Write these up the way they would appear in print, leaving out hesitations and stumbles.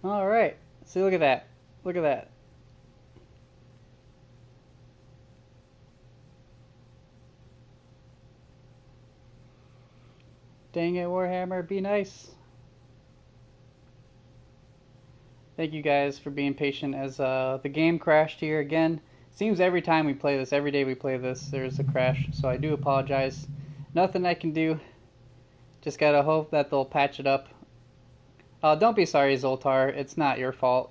All right. See, look at that. Look at that. Dang it, Warhammer. Be nice. Thank you guys for being patient as the game crashed here again. Seems every time we play this, every day we play this, there's a crash. So I do apologize. Nothing I can do. Just gotta hope that they'll patch it up. Don't be sorry, Zoltar. It's not your fault.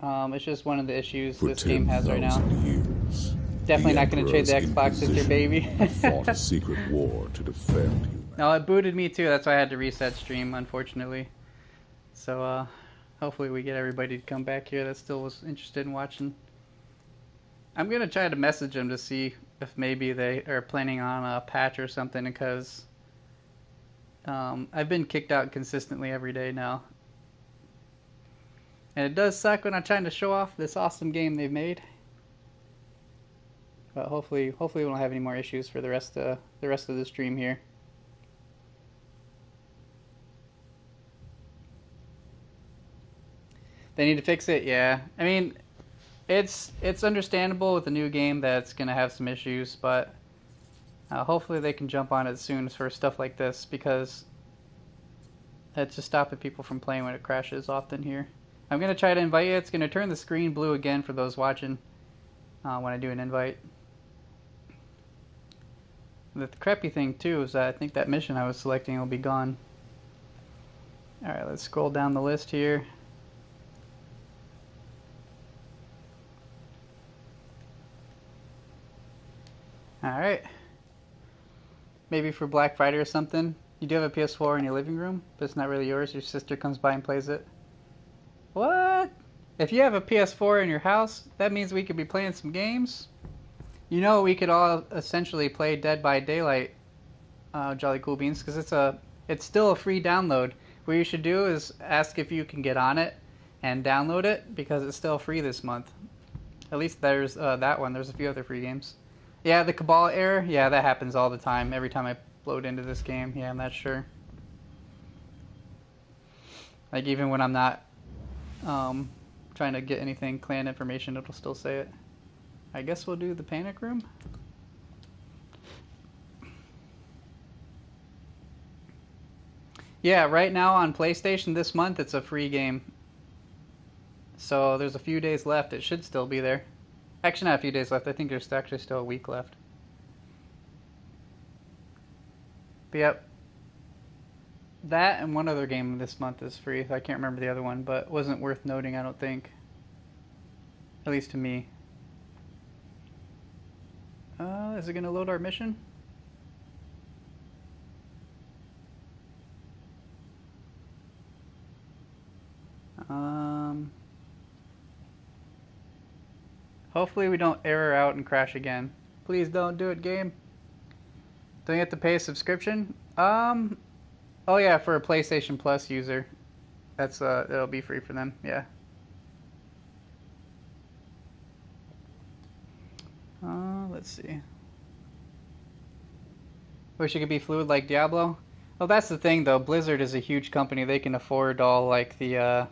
It's just one of the issues For this game has right now. 10,000 years, Definitely not going to trade the Xbox with your baby. fought a secret war to defend humanity. No, it booted me too. That's why I had to reset stream, unfortunately. So, hopefully we get everybody to come back here that still was interested in watching. I'm going to try to message them to see if maybe they are planning on a patch or something, because I've been kicked out consistently every day now. And it does suck when I'm trying to show off this awesome game they've made. But hopefully we won't have any more issues for the rest of the stream here. They need to fix it, yeah. I mean, it's understandable with a new game that it's gonna have some issues, but hopefully they can jump on it soon for stuff like this, because it's just stopping people from playing when it crashes often here. I'm gonna try to invite you. It's gonna turn the screen blue again for those watching when I do an invite. The crappy thing too is that I think that mission I was selecting will be gone. Alright, let's scroll down the list here. Alright. Maybe for Black Friday or something. You do have a PS4 in your living room, but it's not really yours. Your sister comes by and plays it. What? If you have a PS4 in your house, that means we could be playing some games? You know, we could all essentially play Dead by Daylight, Jolly Cool Beans, because it's still a free download. What you should do is ask if you can get on it and download it, because it's still free this month. At least there's that one. There's a few other free games. Yeah, the Cabal error, yeah, that happens all the time. Every time I load into this game, yeah, I'm not sure. Like, even when I'm not trying to get anything clan information, it'll still say it. I guess we'll do the panic room. Yeah, right now on PlayStation this month it's a free game. So there's a few days left. It should still be there. Actually, not a few days left. I think there's actually still a week left. But yep. That and one other game this month is free. I can't remember the other one, but it wasn't worth noting, I don't think. At least to me. Is it going to load our mission? Hopefully we don't error out and crash again. Please don't do it, game. Don't you have to pay a subscription? Oh yeah, for a PlayStation Plus user. That's it'll be free for them, yeah. Let's see. Wish it could be fluid like Diablo. Well, that's the thing though. Blizzard is a huge company. They can afford all like the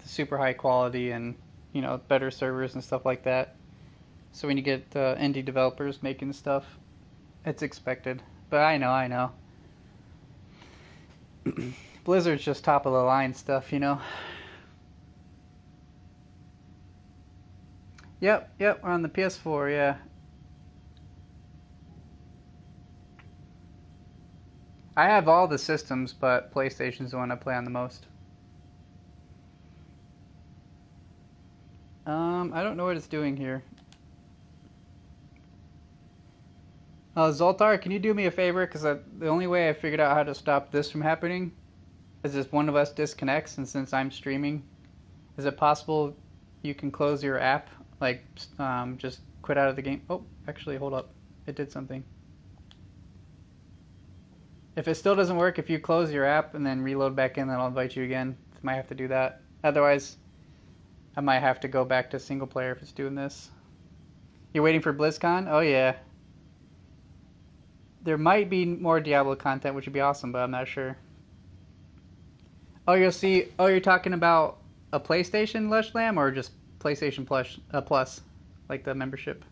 super high quality and, you know, better servers and stuff like that. So when you get indie developers making stuff, it's expected. But I know. Blizzard's just top of the line stuff, you know. Yep, we're on the PS4, yeah. I have all the systems, but PlayStation's the one I play on the most. I don't know what it's doing here. Zoltar, can you do me a favor? Because the only way I figured out how to stop this from happening is if one of us disconnects, and since I'm streaming, is it possible you can close your app? Like, just quit out of the game? Oh, actually, hold up. It did something. If it still doesn't work, if you close your app and then reload back in, then I'll invite you again. I might have to do that. Otherwise, I might have to go back to single player if it's doing this. You're waiting for BlizzCon? Oh, yeah. There might be more Diablo content, which would be awesome, but I'm not sure. Oh, you'll see. Oh, you're talking about a PlayStation Lush Lamb or just PlayStation Plus, like the membership?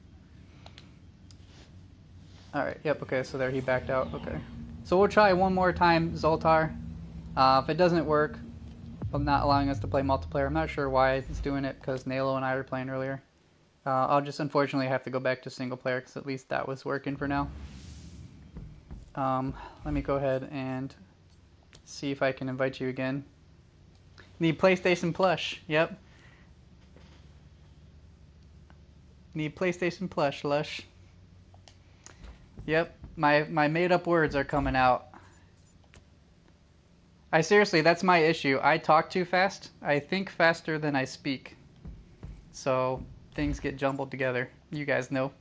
Alright, yep, okay, so there he backed out, okay. So we'll try one more time, Zoltar. If it doesn't work, I'm not allowing us to play multiplayer. I'm not sure why it's doing it, because Nalo and I were playing earlier. I'll just unfortunately have to go back to single player, because at least that was working for now. Let me go ahead and see if I can invite you again. Need PlayStation Plush, yep. Need PlayStation Plush, Lush. Yep, my made-up words are coming out. Seriously, that's my issue. I talk too fast. I think faster than I speak. So, things get jumbled together. You guys know.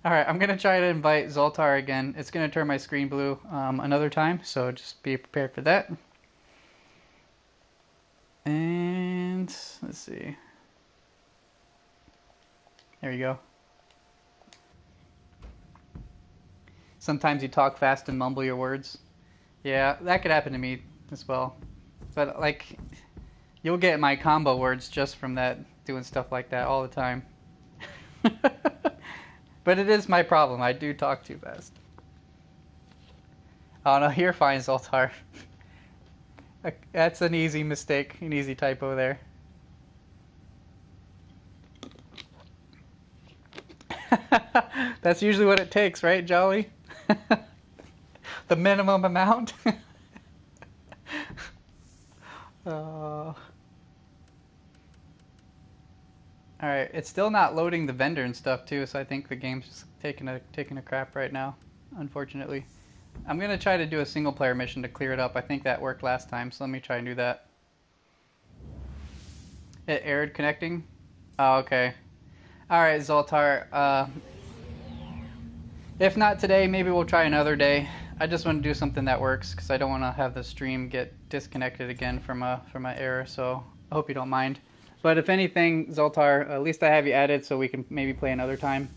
Alright, I'm going to try to invite Zoltar again. It's going to turn my screen blue another time, so just be prepared for that. And, let's see. There you go. Sometimes you talk fast and mumble your words. Yeah, that could happen to me as well. But, like, you'll get my combo words just from that, doing stuff like that all the time. But it is my problem. I do talk too fast. Oh, no, you're fine, Zoltar. That's an easy mistake, an easy typo there. That's usually what it takes, right, Jolly? The minimum amount. Alright, it's still not loading the vendor and stuff too, so I think the game's just taking a crap right now, unfortunately. I'm gonna try to do a single player mission to clear it up. I think that worked last time, so let me try and do that. It errored connecting? Oh, okay. Alright, Zoltar. If not today, maybe we'll try another day. I just want to do something that works, because I don't want to have the stream get disconnected again from a error, so I hope you don't mind. But if anything, Zoltar, at least I have you added so we can maybe play another time.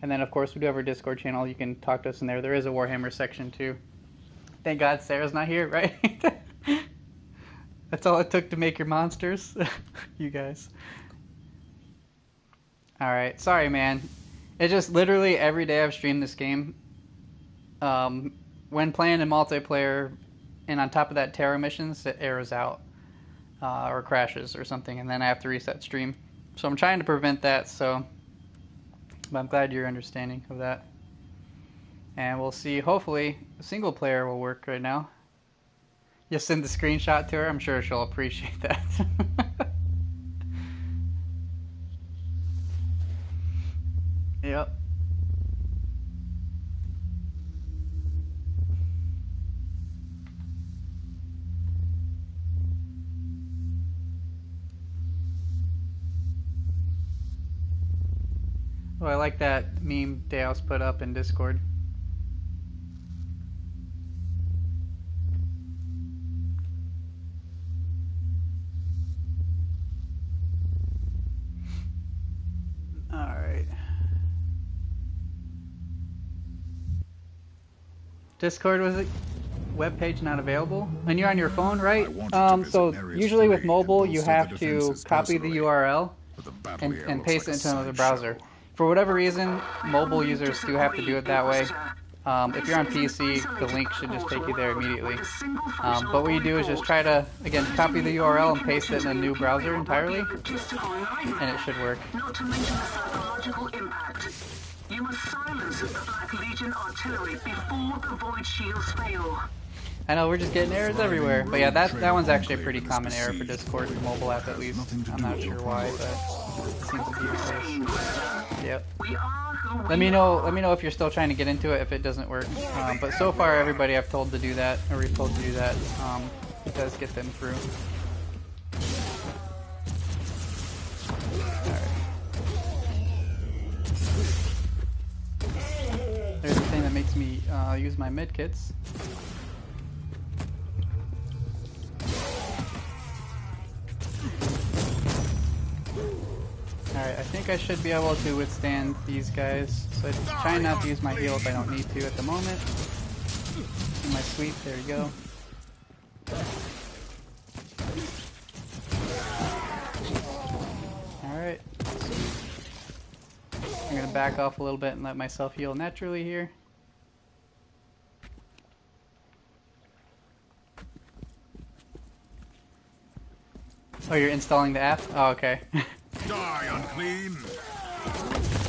And then, of course, we do have our Discord channel. You can talk to us in there. There is a Warhammer section, too. Thank God Sarah's not here, right? That's all it took to make your monsters? You guys. Alright, sorry, man. It's just literally every day I've streamed this game. When playing in multiplayer, and on top of that, terror missions, it errors out. Or crashes or something, and then I have to reset stream. So I'm trying to prevent that, so... But I'm glad you're understanding of that. And we'll see, hopefully, single player will work right now. You'll send the screenshot to her, I'm sure she'll appreciate that. Yep. Oh, I like that meme Deos put up in Discord. Alright. Discord was a web page not available? And you're on your phone, right? So usually with mobile you have to copy the URL and paste it into another browser. For whatever reason, mobile users do have to do it that way. If you're on PC, the link should just take you there immediately. But what you do is just try to, again, copy the URL and paste it in a new browser entirely, and it should work. Not to mention the psychological impact. You must silence the Black Legion artillery before the void shields fail. I know, we're just getting errors everywhere. But yeah, that one's actually a pretty common error for Discord mobile app at least. I'm not sure why, but it seems to be the case. Yep. Let me know if you're still trying to get into it if it doesn't work. But so far everybody I've told to do that, or we've told to do that, it does get them through. Alright. There's the thing that makes me use my medkits. Alright, I think I should be able to withstand these guys. So I'm trying not to use my heal if I don't need to at the moment. In my sweep, there you go. back off a little bit and let myself heal naturally here. Oh, you're installing the app? Oh, okay. Die, unclean!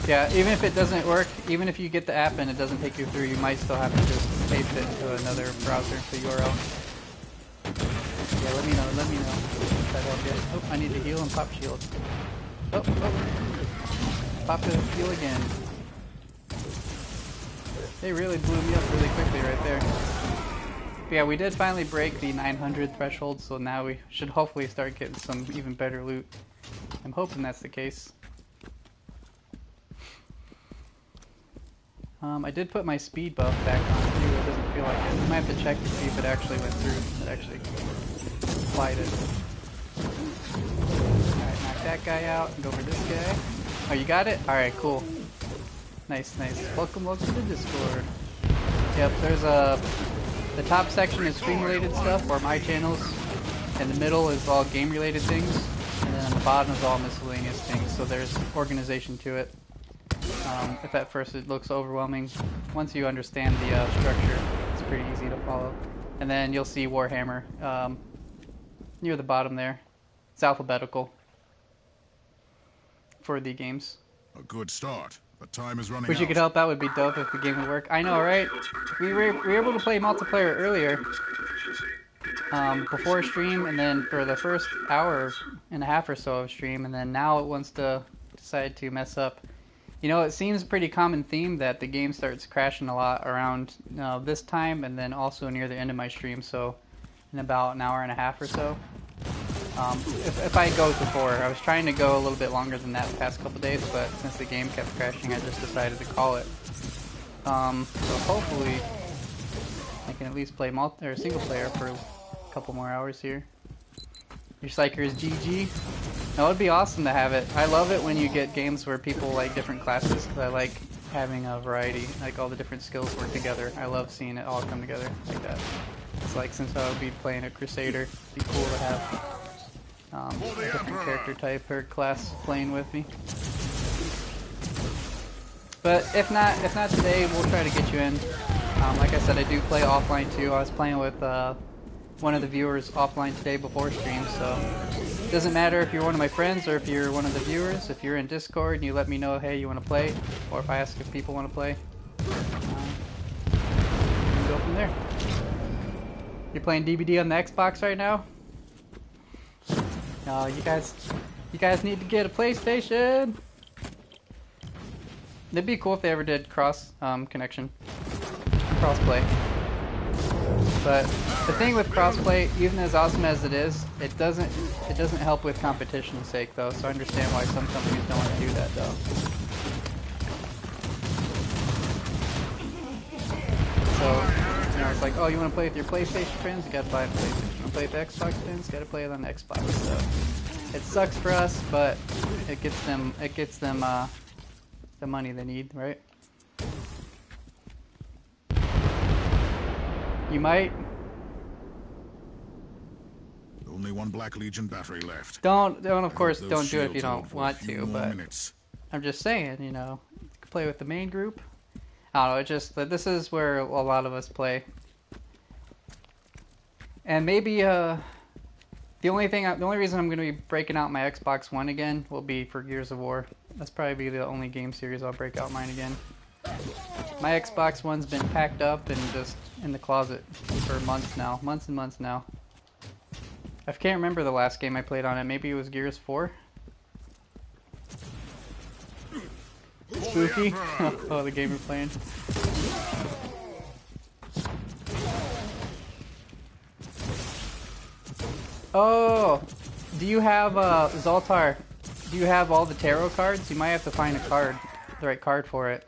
Yeah, even if it doesn't work, even if you get the app and it doesn't take you through, you might still have to just paste it into another browser, the URL. Yeah, let me know, if that helps you. Oh, I need to heal and pop shield. Oh. Pop the heal again. They really blew me up really quickly right there. But yeah, we did finally break the 900 threshold, so now we should hopefully start getting some even better loot. I'm hoping that's the case. I did put my speed buff back on too. It doesn't feel like it. I might have to check to see if it actually went through. It actually applied it. Alright, knock that guy out and go for this guy. Oh, you got it? Alright, cool. Nice. Welcome to the Discord. Yep, there's the top section is stream-related stuff, or my channels. In the middle is all game-related things. And then on the bottom is all miscellaneous things, so there's organization to it. If at first it looks overwhelming, once you understand the structure, it's pretty easy to follow. And then you'll see Warhammer near the bottom there. It's alphabetical for the games. A good start, but time is running Wish you could help out would be dope if the game would work. I know, right? We were able to play multiplayer earlier, before stream, and then for the first hour and a half or so of stream, and then now it wants to decide to mess up. You know, it seems a pretty common theme that the game starts crashing a lot around this time, and then also near the end of my stream, so in about an hour and a half or so. If I go before, I was trying to go a little bit longer than that the past couple days, but since the game kept crashing, I just decided to call it. So hopefully I can at least play single player for a couple more hours here. Your Psyker is GG. No, it'd be awesome to have it. I love it when you get games where people like different classes, because I like having a variety, like all the different skills work together. I love seeing it all come together like that. It's like, since I would be playing a Crusader, it'd be cool to have a different character type or class playing with me. But if not today, we'll try to get you in. Like I said, I do play offline too. I was playing with one of the viewers offline today before stream, so it doesn't matter if you're one of my friends or if you're one of the viewers. If you're in Discord and you let me know, hey, you want to play, or if I ask if people want to play, we can go from there. You're playing DBD on the Xbox right now? No, you guys need to get a PlayStation. It'd be cool if they ever did cross connection, crossplay. But the thing with crossplay, even as awesome as it is, it doesn't help with competition's sake though. So I understand why some companies don't want to do that though. So, you know, it's like, oh, you want to play with your PlayStation friends? You gotta buy a PlayStation. You want to play with the Xbox friends? You gotta play it on the Xbox. So it sucks for us, but it gets them the money they need, right? You might. Only one Black Legion battery left. Don't of course don't do it if you don't want to, but minutes. I'm just saying, you know, you can play with the main group. I don't know, it's just that this is where a lot of us play. And maybe the only reason I'm going to be breaking out my Xbox One again will be for Gears of War. That's probably be the only game series I'll break out mine again. My Xbox One's been packed up and just in the closet for months and months now. I can't remember the last game I played on it. Maybe it was Gears 4? Spooky? Oh, the game we're playing. Oh! Do you have, Zoltar, do you have all the tarot cards? You might have to find the right card for it.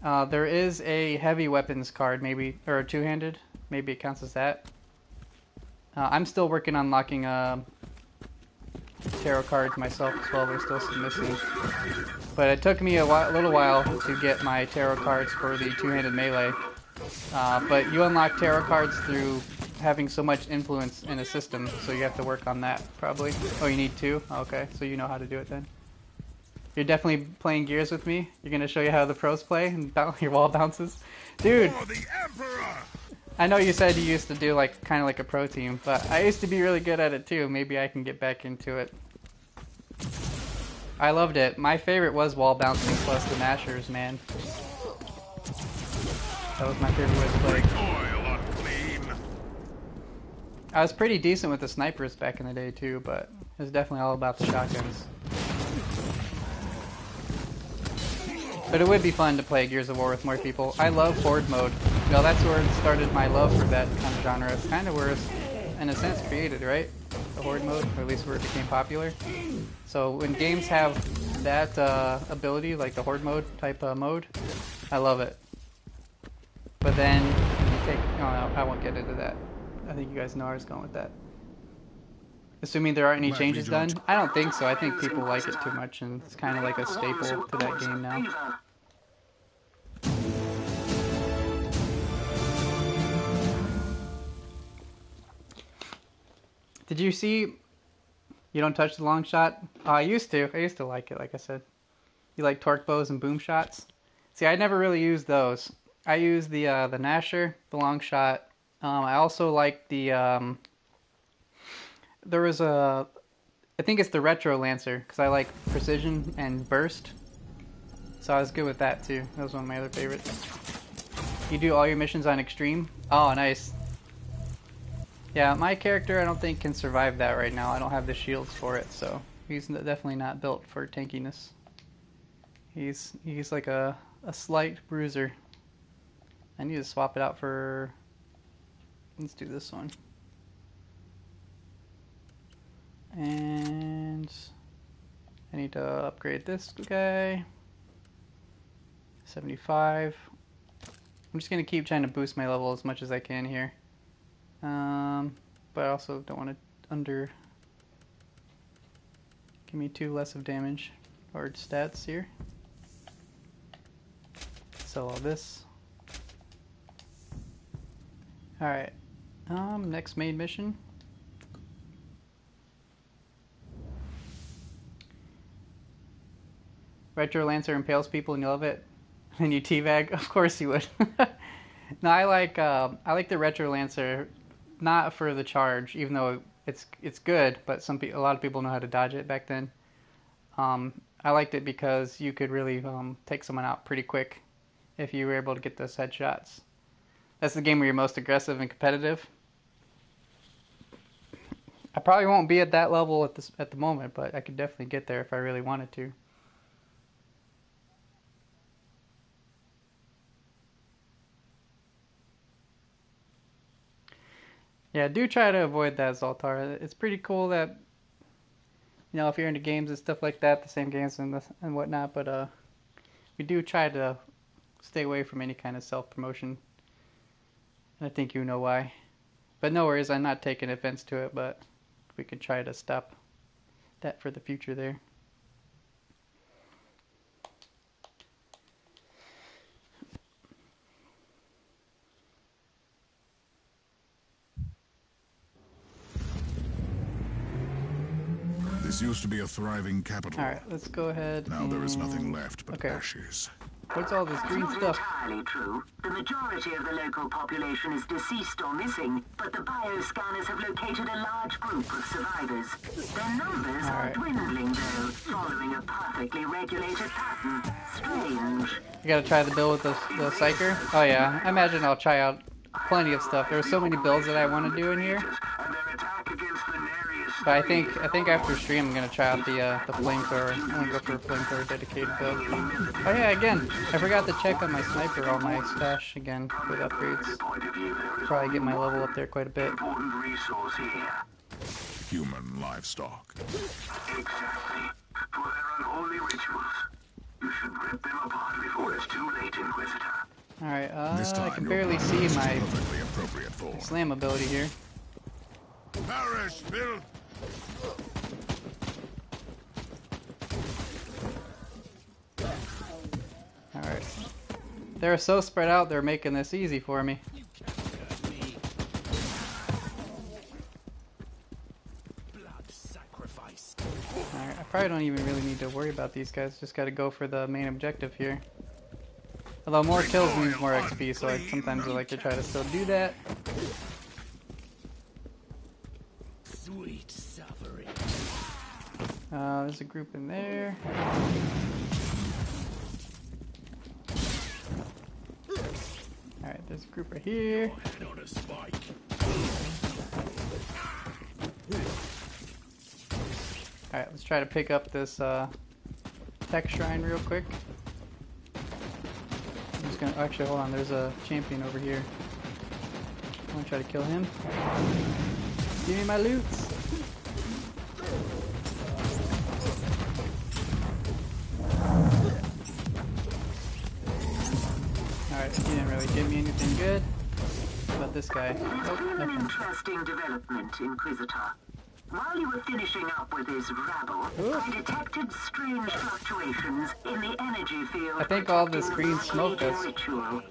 There is a heavy weapons card, maybe, or a two-handed. Maybe it counts as that. I'm still working on unlocking tarot cards myself as well. They're still some missing. But it took me a little while to get my tarot cards for the two-handed melee. But you unlock tarot cards through having so much influence in a system, so you have to work on that, probably. Oh, you need two? Okay, so you know how to do it then. You're definitely playing Gears with me. You're gonna show you how the pros play and your wall bounces, dude. For the Emperor! I know you said you used to do like kind of like a pro team, but I used to be really good at it too. Maybe I can get back into it. I loved it. My favorite was wall bouncing plus the mashers, man. That was my favorite way to play. Oil unclean! I was pretty decent with the snipers back in the day too, but it was definitely all about the shotguns. But it would be fun to play Gears of War with more people. I love Horde mode. You know, that's where it started my love for that kind of genre. It's kind of where it's, in a sense, created, right? The Horde mode, or at least where it became popular. So when games have that ability, like the Horde mode type mode, I love it. But then, you take... Oh, no, I won't get into that. I think you guys know where I was going with that. Assuming there aren't any changes done? I don't think so. I think people like it too much, and it's kind of like a staple to that game now. Did you see... You don't touch the long shot? Oh, I used to. I used to like it, like I said. You like torque bows and boom shots? See, I never really used those. I used the Nasher, the long shot. I also like the... There was a... I think it's the Retro Lancer, because I like precision and burst. So I was good with that too. That was one of my other favorites. You do all your missions on extreme? Oh, nice. Yeah, my character I don't think can survive that right now. I don't have the shields for it, so he's definitely not built for tankiness. He's like a slight bruiser. I need to swap it out for... Let's do this one. And I need to upgrade this guy. 75. I'm just going to keep trying to boost my level as much as I can here. But I also don't want to give me 2 less of damage or stats here. Sell all this. Alright. Next main mission. Retro Lancer impales people and you love it. And you teabag? Of course you would. No, I like the Retro Lancer, not for the charge, even though it's good, but a lot of people know how to dodge it back then. I liked it because you could really take someone out pretty quick if you were able to get those headshots. That's the game where you're most aggressive and competitive. I probably won't be at that level at the moment, but I could definitely get there if I really wanted to. Yeah, do try to avoid that, Zoltar. It's pretty cool that, you know, if you're into games and stuff like that, the same games and whatnot, but we do try to stay away from any kind of self-promotion. And I think you know why. But no worries, I'm not taking offense to it, but we could try to stop that for the future there. This used to be a thriving capital. Alright, let's go ahead. Now there is nothing left but ashes. What's all this green stuff? Entirely true. The majority of the local population is deceased or missing, but the bioscanners have located a large group of survivors. Their numbers are dwindling, though, following a perfectly regulated pattern. Strange. You gotta try the build with the Psyker? Oh yeah, I imagine I'll try out plenty of stuff. There are so many builds that I want to do in here. But I think after stream I'm gonna try out the flamethrower. I'm gonna go for a flamethrower dedicated build. Oh yeah, again, I forgot to check on my sniper, all my stash again with upgrades. Probably get my level up there quite a bit. Human livestock. Exactly. For their unholy rituals. You should rip them apart before it's too late, Inquisitor. Alright, I can barely see my slam ability here. Perish, Bill! Alright. They're so spread out, they're making this easy for me. Alright, I probably don't even really need to worry about these guys. Just got to go for the main objective here. Although more kills means more XP, so sometimes I like to try to still do that. Sweet suffering. There's a group in there. Alright, there's a group right here. On a spike. Alright, let's try to pick up this tech shrine real quick. I'm just gonna actually hold on, there's a champion over here. I'm gonna try to kill him. Give me my loots! Alright, he didn't really give me anything good. But this guy. There's been an nothing. interesting development, Inquisitor. While you were finishing up with his rabble, Ooh. I detected strange fluctuations in the energy field. I think all this protecting green the smoke Legion does. ritual.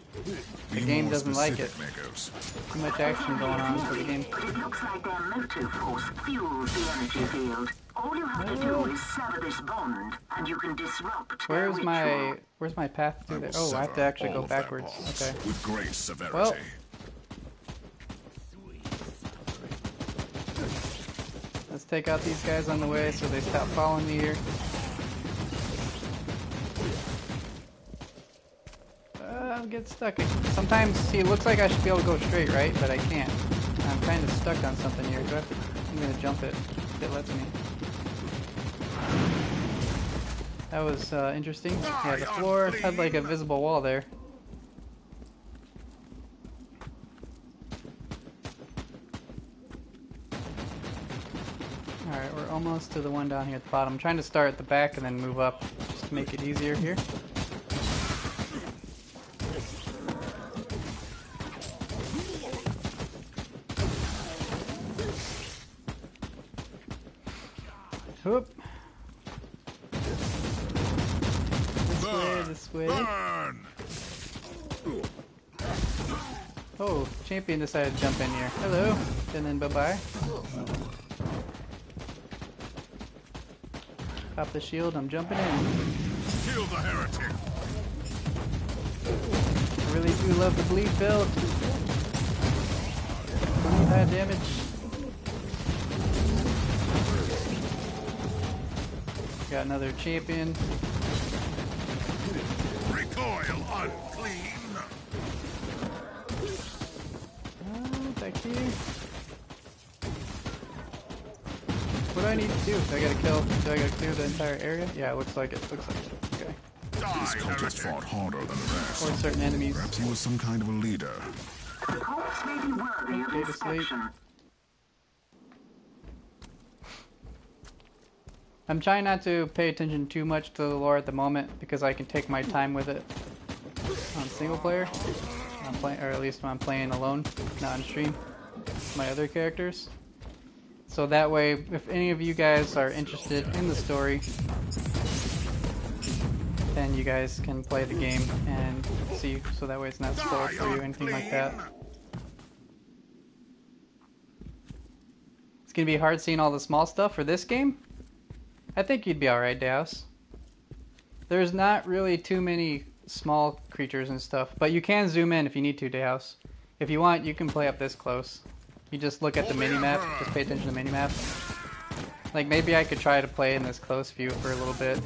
The game doesn't like it. Magos. Too much action going on for the game. But it looks like their motive force fuels the energy field. All you have to do is sever this bond, and you can disrupt their Where's my path through there? Oh, I have to actually go backwards. Okay. With great severity. Well. Let's take out these guys on the way so they stop following me here. I'm getting stuck. Sometimes, see, it looks like I should be able to go straight, right? But I can't. I'm kind of stuck on something here. Do I have to? I'm gonna jump it if it lets me. That was interesting. Yeah, the floor had like a visible wall there. Alright, we're almost to the one down here at the bottom. I'm trying to start at the back and then move up just to make it easier here. Whoop. This way. Burn! Oh, champion decided to jump in here. Hello. And then bye-bye. Pop the shield, I'm jumping in. Kill the heretic! I really do love the bleed build. Really high damage. Got another champion. Recoil unclean! Back here. What do I need to do? Do I gotta kill? Do I gotta clear the entire area? Yeah, it looks like it. Looks like it. Okay. This cultist fought harder than the rest. Or certain enemies. Perhaps he was some kind of a leader. The corpse may be worthy of Go to sleep. inspection. I'm trying not to pay attention too much to the lore at the moment because I can take my time with it on single player. I'm playing, or at least when I'm playing alone, not on stream. My other characters. So that way, if any of you guys are interested in the story, then you guys can play the game and see. So that way, it's not spoiled for you or anything like that. It's gonna be hard seeing all the small stuff for this game. I think you'd be alright, Daos. There's not really too many small creatures and stuff, but you can zoom in if you need to, Daos. If you want, you can play up this close. You just look at the mini-map, just pay attention to the mini-map. Like, maybe I could try to play in this close view for a little bit.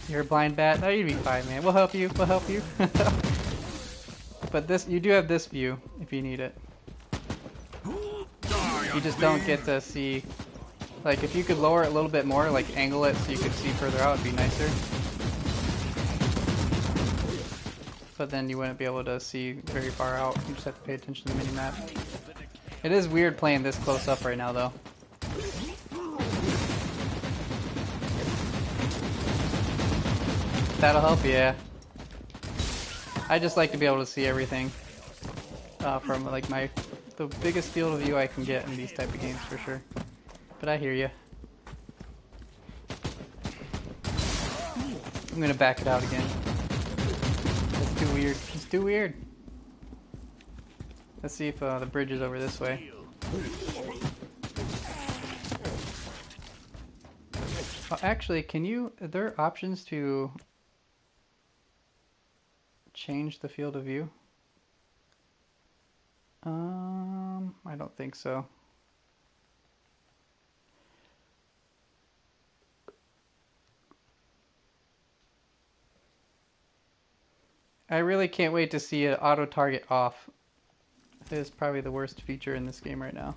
You're a blind bat? No, you'd be fine, man. We'll help you, we'll help you. But this, you do have this view, if you need it. You just don't get to see. Like, if you could lower it a little bit more, like angle it so you could see further out, it'd be nicer. But then you wouldn't be able to see very far out. You just have to pay attention to the mini-map. It is weird playing this close up right now, though. That'll help, yeah. I just like to be able to see everything from like the biggest field of view I can get in these type of games for sure. But I hear you. I'm gonna back it out again. That's too weird. It's too weird. Let's see if the bridge is over this way. Actually, are there options to change the field of view? I don't think so. I really can't wait to see it auto target off. It is probably the worst feature in this game right now.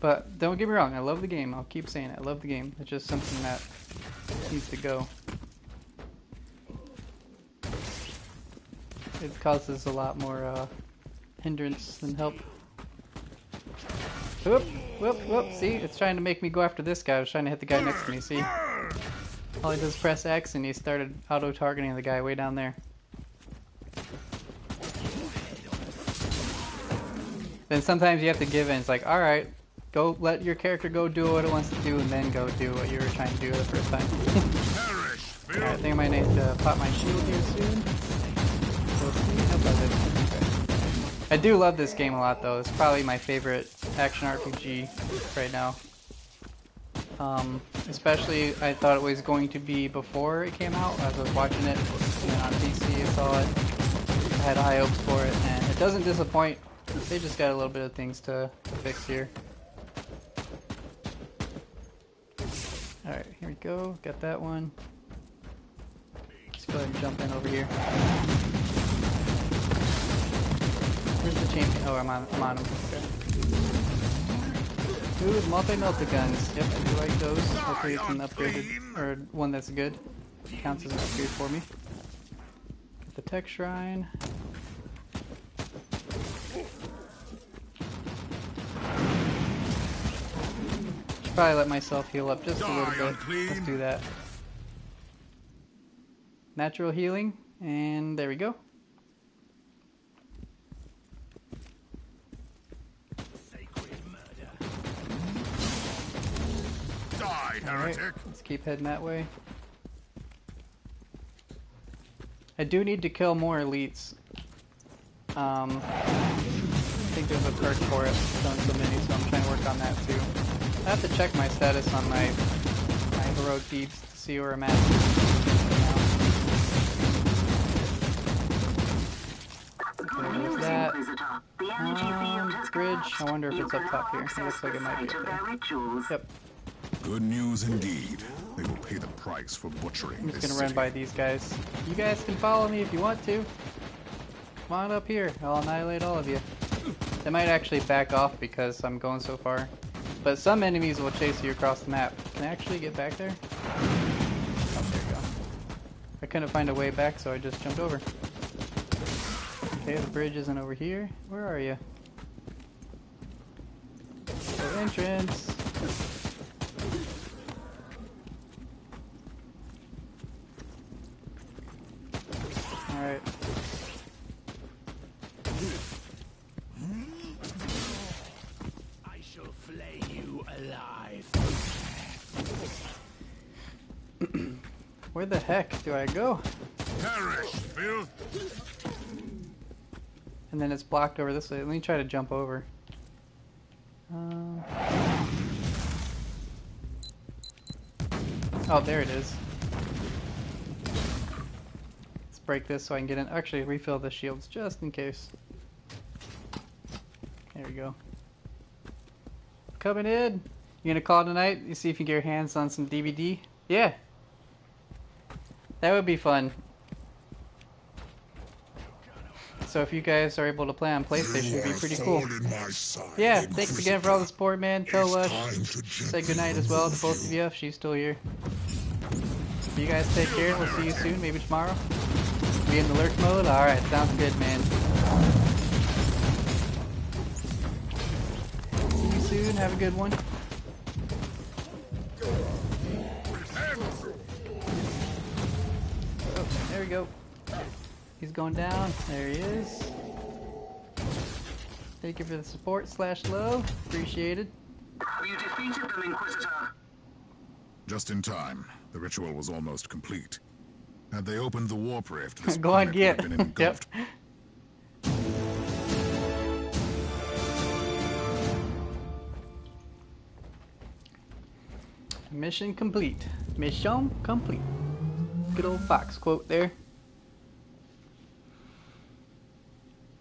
But don't get me wrong, I love the game. I'll keep saying it. I love the game. It's just something that needs to go. It causes a lot more hindrance than help. Whoop, whoop, whoop. See, it's trying to make me go after this guy. I was trying to hit the guy next to me, see? All he does is press X and he started auto-targeting the guy way down there. Then sometimes you have to give in. It's like, alright, go let your character go do what it wants to do and then go do what you were trying to do the first time. Alright, I think I might need to pop my shield here soon. I do love this game a lot though. It's probably my favorite action RPG right now. Especially I thought it was going to be before it came out. As I was watching it and on PC, I saw it. I had high hopes for it and it doesn't disappoint. They just got a little bit of things to fix here. Alright, here we go. Got that one. Let's go ahead and jump in over here. Where's the champion? Oh, I'm on him. Okay. Ooh, multi-melta guns. Yep, I do like those. Hopefully it's an upgraded, or one that's good. Counts as an upgrade for me. Get the tech shrine. Should probably let myself heal up just a little bit. Let's do that. Natural healing, and there we go. Alright, let's keep heading that way. I do need to kill more elites. I think there's a perk for it. I've done so many, so I'm trying to work on that too. I have to check my status on my heroic deeds to see where I'm at. Okay, there's that. Bridge. I wonder if it's up top here. It looks like it might be up there. Yep. Good news indeed. They will pay the price for butchering I'm just this gonna run city. by these guys. You guys can follow me if you want to. Come on up here. I'll annihilate all of you. They might actually back off because I'm going so far. But some enemies will chase you across the map. Can I actually get back there? Oh, there we go. I couldn't find a way back, so I just jumped over. Okay, the bridge isn't over here. Where are you? The entrance. Alright. I shall flay you alive. Where the heck do I go? Perish, filth! And then it's blocked over this way. Let me try to jump over. Oh, there it is. Let's break this so I can get in. Actually, refill the shields just in case. There we go. Coming in. You gonna call tonight? You see if you can get your hands on some DVD? Yeah. That would be fun. So if you guys are able to play on PlayStation, it'd be pretty cool. Yeah, thanks again for all the support, man. Tell Lush, say goodnight as well to both of you if she's still here. You guys take care. We'll see you soon, maybe tomorrow. Be in the lurk mode? Alright, sounds good, man. See you soon. Have a good one. Oh, there we go. He's going down. There he is. Thank you for the support / love. Appreciated. You defeated them, Inquisitor. Just in time. The ritual was almost complete. Had they opened the warp rift, this Go on, planet get. would have been engulfed. Yep. Mission complete. Mission complete. Good old Fox quote there.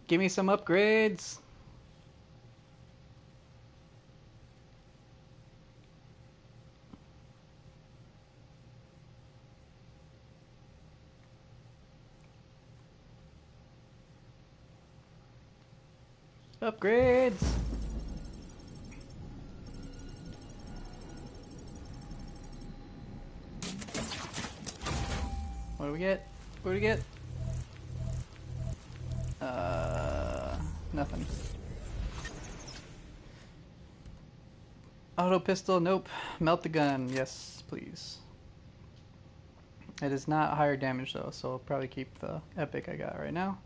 Give me some upgrades. Upgrades. What do we get? What do we get? Nothing. Auto pistol, nope. Melt the gun, yes, please. It is not higher damage though, so I'll probably keep the epic I got right now.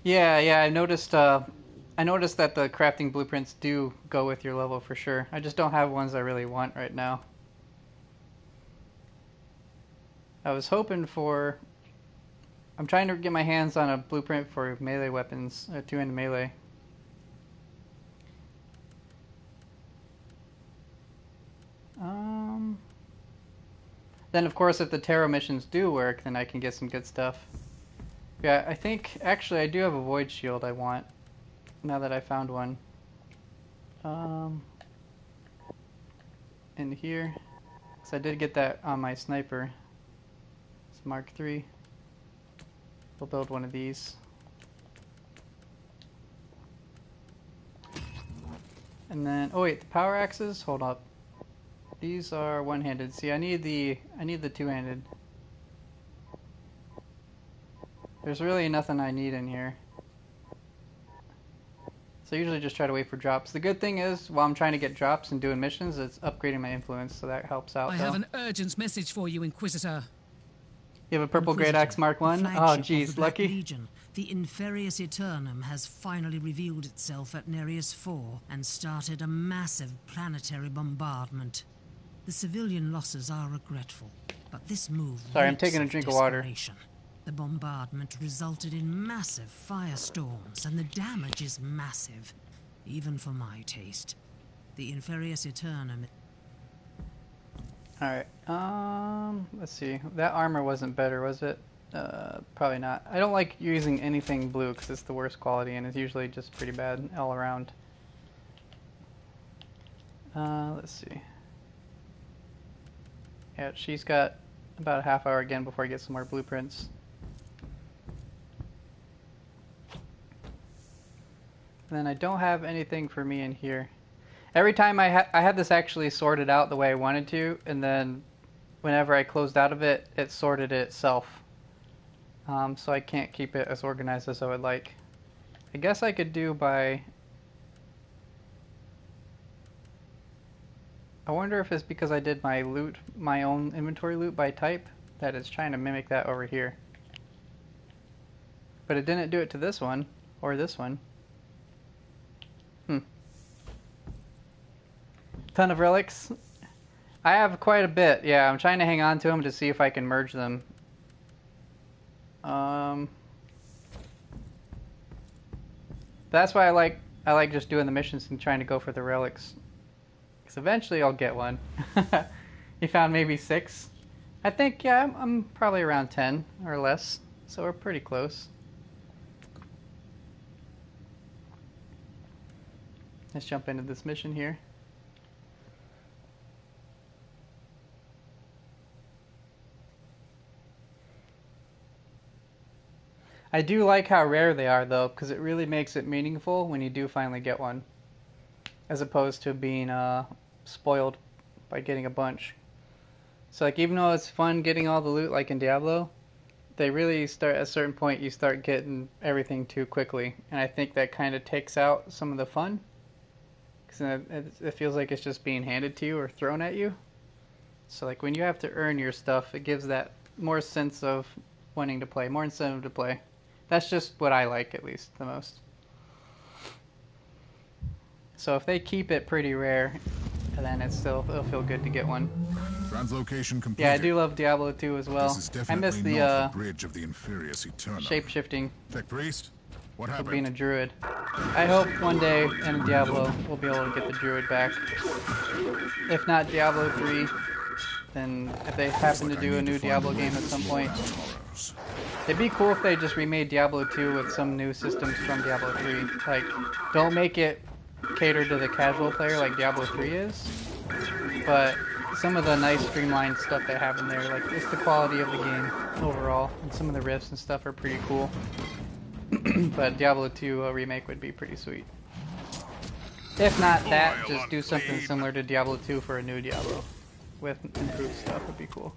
Yeah, I noticed that the crafting blueprints do go with your level for sure. I just don't have ones I really want right now. I was hoping for... I'm trying to get my hands on a blueprint for melee weapons, a two-handed melee. Then of course if the tarot missions do work, then I can get some good stuff. Yeah, I think, actually I do have a void shield I want, now that I found one. In here, because I did get that on my sniper. It's Mark III. We'll build one of these. And then, oh wait, the power axes, hold up. These are one-handed. See, I need the two-handed. There's really nothing I need in here. So I usually just try to wait for drops. The good thing is, while I'm trying to get drops and doing missions, it's upgrading my influence, so that helps out. I have an urgent message for you, Inquisitor. You have a purple great axe Mark 1? Oh jeez, lucky. Legion, the Inferius Eternum has finally revealed itself at Nereus 4 and started a massive planetary bombardment. The civilian losses are regretful, but this move... Sorry, I'm taking a drink of water. The bombardment resulted in massive firestorms, and the damage is massive, even for my taste. The Inferius Eternum... Alright, let's see. That armor wasn't better, was it? Probably not. I don't like using anything blue because it's the worst quality and it's usually just pretty bad all around. Let's see. Yeah, she's got about a half hour again before I get some more blueprints. And then I don't have anything for me in here. Every time I had this actually sorted out the way I wanted to, and then whenever I closed out of it, it sorted it itself. So I can't keep it as organized as I would like. I guess I could do by... I wonder if it's because I did my loot, my own inventory loot by type, that it's trying to mimic that over here. But it didn't do it to this one, or this one. Ton of relics. I have quite a bit. Yeah, I'm trying to hang on to them to see if I can merge them. That's why I like just doing the missions and trying to go for the relics. Because eventually I'll get one. You found maybe 6? I think, yeah, I'm probably around 10 or less. So we're pretty close. Let's jump into this mission here. I do like how rare they are though, because it really makes it meaningful when you do finally get one. As opposed to being spoiled by getting a bunch. So like even though it's fun getting all the loot like in Diablo, they really start at a certain point you start getting everything too quickly. And I think that kind of takes out some of the fun. Because it feels like it's just being handed to you or thrown at you. So like when you have to earn your stuff, it gives that more sense of wanting to play, more incentive to play. That's just what I like, at least, the most. So if they keep it pretty rare, then it'll feel good to get one. Translocation completed. Yeah, I do love Diablo 2 as well. This is I miss definitely the not the bridge of the Inferius Eternum. shape-shifting. Tech priest, What for being a happened? druid. I hope one day in Diablo we'll be able to get the druid back. If not Diablo 3, then if they happen to do a new Diablo game at some point. It'd be cool if they just remade Diablo 2 with some new systems from Diablo 3. Like, don't make it cater to the casual player like Diablo 3 is, but some of the nice streamlined stuff they have in there, like just the quality of the game overall, and some of the riffs and stuff are pretty cool. But Diablo 2 remake would be pretty sweet. If not that, just do something similar to Diablo 2 for a new Diablo with improved stuff would be cool.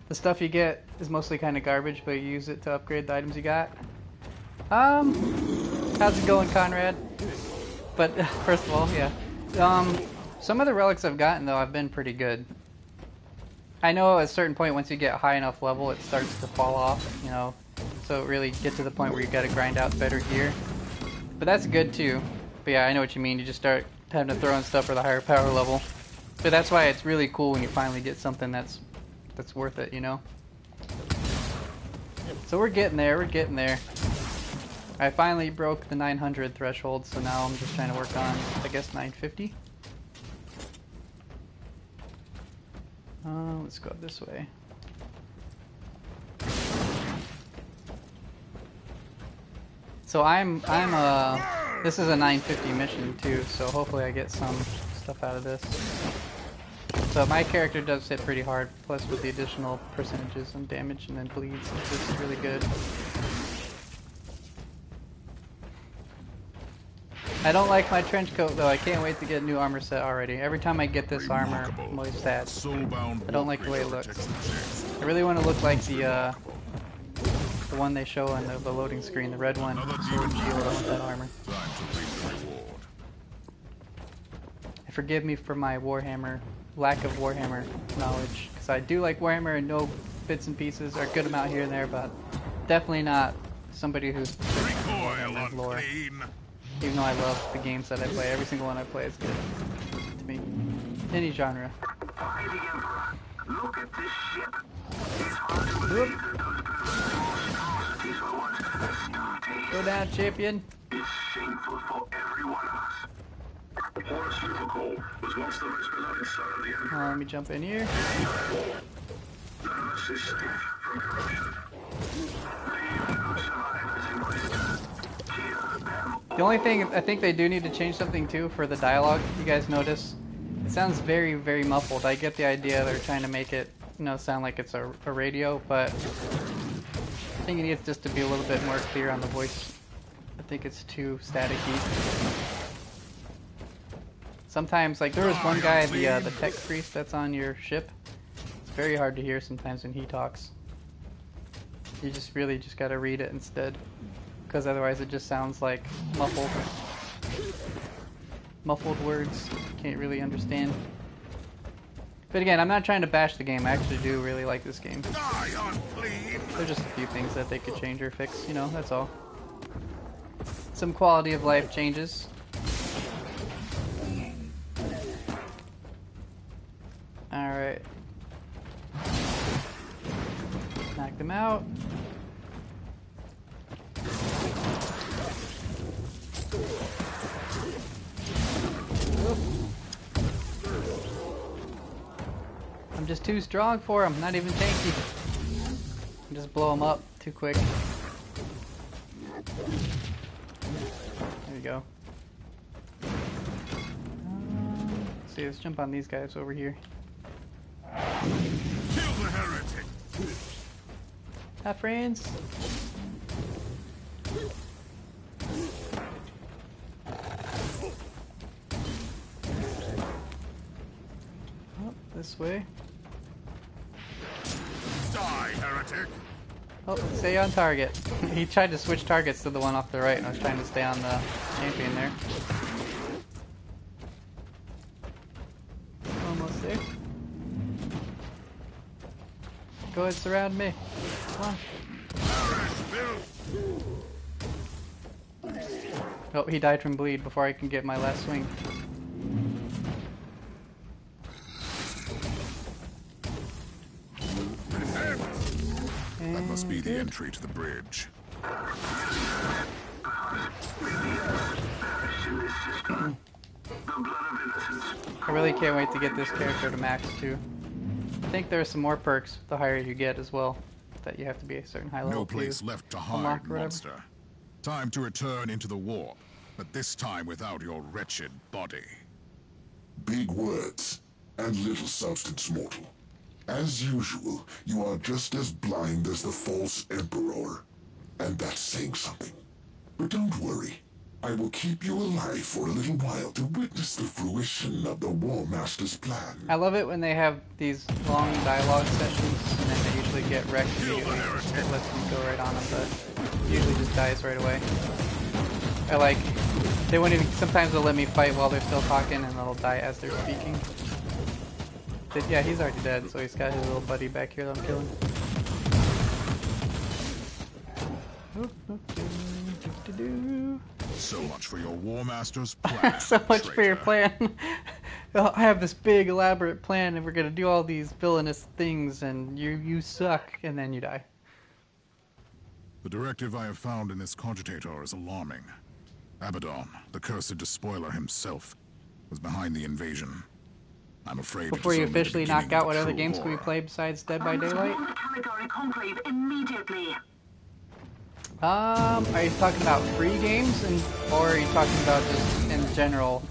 The stuff you get is mostly kind of garbage, but you use it to upgrade the items you got. How's it going, Conrad? But first of all, yeah. Some of the relics I've gotten though have been pretty good. I know at a certain point, once you get high enough level, it starts to fall off, you know. So really get to the point where you gotta grind out better gear. But that's good too. But yeah, I know what you mean. You just start having to throw in stuff for the higher power level. But that's why it's really cool when you finally get something that's worth it, you know. So we're getting there. We're getting there. I finally broke the 900 threshold, so now I'm just trying to work on, I guess, 950. Let's go this way. So this is a 950 mission too, so hopefully I get some stuff out of this. So my character does hit pretty hard, plus with the additional percentages and damage and then bleeds, it's just really good. I don't like my trench coat though, I can't wait to get a new armor set already. Every time I get this armor, I'm always sad. I don't like the way it looks. I really want to look like the one they show on the loading screen, the red one. Sword and shield, I want that armor. Forgive me for my Warhammer, lack of Warhammer knowledge, because I do like Warhammer and know bits and pieces, or a good amount here and there, but definitely not somebody who's Warhammer lore. Even though I love the games that I play, every single one I play is good to me. Any genre. Look at this ship. It's hard to believe that those atrocities were once starting. Go down, champion. It's shameful for every one of us. Horus Supercore was once the most beloved son of the Emperor. Let me jump in here. None of us is safe from corruption. Leave no survivors, Inquisitor. Kill them. The only thing, I think they do need to change something too for the dialogue. You guys notice? It sounds very, very muffled. I get the idea they're trying to make it, you know, sound like it's a radio, but I think it needs just to be a little bit more clear on the voice. I think it's too staticky. Sometimes, like there was one guy, the tech priest that's on your ship. It's very hard to hear sometimes when he talks. You just really just gotta read it instead, because otherwise it just sounds like muffled words. Can't really understand. But again, I'm not trying to bash the game. I actually do really like this game. There's just a few things that they could change or fix, you know, that's all. Some quality of life changes. Alright. Knock them out. I'm just too strong for him, not even tanky. I just blow him up too quick. There you go. Let's see, let's jump on these guys over here. Kill the heretic! Hi, friends. Oh, this way. Die, heretic! Oh, stay on target. He tried to switch targets to the one off the right, and I was trying to stay on the champion there. Almost there. Go ahead, surround me. Come on. Oh, he died from bleed before I can get my last swing. That must be the entry to the bridge. system. The blood of innocence. I really can't wait to get this character to max too. I think there are some more perks the higher you get as well, that you have to be a certain high level. No place left to hide, monster. Time to return into the war, but this time without your wretched body. Big words and little substance, mortal. As usual, you are just as blind as the false emperor. And that's saying something. But don't worry. I will keep you alive for a little while to witness the fruition of the War Master's plan. I love it when they have these long dialogue sessions and then they usually get wrecked immediately. It lets them go right on them, but usually just dies right away. I like, they won't even, sometimes they'll let me fight while they're still talking and they'll die as they're speaking. But yeah, he's already dead, so he's got his little buddy back here that I'm killing. So much for your War Master's plan. So much traitor. for your plan. I have this big elaborate plan and we're gonna do all these villainous things and you suck, and then you die. The directive I have found in this cogitator is alarming. Abaddon, the cursed despoiler himself, was behind the invasion. I'm afraid Before you officially knock out what other true games can we play besides Dead by Daylight? The Caligari Conclave immediately. Are you talking about free games, or are you talking about just in general?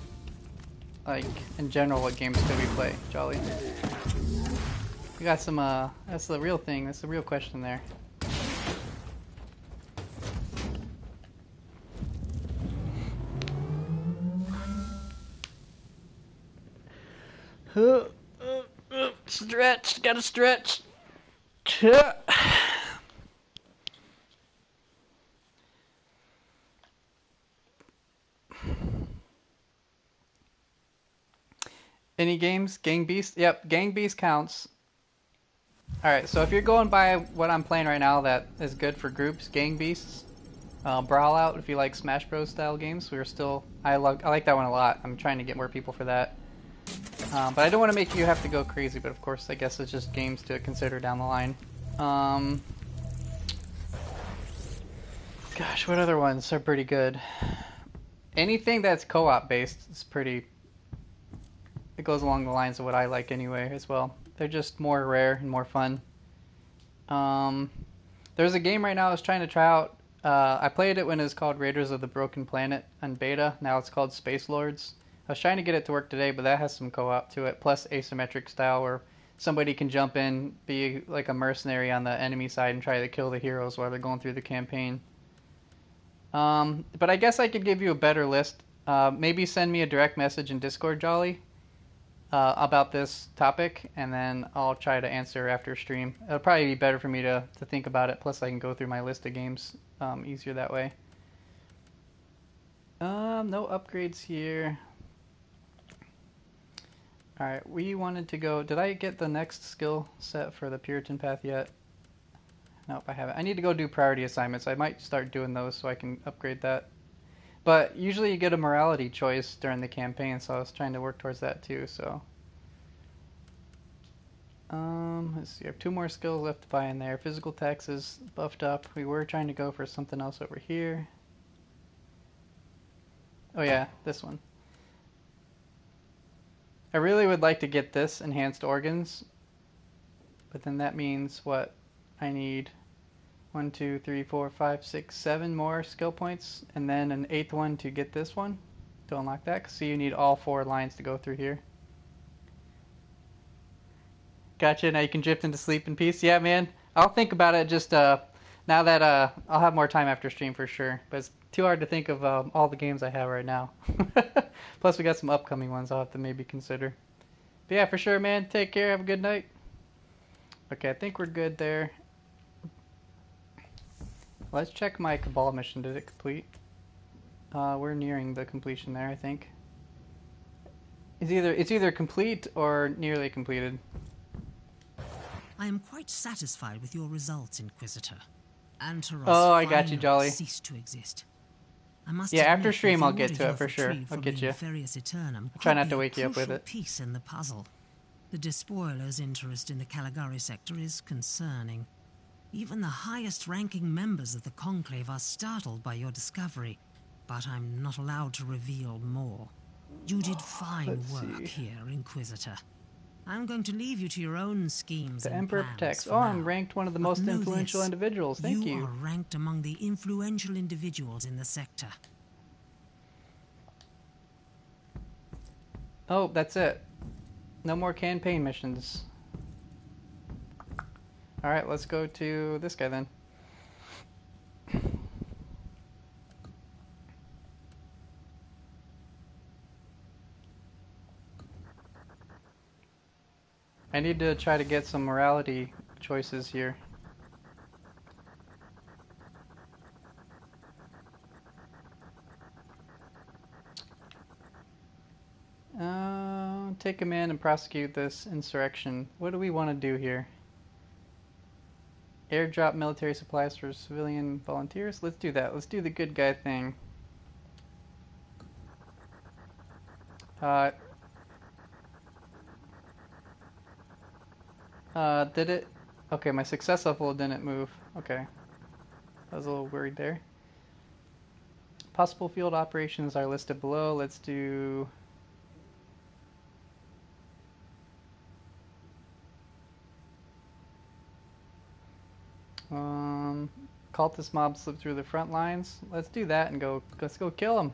Like, in general, what games could we play, Jolly? We got some, that's the real thing, that's the real question there. Stretch, gotta stretch. Any games? Gang Beast? Yep, Gang Beast counts. Alright, so if you're going by what I'm playing right now that is good for groups, Gang Beasts, Brawl Out, if you like Smash Bros style games, I like that one a lot. I'm trying to get more people for that. But I don't want to make you have to go crazy, but of course I guess it's just games to consider down the line. Gosh, what other ones are pretty good? Anything that's co-op based is pretty... It goes along the lines of what I like anyway as well. They're just more rare and more fun. There's a game right now I was trying to try out. I played it when it was called Raiders of the Broken Planet on beta. Now it's called Space Lords. I was trying to get it to work today, but that has some co-op to it, plus asymmetric style where somebody can jump in, be like a mercenary on the enemy side and try to kill the heroes while they're going through the campaign. But I guess I could give you a better list. Maybe send me a direct message in Discord, Jolly, about this topic, and then I'll try to answer after stream. It'll probably be better for me to think about it, plus I can go through my list of games easier that way. No upgrades here. Alright, we wanted to go... Did I get the next skill set for the Puritan Path yet? Nope, I haven't. I need to go do priority assignments. I might start doing those so I can upgrade that. But usually you get a morality choice during the campaign, so I was trying to work towards that too, so... let's see, I have 2 more skills left to buy in there. Physical tax is buffed up. We were trying to go for something else over here. Oh yeah, this one. I really would like to get this enhanced organs, but then that means what? I need 1, 2, 3, 4, 5, 6, 7 more skill points, and then an 8th one to get this one to unlock that. So you need all 4 lines to go through here. Gotcha. Now you can drift into sleep in peace. Yeah, man. I'll think about it. Just now that I'll have more time after stream for sure. But it's too hard to think of all the games I have right now. Plus we got some upcoming ones I'll have to maybe consider. But yeah, for sure, man. Take care. Have a good night. Okay, I think we're good there. Let's check my Cabal mission. Did it complete? We're nearing the completion there, I think. It's either complete or nearly completed. I am quite satisfied with your results, Inquisitor. Antaros I got you, Jolly. Ceased to exist. I must Yeah, admit, after stream if I'll you get ordered to it your for sure. retrieve I'll from get you. Nefarious Eternum I'll try not could to be a wake you up with crucial it. piece in the puzzle. The despoiler's interest in the Caligari sector is concerning. Even the highest-ranking members of the Conclave are startled by your discovery. but I'm not allowed to reveal more. You did fine work here, Inquisitor. I'm going to leave you to your own schemes and Emperor plans protects. for Oh, now. I'm ranked one of the But most know influential this, individuals. Thank you. You are ranked among the influential individuals in the sector. Oh, that's it. No more campaign missions. Alright, let's go to this guy then. I need to try to get some morality choices here. Take command and prosecute this insurrection. What do we want to do here? Airdrop military supplies for civilian volunteers? Let's do that. Let's do the good guy thing. Did it? Okay, my success level didn't move. Okay. I was a little worried there. Possible field operations are listed below. Let's do... cultist mobs slip through the front lines. Let's do that and go. Let's go kill them.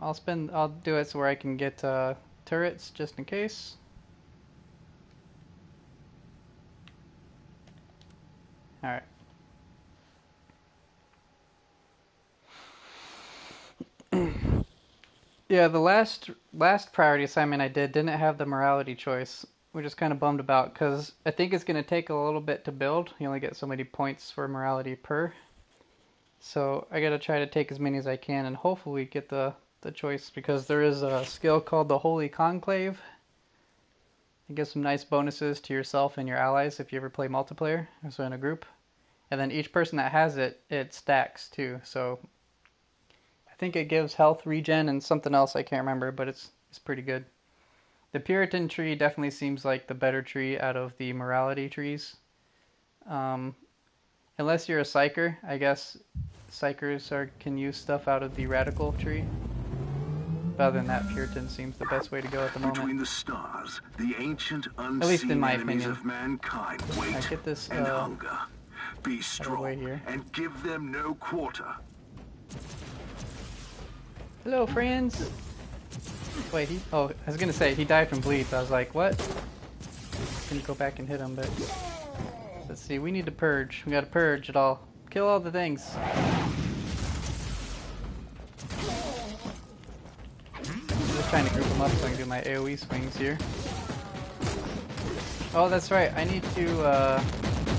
I'll do it so where I can get turrets just in case. All right. Yeah, the last priority assignment I didn't have the morality choice, which is kind of bummed about because I think it's going to take a little bit to build. You only get so many points for morality per. So I got to try to take as many as I can and hopefully get the choice, because there is a skill called the Holy Conclave. It gives some nice bonuses to yourself and your allies if you ever play multiplayer, so in a group. And then each person that has it, it stacks too. So I think it gives health regen and something else I can't remember, but it's pretty good. The Puritan tree definitely seems like the better tree out of the morality trees. Unless you're a psyker, I guess psychers can use stuff out of the radical tree. But other than that, Puritan seems the best way to go at the moment. Between the stars, the ancient unseen At least in my enemies opinion. of mankind wait I get this and hunger. Be way strong here. and give them no quarter. Hello, friends. Wait, oh, I was gonna say he died from bleed. But I was like, what? Couldn't go back and hit him, but let's see. We need to purge. We gotta purge it all. Kill all the things. I'm just trying to group them up so I can do my AoE swings here. Oh, that's right. I need to.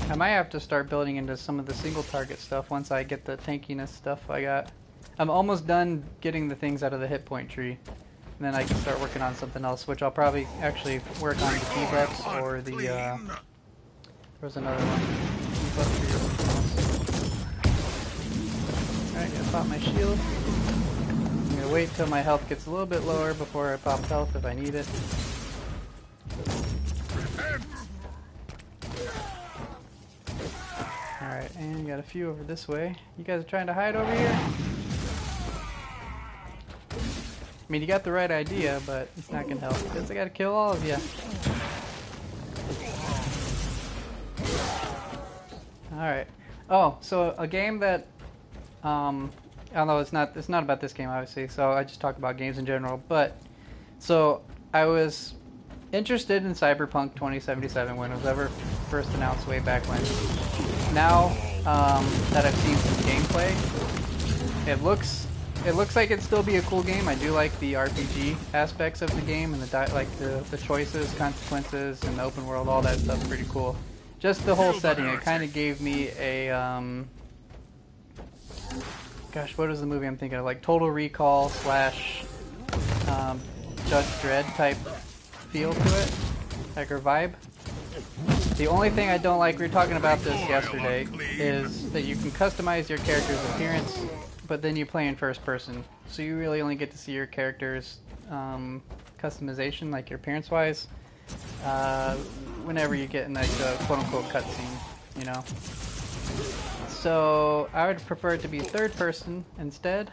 I might have to start building into some of the single target stuff once I get the tankiness stuff I got. I'm almost done getting the things out of the hit point tree. And then I can start working on something else, which I'll probably actually work on the debuffs or the, there was another one. Debuff tree or something else. Alright, gonna pop my shield. I'm gonna wait till my health gets a little bit lower before I pop health if I need it. Alright, and you got a few over this way. You guys are trying to hide over here? I mean, you got the right idea, but it's not gonna help because I gotta kill all of you. Alright. Oh, so a game that, although it's not about this game, obviously, so I just talk about games in general, but, so, I was interested in Cyberpunk 2077 when it was ever first announced way back when. Now, that I've seen some gameplay, it looks like it'd still be a cool game. I do like the RPG aspects of the game and the choices, consequences, and the open world, all that stuff's pretty cool. Just the whole setting, it kind of gave me a, gosh, what was the movie I'm thinking of? Like Total Recall / Judge Dredd type feel to it, like her vibe. The only thing I don't like, we were talking about this yesterday, is that you can customize your character's appearance, but then you play in first person, so you really only get to see your character's customization, like your appearance wise, whenever you get in like the quote-unquote cutscene, you know. So I would prefer it to be third person instead.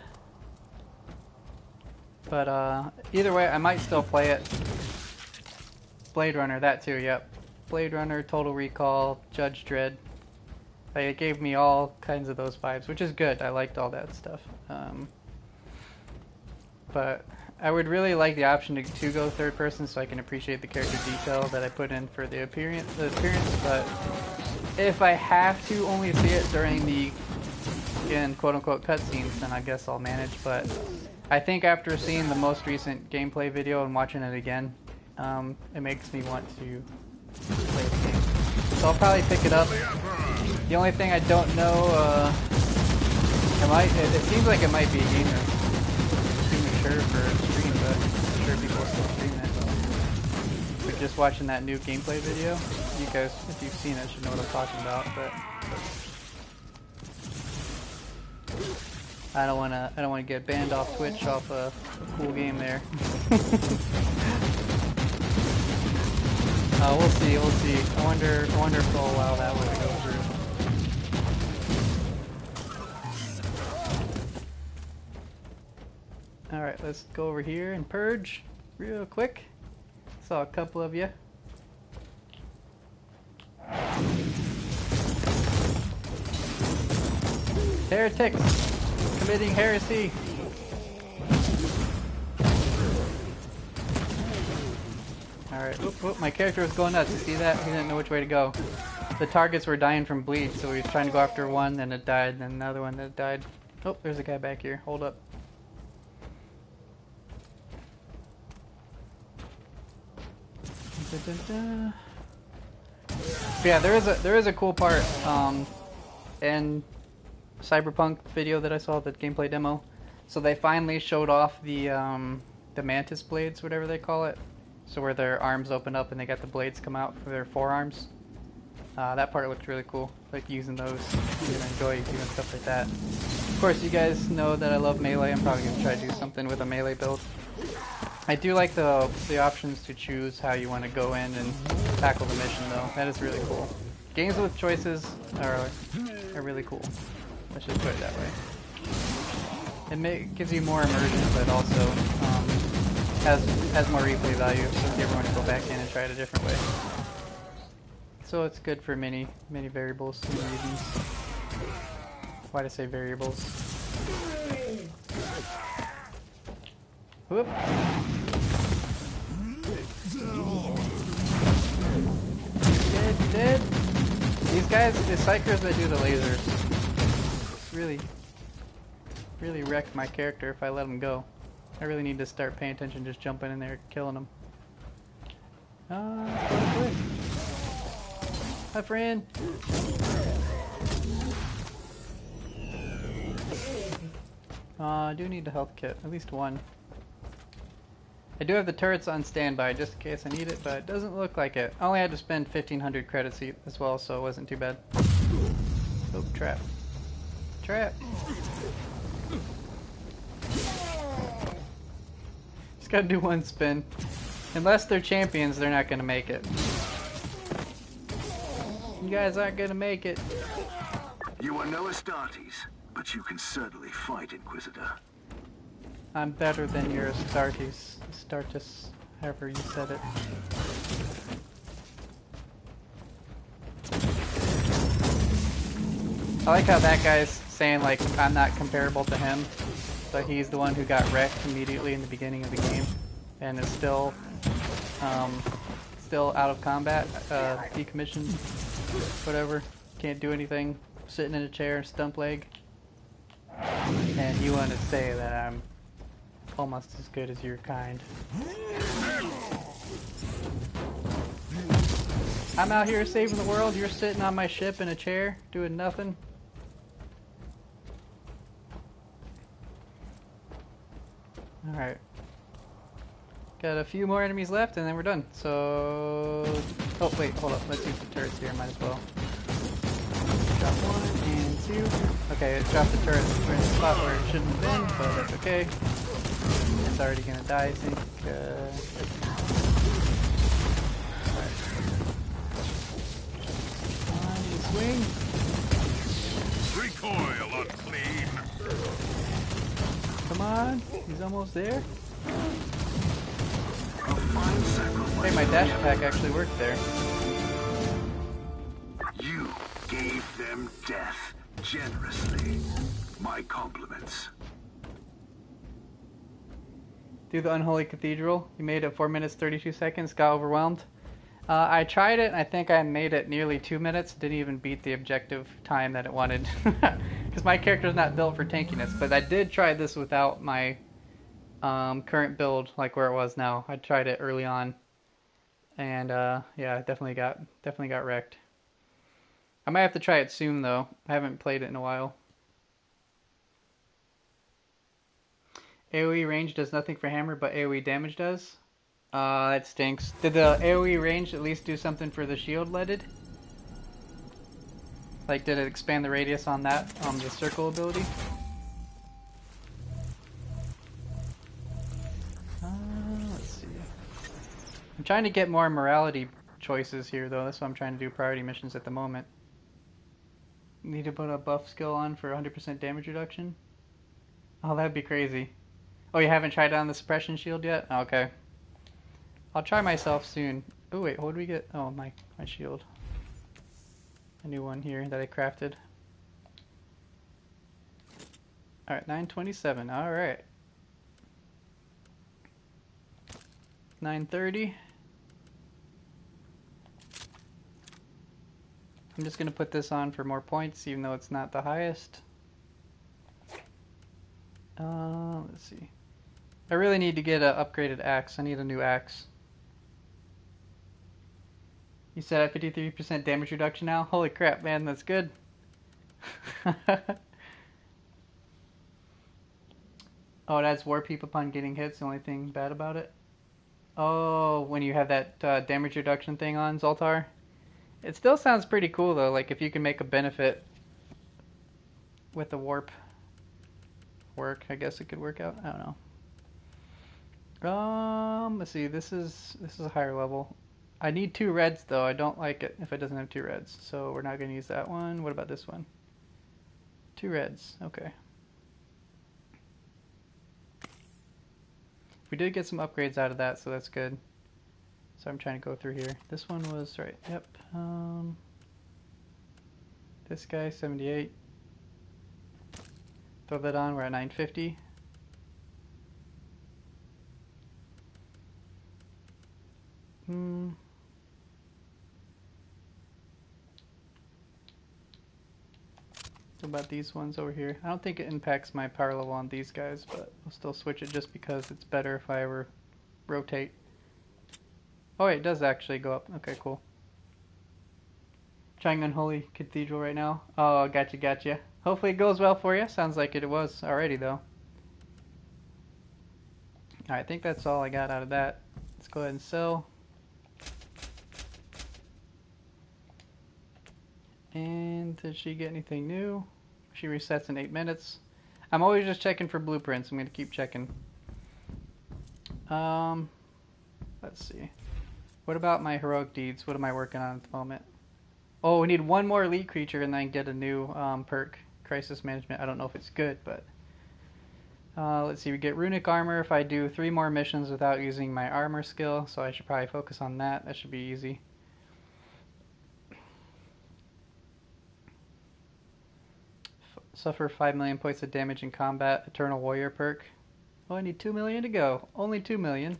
But either way, I might still play it. Blade Runner, that too, yep. Blade Runner, Total Recall, Judge Dredd. Like, it gave me all kinds of those vibes, which is good. I liked all that stuff. But I would really like the option to go third person so I can appreciate the character detail that I put in for the appearance. But if I have to only see it during the, again, quote-unquote cutscenes, then I guess I'll manage. But I think after seeing the most recent gameplay video and watching it again, it makes me want to play the game. So I'll probably pick it up. The only thing I don't know, it seems like it might be a game that's premature for stream, but I'm sure people will still stream it. But just watching that new gameplay video, you guys, if you've seen it, should know what I'm talking about. But I don't wanna get banned off Twitch off a cool game there. We'll see. I wonder if they'll allow that one to go through. Alright, let's go over here and purge real quick. Saw a couple of you. Heretics! Committing heresy! Alright, oop, my character was going nuts. You see that? He didn't know which way to go. The targets were dying from bleed, so he was trying to go after one, then it died, then another one that died. Oh, there's a guy back here. Hold up. But yeah, there is a cool part in Cyberpunk video that I saw, the gameplay demo. So they finally showed off the mantis blades, whatever they call it. So where their arms open up and they got the blades come out for their forearms. That part looked really cool, like using those. I enjoy doing stuff like that. Of course, you guys know that I love melee. I'm probably gonna try to do something with a melee build. I do like the options to choose how you want to go in and tackle the mission, though. That is really cool. Games with choices are really cool. Let's just put it that way. It gives you more immersion, but also has more replay value, so if you ever want to go back in and try it a different way. So it's good for many variables and reasons. Why'd I say variables? Whoop. Dead. These guys, the psychers that do the lasers, really wreck my character if I let them go. I really need to start paying attention, just jumping in there, killing them. Let's go quick. Hi, friend. I do need a health kit, at least one. I do have the turrets on standby just in case I need it, but it doesn't look like it. I only had to spend 1,500 credits as well, so it wasn't too bad. Oh, trap. Trap! Just gotta do one spin. Unless they're champions, they're not gonna make it. You guys aren't gonna make it. You are no Astartes, but you can certainly fight, Inquisitor. I'm better than your Astartes, however you said it. I like how that guy's saying, like, I'm not comparable to him, but he's the one who got wrecked immediately in the beginning of the game, and is still out of combat, decommissioned, whatever, can't do anything, sitting in a chair, stump leg, and you want to say that I'm almost as good as your kind. I'm out here saving the world, you're sitting on my ship in a chair, doing nothing. Alright. Got a few more enemies left and then we're done. So... oh wait, hold up, let's use the turrets here, might as well. Drop 1 and 2. Okay, it dropped the turrets in the spot where it shouldn't have been, but that's okay. It's already gonna die, I think. Alright. On, swing. Recoil, unclean! Come on, he's almost there. A fine sacrifice. Hey, my dash attack actually worked there. You gave them death generously. My compliments. Do the Unholy Cathedral. You made it 4 minutes 32 seconds. Got overwhelmed. I tried it, and I think I made it nearly 2 minutes. Didn't even beat the objective time that it wanted. Because my character's not built for tankiness. But I did try this without my current build, like where it was now. I tried it early on. And yeah, I definitely got wrecked. I might have to try it soon, though. I haven't played it in a while. AoE range does nothing for hammer, but AoE damage does. That stinks. Did the AoE range at least do something for the shield leaded? Like, did it expand the radius on that, the circle ability? Let's see. I'm trying to get more morality choices here, though. That's why I'm trying to do priority missions at the moment. Need to put a buff skill on for 100% damage reduction? Oh, that'd be crazy. Oh, you haven't tried on the suppression shield yet? Okay. I'll try myself soon. Oh wait, what did we get? Oh, my shield. A new one here that I crafted. Alright, 927. Alright. 930. I'm just going to put this on for more points, even though it's not the highest. Let's see. I really need to get an upgraded axe. I need a new axe. You said at 53% damage reduction now? Holy crap, man, that's good. Oh, it adds War Peep upon getting hits. The only thing bad about it. Oh, when you have that damage reduction thing on, Zoltar. It still sounds pretty cool, though. Like, if you can make a benefit with the warp work, I guess it could work out. I don't know. Let's see. This is a higher level. I need 2 reds, though. I don't like it if it doesn't have 2 reds. So we're not going to use that one. What about this one? 2 reds. Okay. We did get some upgrades out of that, so that's good. So I'm trying to go through here. This one was right. Yep. This guy 78. Throw that on. We're at 950. What about these ones over here? I don't think it impacts my power level on these guys, but I'll still switch it just because it's better if I ever rotate. Oh wait, it does actually go up. Okay, cool. Trying Unholy Cathedral right now. Oh, gotcha. Hopefully it goes well for you. Sounds like it was already, though. Alright, I think that's all I got out of that. Let's go ahead and sell. And did she get anything new? She resets in 8 minutes. I'm always just checking for blueprints. I'm going to keep checking. Let's see. What about my heroic deeds? What am I working on at the moment? Oh, we need 1 more elite creature and then get a new perk. Crisis management. I don't know if it's good, but... let's see. We get runic armor if I do 3 more missions without using my armor skill. So I should probably focus on that. That should be easy. Suffer 5 million points of damage in combat. Eternal Warrior perk. Oh, I need 2 million to go. Only 2 million.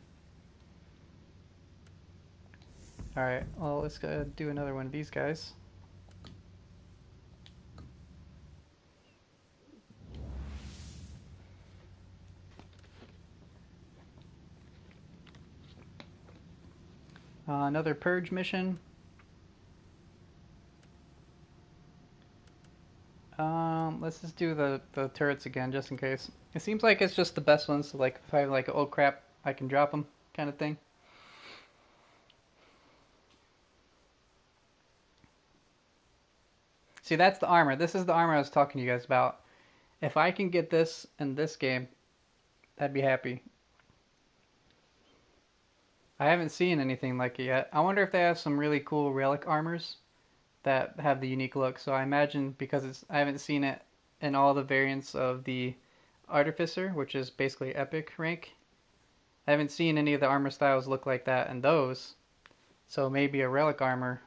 Alright, well, let's go do another one of these guys. Another Purge mission. Let's just do the turrets again, just in case. It seems like it's just the best ones, so like if I have like, oh crap, I can drop them, kind of thing. See, that's the armor. This is the armor I was talking to you guys about. If I can get this in this game, I'd be happy. I haven't seen anything like it yet. I wonder if they have some really cool relic armors that have the unique look. So I imagine because I haven't seen it in all the variants of the Artificer, which is basically epic rank. I haven't seen any of the armor styles look like that in those. So maybe a relic armor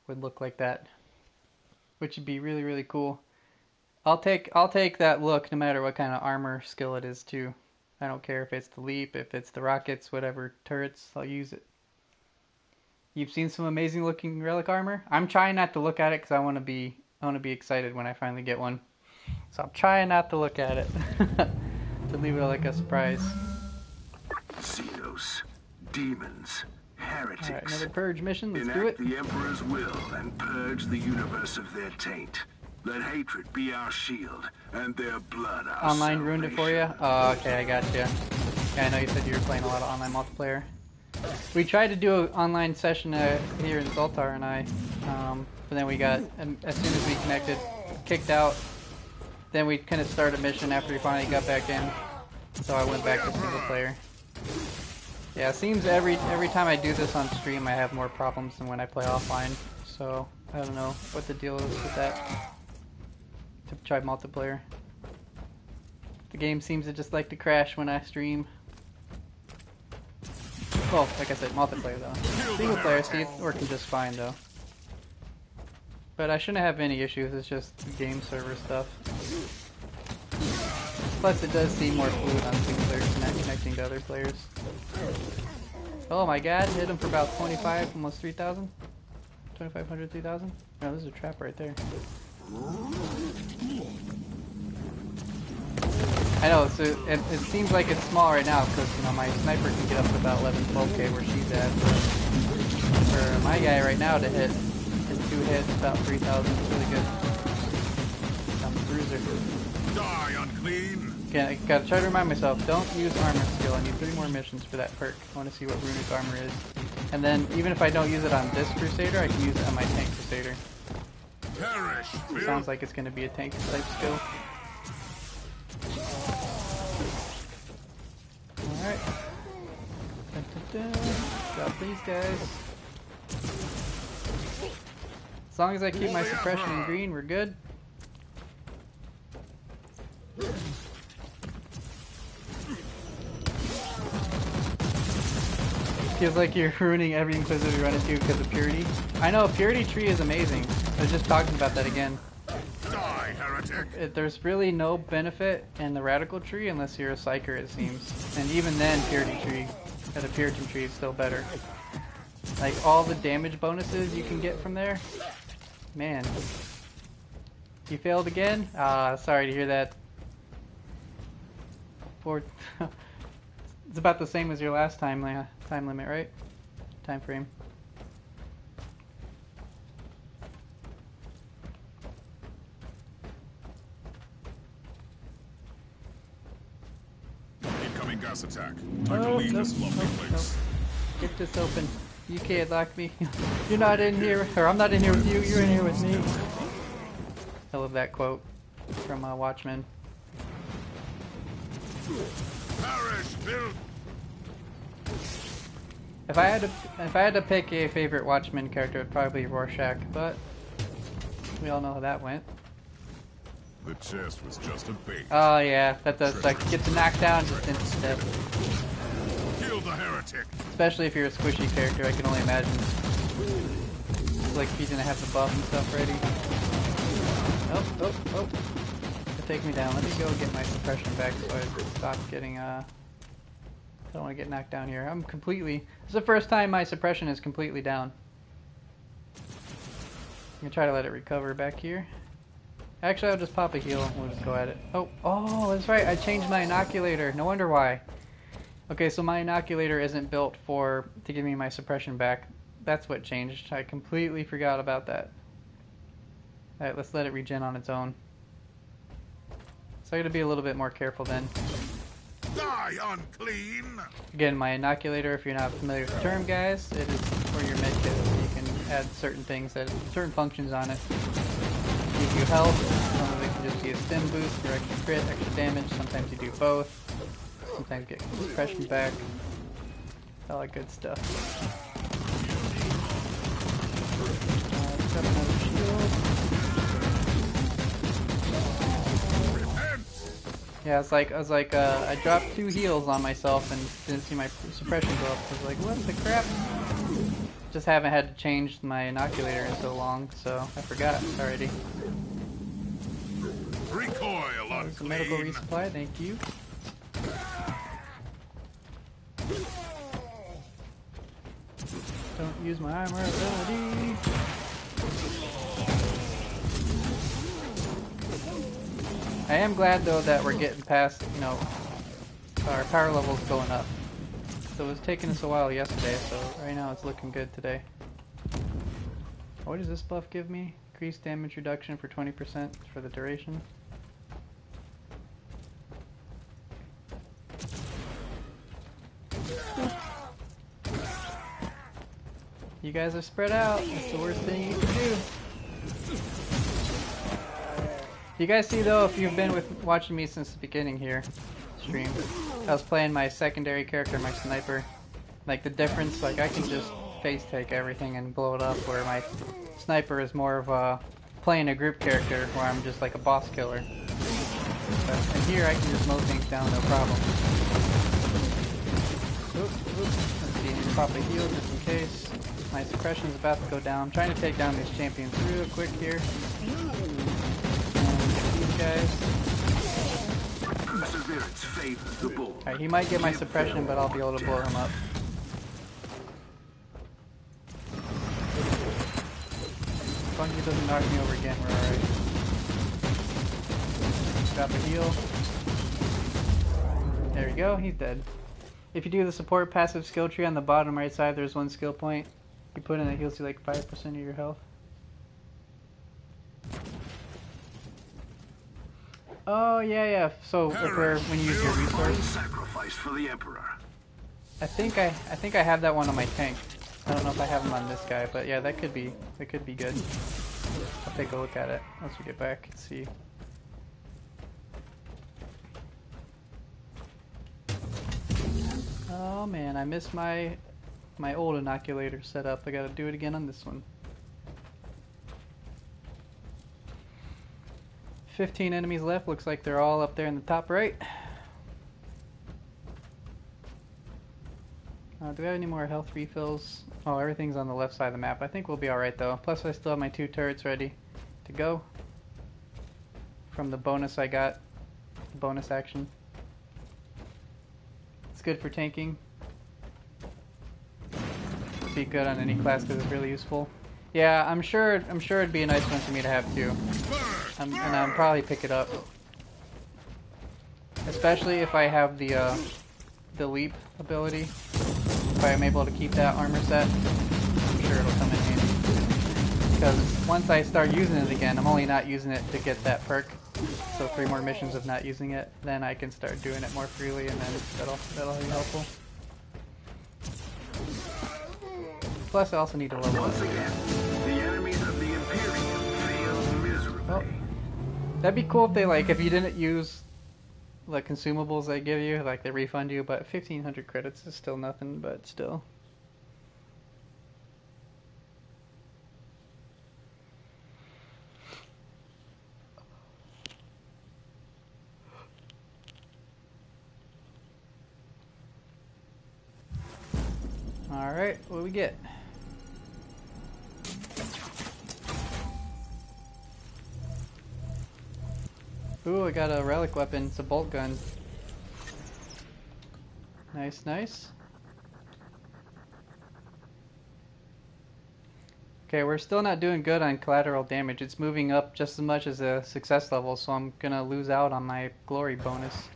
would look like that, which would be really, really cool. I'll take that look no matter what kind of armor skill it is too. I don't care if it's the leap, if it's the rockets, whatever turrets, I'll use it. You've seen some amazing looking relic armor. I'm trying not to look at it because I want to be excited when I finally get one. So I'm trying not to look at it to leave it like a surprise. Xenos, demons, heretics. All right, another purge mission. Let's do it. Enact the Emperor's will and purge the universe of their taint. Let hatred be our shield and their blood our Online ruined it for you? salvation. Oh, okay, I got you. Yeah, I know you said you were playing a lot of online multiplayer. We tried to do an online session here in Zoltar and I, but then we got, as soon as we connected, kicked out. Then we kind of started a mission after we finally got back in, so I went back to single player. Yeah, it seems every time I do this on stream I have more problems than when I play offline, so I don't know what the deal is with that. To try multiplayer. The game seems to just like to crash when I stream. Well, like I said, multiplayer though. Single player seems working just fine though. But I shouldn't have any issues, it's just game server stuff. Plus it does seem more fluid on single player connecting to other players. Oh my god, hit him for about 25, almost 3,000? 2,500, 3,000? No, there's a trap right there. I know, so it seems like it's small right now because, you know, my sniper can get up to about 11, 12k where she's at. But for my guy right now to hit in 2 hits about 3,000 is really good. I'm a bruiser. Die, unclean! Again, I gotta try to remind myself, don't use armor skill. I need 3 more missions for that perk. I want to see what runic armor is. And then, even if I don't use it on this Crusader, I can use it on my tank Crusader. Perish! It sounds like it's gonna be a tank type skill. Alright. Got these guys. As long as I keep my suppression in green, we're good. Feels like you're ruining every Inquisitor you run into because of Purity. I know, Purity Tree is amazing. I was just talking about that again. Die, heretic! There's really no benefit in the Radical Tree unless you're a Psyker, it seems. And even then, Purity Tree, the Puritan Tree is still better. Like, all the damage bonuses you can get from there. Man. You failed again? Ah, sorry to hear that. It's about the same as your last time limit, right? Time frame. Incoming gas attack. Time to leave this lovely place. Get this open. You can't lock me. You're not in here, or I'm not in here with you, you're in here with me. I love that quote from Watchmen. Perish, filth! If I had to pick a favorite Watchmen character, it'd probably be Rorschach, but we all know how that went. The chest was just a bait. Oh yeah, that does like get to knock down just instant death. Kill the heretic! Especially if you're a squishy character, I can only imagine. Like if he's gonna have the buff and stuff ready. Oh. It'll take me down. Let me go get my suppression back so I stop getting I don't want to get knocked down here. I'm completely... This is the first time my suppression is completely down. I'm gonna try to let it recover back here. Actually, I'll just pop a heal and we'll just go at it. Oh, that's right. I changed my inoculator. No wonder why. Okay, so my inoculator isn't built to give me my suppression back. That's what changed. I completely forgot about that. Alright, let's let it regen on its own. So I gotta be a little bit more careful then. Die, unclean! Again, my inoculator, if you're not familiar with the term, guys, it is for your med kit. So you can add certain functions on it. Give you health. Some of it can just be a stim boost for extra crit, extra damage. Sometimes you do both. Sometimes get suppression back. All that good stuff. Got another shield. Yeah, it's like I dropped 2 heals on myself and didn't see my suppression go up. I was like, what the crap? Just haven't had to change my inoculator in so long, so I forgot already. Recoil on There's a medical resupply, thank you. Don't use my armor ability. I am glad though that we're getting past, you know, our power levels going up. So it was taking us a while yesterday, so right now it's looking good today. What does this buff give me? Increased damage reduction for 20% for the duration. You guys are spread out. That's the worst thing you can do. You guys see though, if you've been watching me since the beginning here, stream, I was playing my secondary character, my sniper. Like the difference, like I can just face take everything and blow it up, where my sniper is more of a playing a group character where I'm just like a boss killer. And here I can just mow things down, no problem. Oops. Let's see, I need to pop a heal just in case. My suppression is about to go down. I'm trying to take down these champions real quick here. These guys. Perseverance favors the bold. Alright, he might get my suppression, but I'll be able to blow him up. As long as he doesn't knock me over again, we're alright. Drop a heal. There we go, he's dead. If you do the support passive skill tree on the bottom right side, there's 1 skill point. You put in, it heals you like 5% of your health. Oh yeah. So when you use your resource, Sacrifice for the Emperor. I think I have that one on my tank. I don't know if I have them on this guy, but yeah, that could be good. I'll take a look at it once we get back and see. Oh man, I missed my old inoculator setup. I gotta do it again on this one. 15 enemies left. Looks like they're all up there in the top right. Do we have any more health refills? Oh, everything's on the left side of the map. I think we'll be alright though. Plus I still have my 2 turrets ready to go from the bonus I got. Bonus action. It's good for tanking. Be good on any class because it's really useful. Yeah, I'm sure it'd be a nice one for me to have too. And I'll probably pick it up. Especially if I have the leap ability. If I'm able to keep that armor set, I'm sure it'll come in handy. Because once I start using it again, I'm only not using it to get that perk. So 3 more missions of not using it, then I can start doing it more freely, and then that'll be helpful. Plus, I also need to level up. Once again, the enemies of the Imperium fail miserably. Oh, that'd be cool if they if you didn't use the consumables they give you, like they refund you, but 1,500 credits is still nothing, but still. Alright, what do we get? Ooh, I got a relic weapon. It's a bolt gun. Nice, nice. Okay, we're still not doing good on collateral damage. It's moving up just as much as the success level, so I'm gonna lose out on my glory bonus.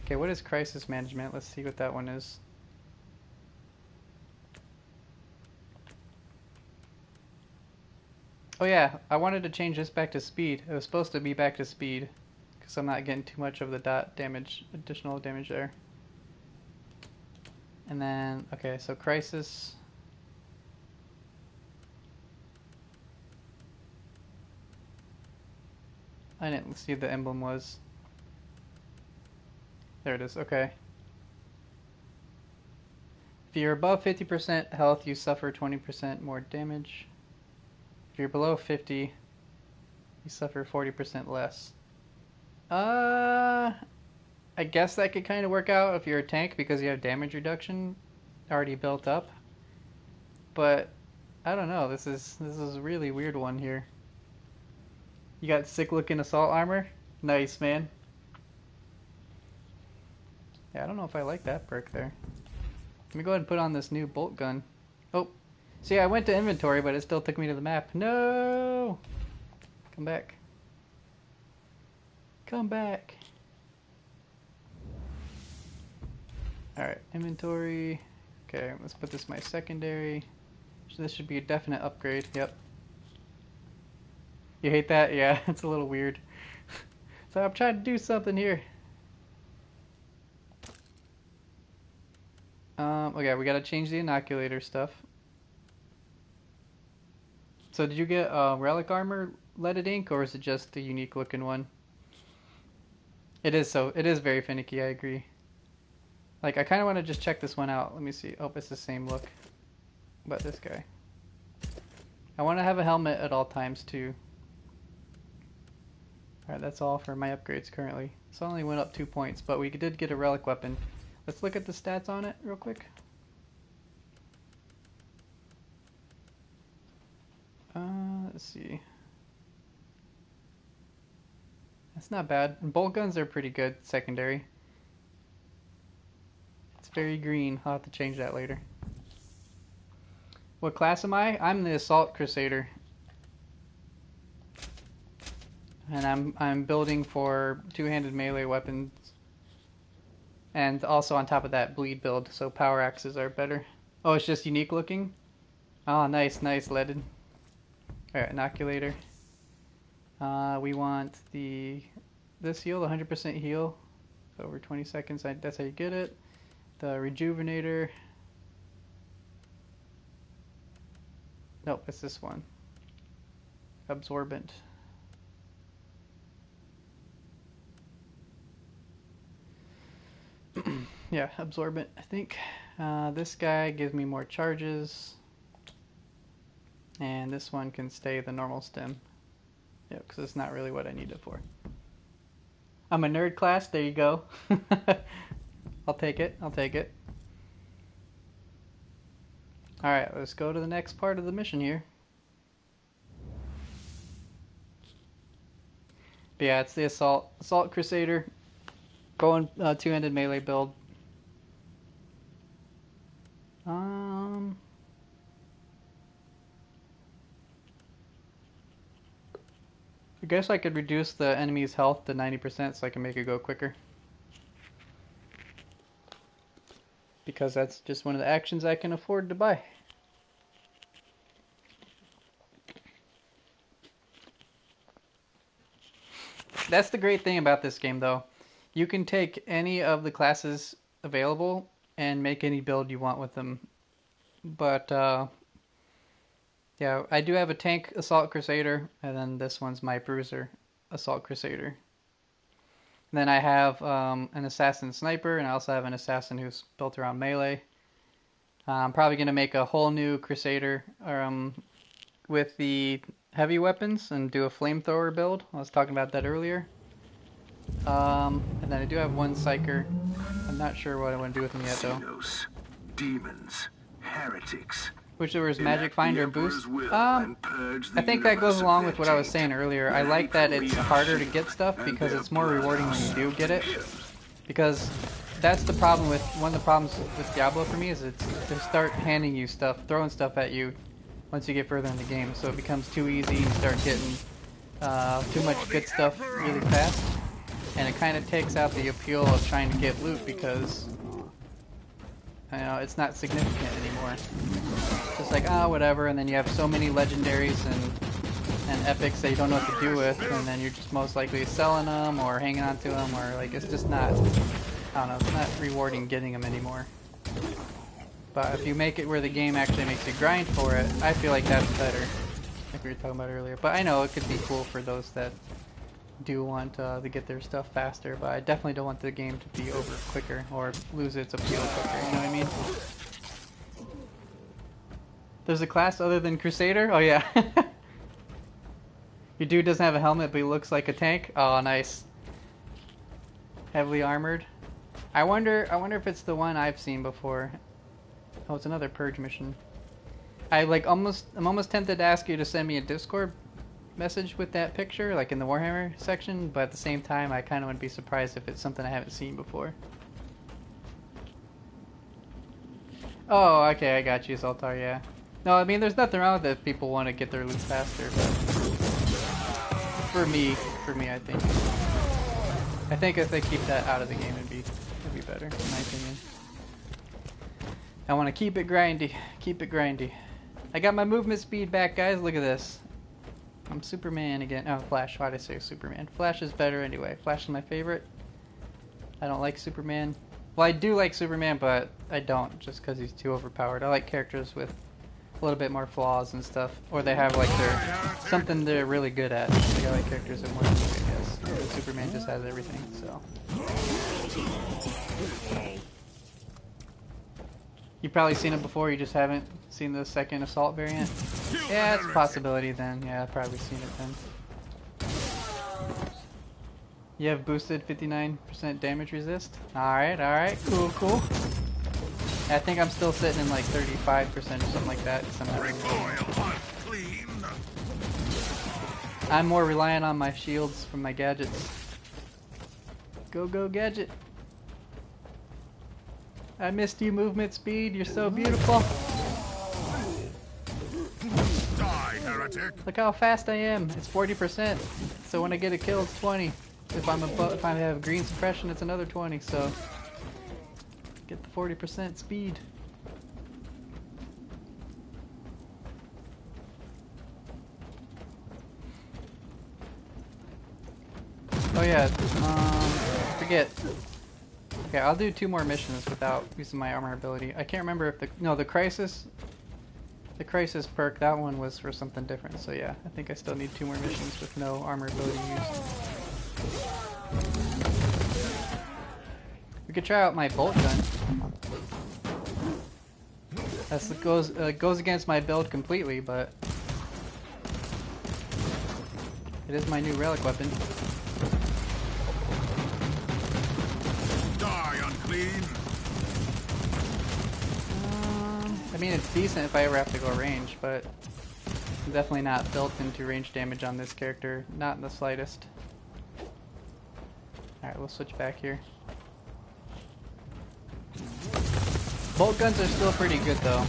Okay, what is crisis management? Let's see what that one is. Oh yeah, I wanted to change this back to speed. It was supposed to be back to speed, because I'm not getting too much of the dot damage, additional damage there. And then, okay, so crisis. I didn't see what the emblem was. There it is, okay. If you're above 50% health, you suffer 20% more damage. If you're below 50, you suffer 40% less. I guess that could kind of work out if you're a tank because you have damage reduction already built up. But I don't know. This is a really weird one here. You got sick looking assault armor. Nice, man. Yeah, I don't know if I like that perk there. Let me go ahead and put on this new bolt gun. Oh, see, I went to inventory, but it still took me to the map. No! Come back. Come back. Alright, inventory. Okay, let's put this in my secondary. So this should be a definite upgrade. Yep. You hate that? Yeah, it's a little weird. So I'm trying to do something here. Okay, we gotta change the inoculator stuff. So did you get relic armor leaded ink, or is it just the unique looking one? It is very finicky, I agree. Like, I kind of want to just check this one out. Let me see. Oh, it's the same look. But this guy. I want to have a helmet at all times, too. Alright, that's all for my upgrades currently. This only went up 2 points, but we did get a relic weapon. Let's look at the stats on it real quick. Let's see. That's not bad. Bolt guns are pretty good, secondary. It's very green. I'll have to change that later. What class am I? I'm the Assault Crusader. And I'm building for two-handed melee weapons. And also on top of that, bleed build, so power axes are better. Oh, it's just unique looking? Oh, nice, nice, leaded. Alright, inoculator. We want this heal, 100% heal. So over 20 seconds, that's how you get it. The rejuvenator. Nope, it's this one. Absorbent. Yeah, absorbent, I think. This guy gives me more charges. And this one can stay the normal stem. Yep, because it's not really what I need it for. I'm a nerd class, there you go. I'll take it, I'll take it. Alright, let's go to the next part of the mission here. But yeah, it's the Assault Crusader. Going two-handed melee build. I guess I could reduce the enemy's health to 90% so I can make it go quicker. Because that's just one of the actions I can afford to buy. That's the great thing about this game, though. You can take any of the classes available and make any build you want with them. But, yeah, I do have a tank Assault Crusader, and then this one's my Bruiser Assault Crusader. And then I have an Assassin Sniper, and I also have an Assassin who's built around melee. I'm probably going to make a whole new Crusader with the heavy weapons and do a Flamethrower build. I was talking about that earlier. And then I do have one Psyker. I'm not sure what I want to do with him yet, though. Demons, heretics. Which there was Magic Finder Boost. I think that goes along with what I was saying earlier. I like that it's harder to get stuff because it's more rewarding when you do get it. Because that's the problem with, one of the problems with Diablo for me is they start handing you stuff, throwing stuff at you once you get further in the game. So it becomes too easy, you start getting too much good stuff really fast. And it kind of takes out the appeal of trying to get loot because it's not significant anymore. It's just like, whatever, and then you have so many legendaries and epics that you don't know what to do with, and then you're just most likely selling them or hanging on to them, or like, it's just not, I don't know, it's not rewarding getting them anymore. But if you make it where the game actually makes you grind for it, I feel like that's better, like we were talking about earlier. But I know it could be cool for those that do want to get their stuff faster, but I definitely don't want the game to be over quicker or lose its appeal quicker, you know what I mean? There's a class other than Crusader? Oh yeah. Your dude doesn't have a helmet, but he looks like a tank. Oh, nice. Heavily armored. I wonder if it's the one I've seen before. Oh, it's another Purge mission. I'm almost tempted to ask you to send me a Discord message with that picture, like in the Warhammer section, but at the same time, I kind of wouldn't be surprised if it's something I haven't seen before. Oh, okay, I got you, Zoltar, yeah. No, I mean, there's nothing wrong with it if people want to get their loot faster, but for me, I think if they keep that out of the game, it'd be better, in my opinion. I want to keep it grindy. I got my movement speed back, guys. Look at this. I'm Superman again. Oh, Flash. Why'd I say Superman? Flash is better anyway. Flash is my favorite. I don't like Superman. Well, I do like Superman, but I don't just because he's too overpowered. I like characters with a little bit more flaws and stuff, or they have like something they're really good at. Like, I like characters that are more unique, I guess. But Superman just has everything, so. You've probably seen it before, you just haven't seen the second assault variant? Yeah, it's a possibility then. Yeah, I've probably seen it then. You have boosted 59% damage resist? Alright, cool. I think I'm still sitting in like 35% or something like that. I'm more reliant on my shields from my gadgets. Go gadget. I missed you, movement speed. You're so beautiful. Die, heretic. Look how fast I am. It's 40%. So when I get a kill, it's 20. If I have green suppression, it's another 20. So get the 40% speed. Oh yeah. Forget. Okay, I'll do 2 more missions without using my armor ability. I can't remember if the Crisis perk, that one was for something different. So yeah, I think I still need 2 more missions with no armor ability used. We could try out my bolt gun. That goes against my build completely, but it is my new relic weapon. I mean, it's decent if I ever have to go range, but I'm definitely not built into range damage on this character, not in the slightest. Alright, we'll switch back here. Bolt guns are still pretty good though.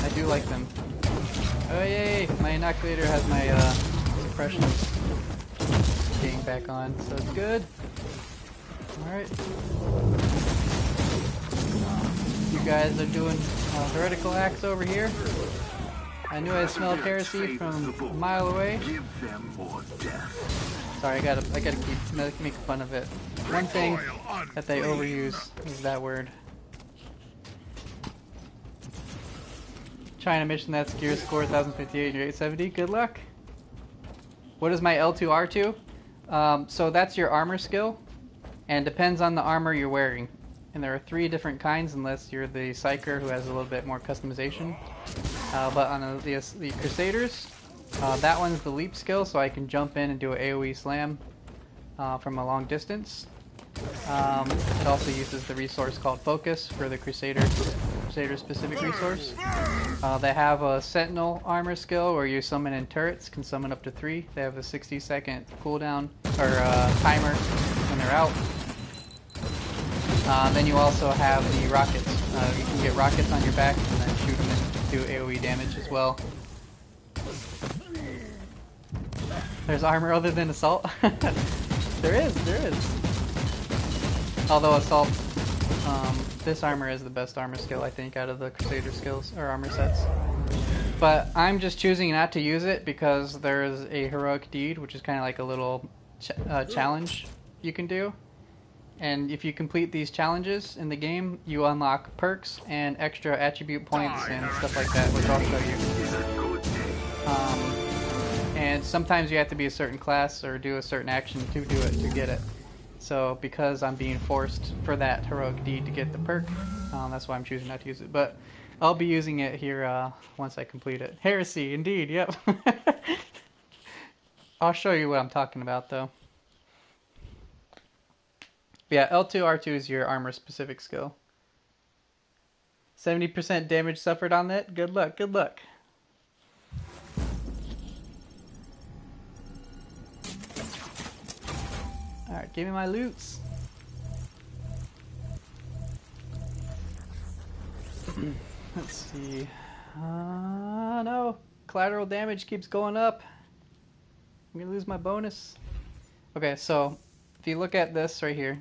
I do like them. Oh yay! My inoculator has my suppression getting back on, so it's good. Alright. You guys are doing heretical acts over here. I knew I smelled heresy from a mile away. Sorry, I gotta keep making fun of it. One thing that they overuse is that word. Trying a mission that's gear score 1058 and you're 870. Good luck. What is my L2R2? So that's your armor skill, and depends on the armor you're wearing. And there are 3 different kinds unless you're the Psyker who has a little bit more customization. But on the Crusaders, that one's the leap skill, so I can jump in and do an AoE slam from a long distance. It also uses the resource called Focus for the Crusader specific resource. They have a Sentinel armor skill where you summon in turrets, can summon up to 3. They have a 60-second cooldown or timer when they're out. Then you also have the rockets. You can get rockets on your back and then shoot them and do AoE damage as well. There's armor other than assault? There is. Although assault, this armor is the best armor skill I think out of the Crusader skills or armor sets. But I'm just choosing not to use it because there's a heroic deed, which is kind of like a little challenge you can do. And if you complete these challenges in the game, you unlock perks and extra attribute points and stuff like that, which I'll show you. And sometimes you have to be a certain class or do a certain action to do it, to get it. So because I'm being forced for that heroic deed to get the perk, that's why I'm choosing not to use it. But I'll be using it here once I complete it. Heresy, indeed, yep. I'll show you what I'm talking about, though. Yeah, L2, R2 is your armor-specific skill. 70% damage suffered on that? Good luck, good luck. Alright, give me my loots. Let's see. No. Collateral damage keeps going up. I'm gonna lose my bonus. Okay, so if you look at this right here,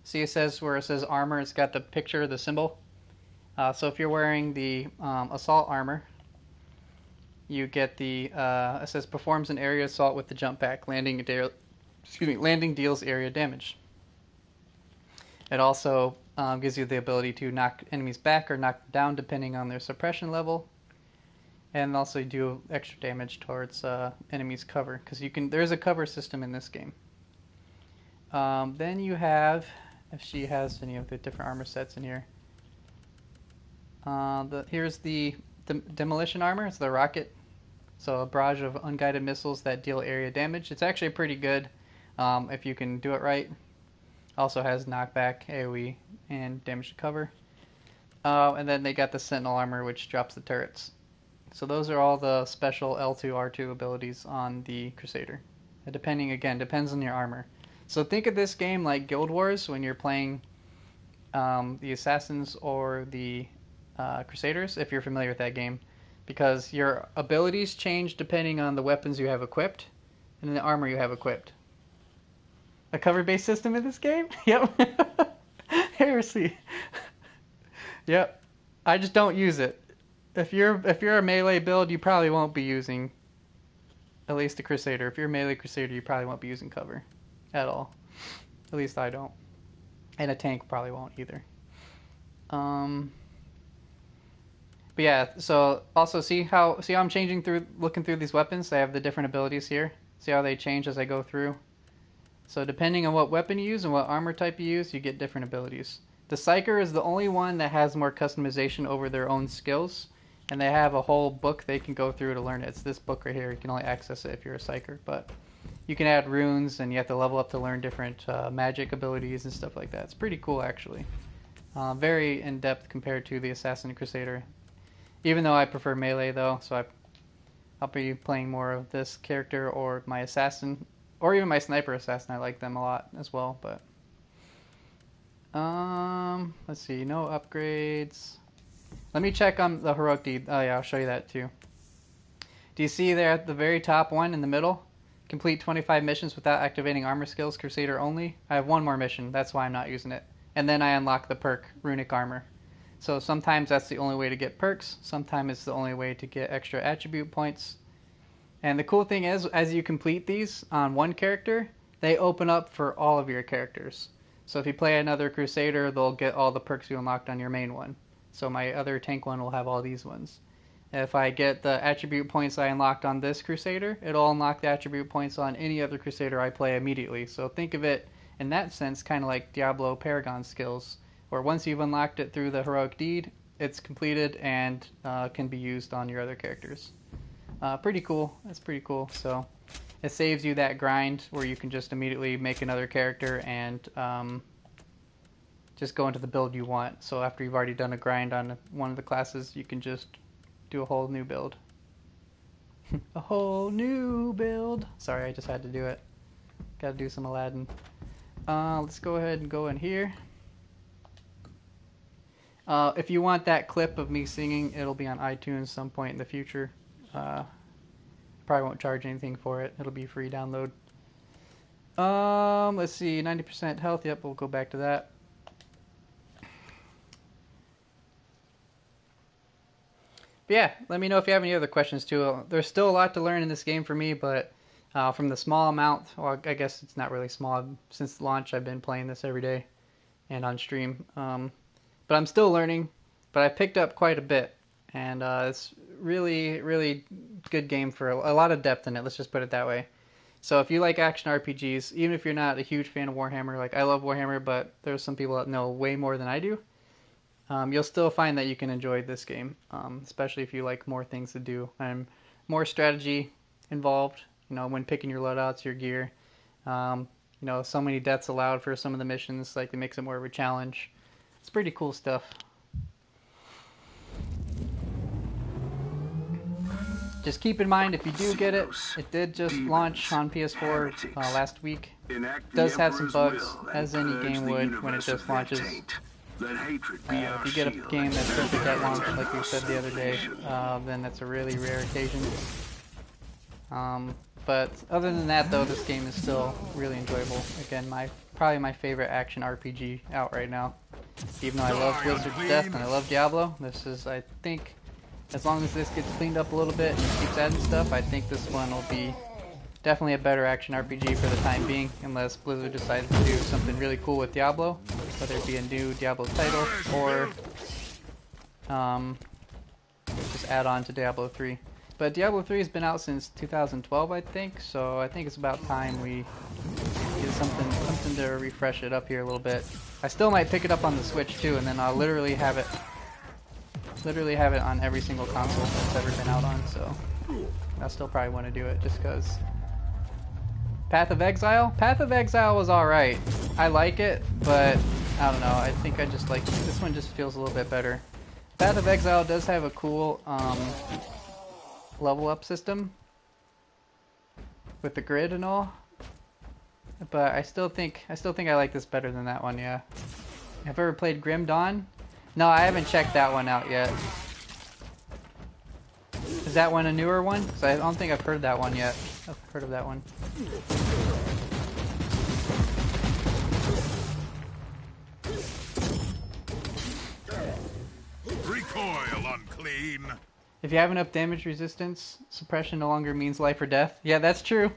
see it says where it says armor, it's got the picture, the symbol. So if you're wearing the assault armor, you get the, it says performs an area assault with the jump pack, landing deals area damage. It also gives you the ability to knock enemies back or knock them down depending on their suppression level, and also do extra damage towards enemies' cover, because there's a cover system in this game. Then you have, if she has any of the different armor sets in here, here's the demolition armor. It's the rocket, so a barrage of unguided missiles that deal area damage. It's actually pretty good if you can do it right. Also has knockback, AoE, and damage to cover. And then they got the Sentinel armor, which drops the turrets. So those are all the special L2, R2 abilities on the Crusader. And depends on your armor. So think of this game like Guild Wars when you're playing the Assassins or the Crusaders, if you're familiar with that game. Because your abilities change depending on the weapons you have equipped and the armor you have equipped. A cover-based system in this game? Yep. Heresy. Yep. I just don't use it. If you're a melee build, you probably won't be using, at least a Crusader. If you're a melee Crusader, you probably won't be using cover at all. At least I don't. And a tank probably won't either. But yeah, so also see how I'm looking through these weapons? I have the different abilities here. See how they change as I go through? So depending on what weapon you use and what armor type you use, you get different abilities. The Psyker is the only one that has more customization over their own skills, and they have a whole book they can go through to learn it. It's this book right here. You can only access it if you're a Psyker, but you can add runes, and you have to level up to learn different magic abilities and stuff like that. It's pretty cool, actually. Very in-depth compared to the Assassin and Crusader. Even though I prefer melee, though, so I'll be playing more of this character or my Assassin, or even my Sniper Assassin. I like them a lot as well, but let's see, no upgrades. Let me check on the Heroic Deed. Oh yeah, I'll show you that too. Do you see there at the very top one in the middle? Complete 25 missions without activating armor skills, Crusader only. I have one more mission, that's why I'm not using it. And then I unlock the perk, Runic Armor. So sometimes that's the only way to get perks, sometimes it's the only way to get extra attribute points. And the cool thing is, as you complete these on one character, they open up for all of your characters. So if you play another Crusader, they'll get all the perks you unlocked on your main one. So my other tank one will have all these ones. If I get the attribute points I unlocked on this Crusader, it'll unlock the attribute points on any other Crusader I play immediately. So think of it in that sense kind of like Diablo Paragon skills, where once you've unlocked it through the Heroic Deed, it's completed and can be used on your other characters. Pretty cool. That's pretty cool. So it saves you that grind where you can just immediately make another character and just go into the build you want. So after you've already done a grind on one of the classes, you can just do a whole new build. A whole new build. Sorry, I just had to do it. Gotta do some Aladdin. Let's go ahead and go in here. If you want that clip of me singing, it'll be on iTunes some point in the future. Probably won't charge anything for it. It'll be free download. Let's see, 90% health. Yep, we'll go back to that. But yeah, let me know if you have any other questions too. There's still a lot to learn in this game for me, but from the small amount, well, I guess it's not really small. Since launch, I've been playing this every day and on stream. But I'm still learning, but I picked up quite a bit. And it's really, really good game for a lot of depth in it. Let's just put it that way. So if you like action RPGs, even if you're not a huge fan of Warhammer, like I love Warhammer, but there's some people that know way more than I do. you'll still find that you can enjoy this game, especially if you like more things to do and more strategy involved. You know, when picking your loadouts, your gear. You know, so many deaths allowed for some of the missions, like it makes it more of a challenge. It's pretty cool stuff. Just keep in mind, if you do get it, it did just launch on PS4 last week. It does have some bugs, as any game would when it just launches. If you get a game that's perfect at launch, like we said the other day, then that's a really rare occasion. But other than that, though, this game is still really enjoyable. Again, probably my favorite action RPG out right now. Even though I love Blizzard to death and I love Diablo, this is, I think, as long as this gets cleaned up a little bit and keeps adding stuff, I think this one will be definitely a better action RPG for the time being, unless Blizzard decides to do something really cool with Diablo, whether it be a new Diablo title or just add on to Diablo 3. But Diablo 3 has been out since 2012, I think, so I think it's about time we get something to refresh it up here a little bit. I still might pick it up on the Switch too, and then I'll literally have it on every single console that's ever been out on, so I still probably want to do it just because. Path of Exile? Path of Exile was alright. I like it, but I don't know, I think I just like this one just feels a little bit better. Path of Exile does have a cool level up system with the grid and all, but I still think I like this better than that one. Yeah. Have you ever played Grim Dawn? No, I haven't checked that one out yet. Is that one a newer one? Because I don't think I've heard that one yet. I've heard of that one. Recoil, unclean. If you have enough damage resistance, suppression no longer means life or death. Yeah, that's true.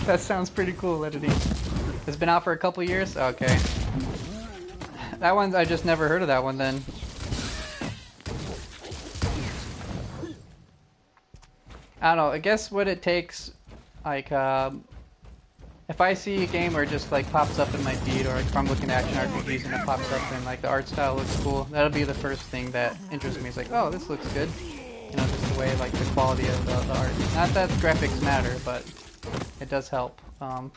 That sounds pretty cool, Let It Eat. It's been out for a couple years? Okay. That one, I just never heard of that one then. I don't know, I guess what it takes, like, if I see a game where it just, like, pops up in my feed, or like, if I'm looking at action RPGs and it pops up and, like, the art style looks cool, that'll be the first thing that interests me. It's like, oh, this looks good. You know, just the way, like, the quality of the art. Not that graphics matter, but it does help. And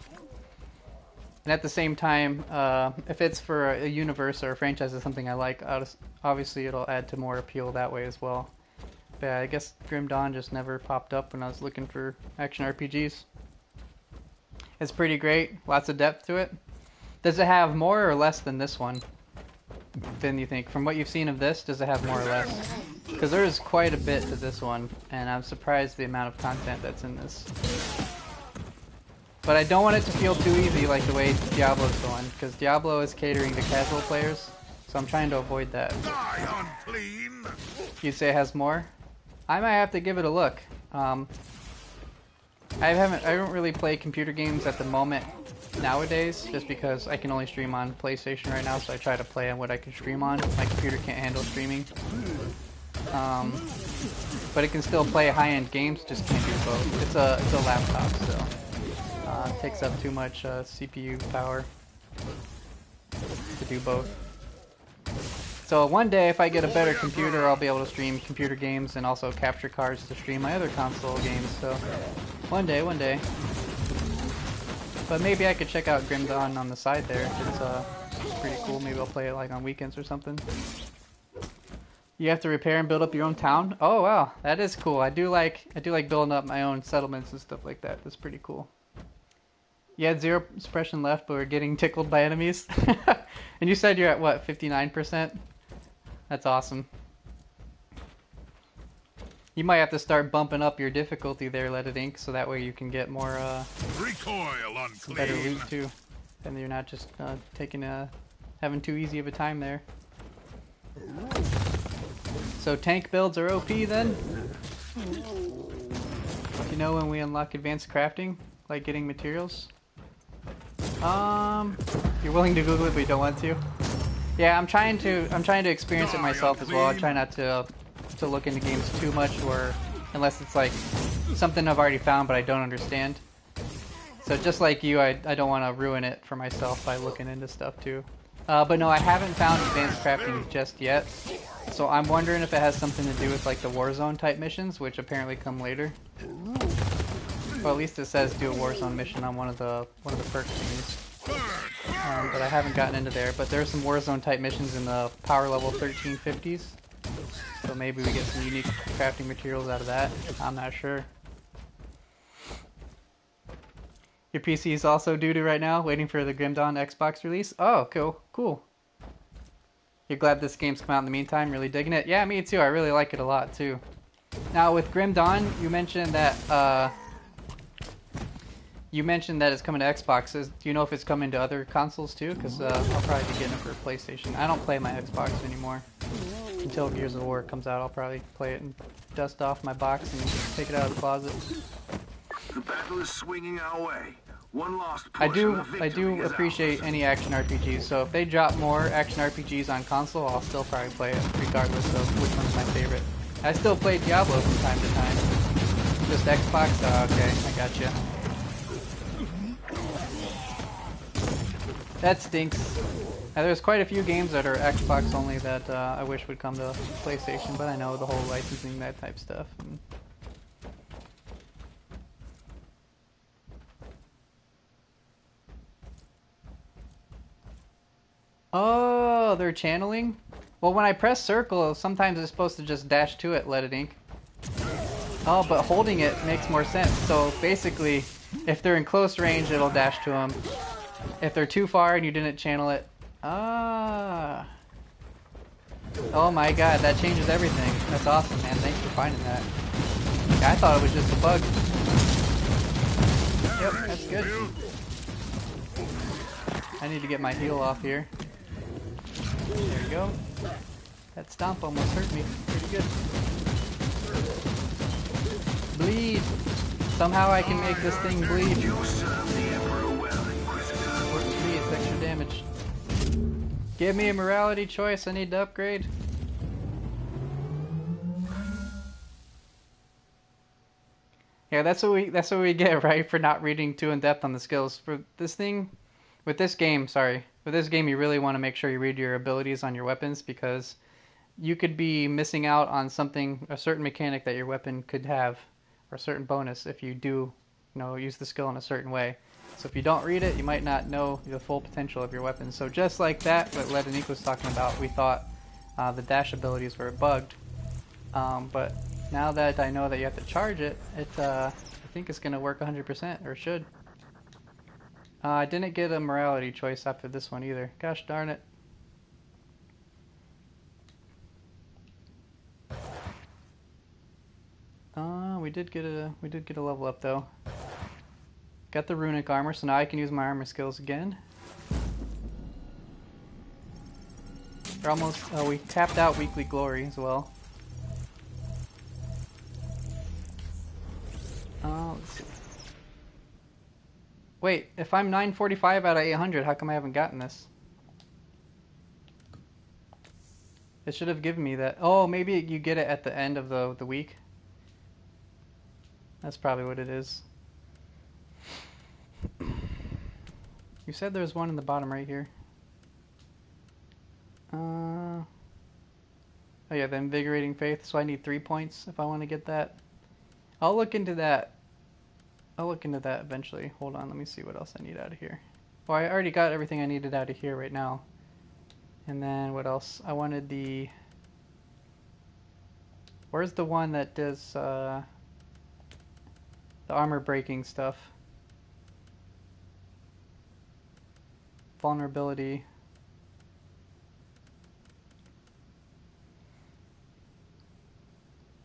at the same time, if it's for a universe or a franchise or something I like, obviously it'll add to more appeal that way as well. But yeah, I guess Grim Dawn just never popped up when I was looking for action RPGs. It's pretty great, lots of depth to it. Does it have more or less than this one? Than you think? From what you've seen of this, does it have more or less? Because there is quite a bit to this one, and I'm surprised the amount of content that's in this. But I don't want it to feel too easy like the way Diablo's going, because Diablo is catering to casual players, so I'm trying to avoid that. You'd say it has more? I might have to give it a look. I don't really play computer games at the moment nowadays, just because I can only stream on PlayStation right now, so I try to play on what I can stream on. My computer can't handle streaming. But it can still play high-end games, just can't do both. It's a laptop, so it takes up too much CPU power to do both. So one day, if I get a better computer, I'll be able to stream computer games and also capture cards to stream my other console games. So one day. But maybe I could check out Grim Dawn on the side there. It's pretty cool. Maybe I'll play it like on weekends or something. You have to repair and build up your own town. Oh wow, that is cool. I do like building up my own settlements and stuff like that. That's pretty cool. You had 0 suppression left, but we're getting tickled by enemies. And you said you're at what, 59%? That's awesome. You might have to start bumping up your difficulty there, Let It Ink, so that way you can get more some better loot too, and you're not just having too easy of a time there. So tank builds are OP then. You know when we unlock advanced crafting, like getting materials. You're willing to Google it, but you don't want to. Yeah, I'm trying to experience it myself as well. I try not to look into games too much, or unless it's like something I've already found but I don't understand. So just like you, I don't want to ruin it for myself by looking into stuff too. But no, I haven't found advanced crafting just yet. So I'm wondering if it has something to do with like the Warzone type missions, which apparently come later. Well, at least it says do a Warzone mission on one of the perk thingies. But I haven't gotten into there. But there's some Warzone type missions in the power level 1350s. So maybe we get some unique crafting materials out of that. I'm not sure. Your PC is also doo-doo right now, waiting for the Grim Dawn Xbox release. Oh, cool. You're glad this game's come out in the meantime? Really digging it? Yeah, me too. I really like it a lot too. Now with Grim Dawn, you mentioned that it's coming to Xbox. Do you know if it's coming to other consoles too? Because I'll probably be getting it for PlayStation. I don't play my Xbox anymore. Until Gears of War comes out, I'll probably play it and dust off my box and take it out of the closet. The battle is swinging our way. One last push I and do appreciate any action RPGs, so if they drop more action RPGs on console, I'll still probably play it, regardless of which one's my favorite. I still play Diablo from time to time. Just Xbox? Oh, okay, I gotcha. That stinks. Now, there's quite a few games that are Xbox only that I wish would come to PlayStation, but I know the whole licensing, that type stuff. Oh, they're channeling? Well, when I press circle, sometimes it's supposed to just dash to it, let it ink. Oh, but holding it makes more sense. So basically, if they're in close range, it'll dash to them. If they're too far and you didn't channel it... Ah. Oh my god, that changes everything. That's awesome, man. Thanks for finding that. Yeah, I thought it was just a bug. Yep, that's good. I need to get my heal off here. There we go. That stomp almost hurt me. Pretty good. Bleed! Somehow I can make this thing bleed. You serve the Emperor well, Inquisitor. Works for me, it's extra damage. Give me a morality choice, I need to upgrade. Yeah, that's what we get, right, for not reading too in depth on the skills. For this thing, with this game, you really want to make sure you read your abilities on your weapons, because you could be missing out on something, a certain mechanic that your weapon could have, or a certain bonus if you do, use the skill in a certain way. So if you don't read it, you might not know the full potential of your weapon. So just like that, what Ledenique was talking about, we thought the dash abilities were bugged. But now that I know that you have to charge it, I think it's going to work 100%, or should. I didn't get a morality choice after this one either. Gosh darn it. We did get a level up though. Got the runic armor, so now I can use my armor skills again. We're almost. We tapped out weekly glory as well. Let's see. Wait, if I'm 945 out of 800, how come I haven't gotten this? It should have given me that. Oh, maybe you get it at the end of the week. That's probably what it is. You said there's one in the bottom right here. Oh yeah, the invigorating faith. So I need 3 points if I want to get that. I'll look into that. I'll look into that eventually. Hold on, let me see what else I need out of here. Well, I already got everything I needed out of here right now. And then what else? I wanted the... Where's the one that does the armor breaking stuff? Vulnerability.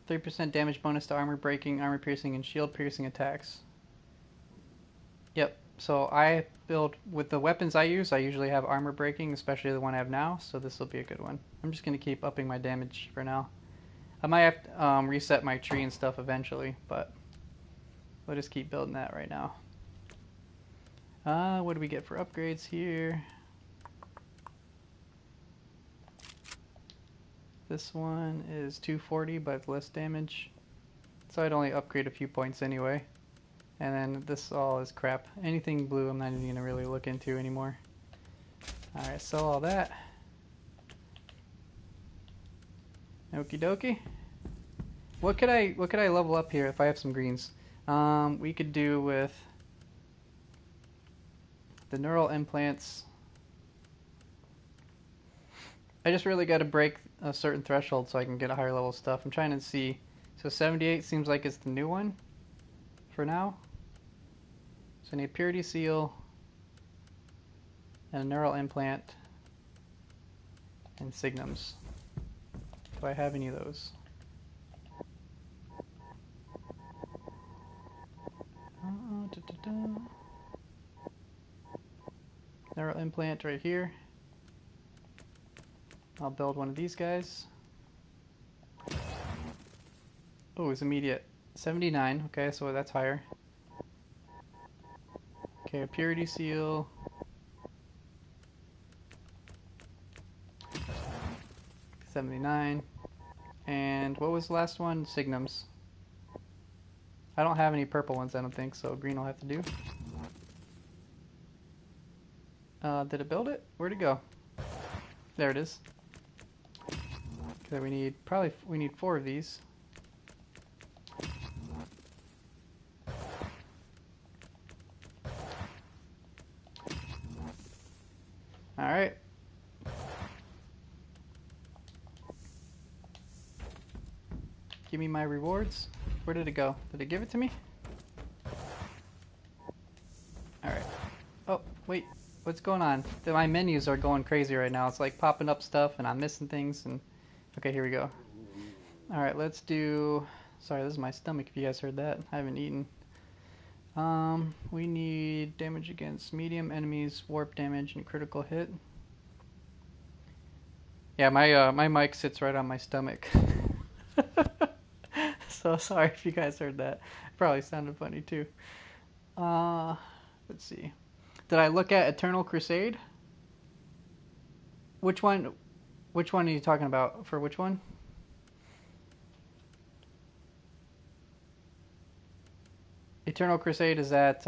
%3 damage bonus to armor breaking, armor piercing, and shield piercing attacks. Yep, so I build, with the weapons I use, I usually have armor breaking, especially the one I have now, so this will be a good one. I'm just going to keep upping my damage for now. I might have to reset my tree and stuff eventually, but we'll just keep building that right now. What do we get for upgrades here? This one is 240, but less damage. So I'd only upgrade a few points anyway. And then this all is crap. Anything blue I'm not even going to really look into anymore. Alright, sell all that. Okie dokie. What could I level up here if I have some greens? We could do with the neural implants. I just really got to break a certain threshold so I can get a higher level stuff. I'm trying to see. So 78 seems like it's the new one for now. So I need purity seal and a neural implant and signums. Do I have any of those? Neural implant right here. I'll build one of these guys. Oh, it's immediate. 79. Okay, so that's higher. Okay, a purity seal. $79. And what was the last one? Signums. I don't have any purple ones, I don't think, so green will have to do. Did it build it? Where'd it go? There it is. Okay, we need 4 of these. Alright. Give me my rewards. Where did it go? Did it give it to me? Alright. Oh, wait. What's going on? My menus are going crazy right now. It's like popping up stuff and I'm missing things. And okay, here we go. Alright, let's do... Sorry, this is my stomach if you guys heard that. I haven't eaten. We need damage against medium enemies, warp damage, and critical hit. Yeah, my mic sits right on my stomach. So sorry if you guys heard that. Probably sounded funny too. Let's see. Did I look at Eternal Crusade? Which one are you talking about? For which one? Eternal Crusade, is that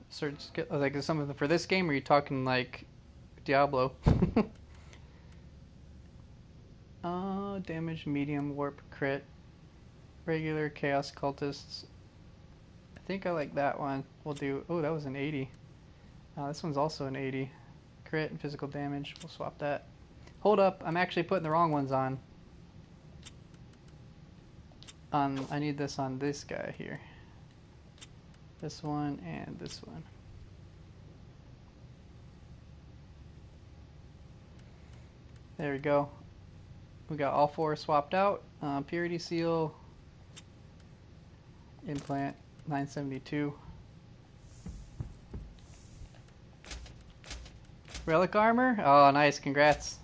certain skill, like is something for this game, or are you talking like Diablo? Damage, medium, warp, crit, regular, chaos cultists. I think I like that one. We'll do. Oh, that was an 80. This one's also an 80. Crit and physical damage. We'll swap that. Hold up, I'm actually putting the wrong ones on. I need this on this guy here. This one and this one. There we go. We got all 4 swapped out. Purity seal. Implant 972. Relic armor? Oh, nice. Congrats.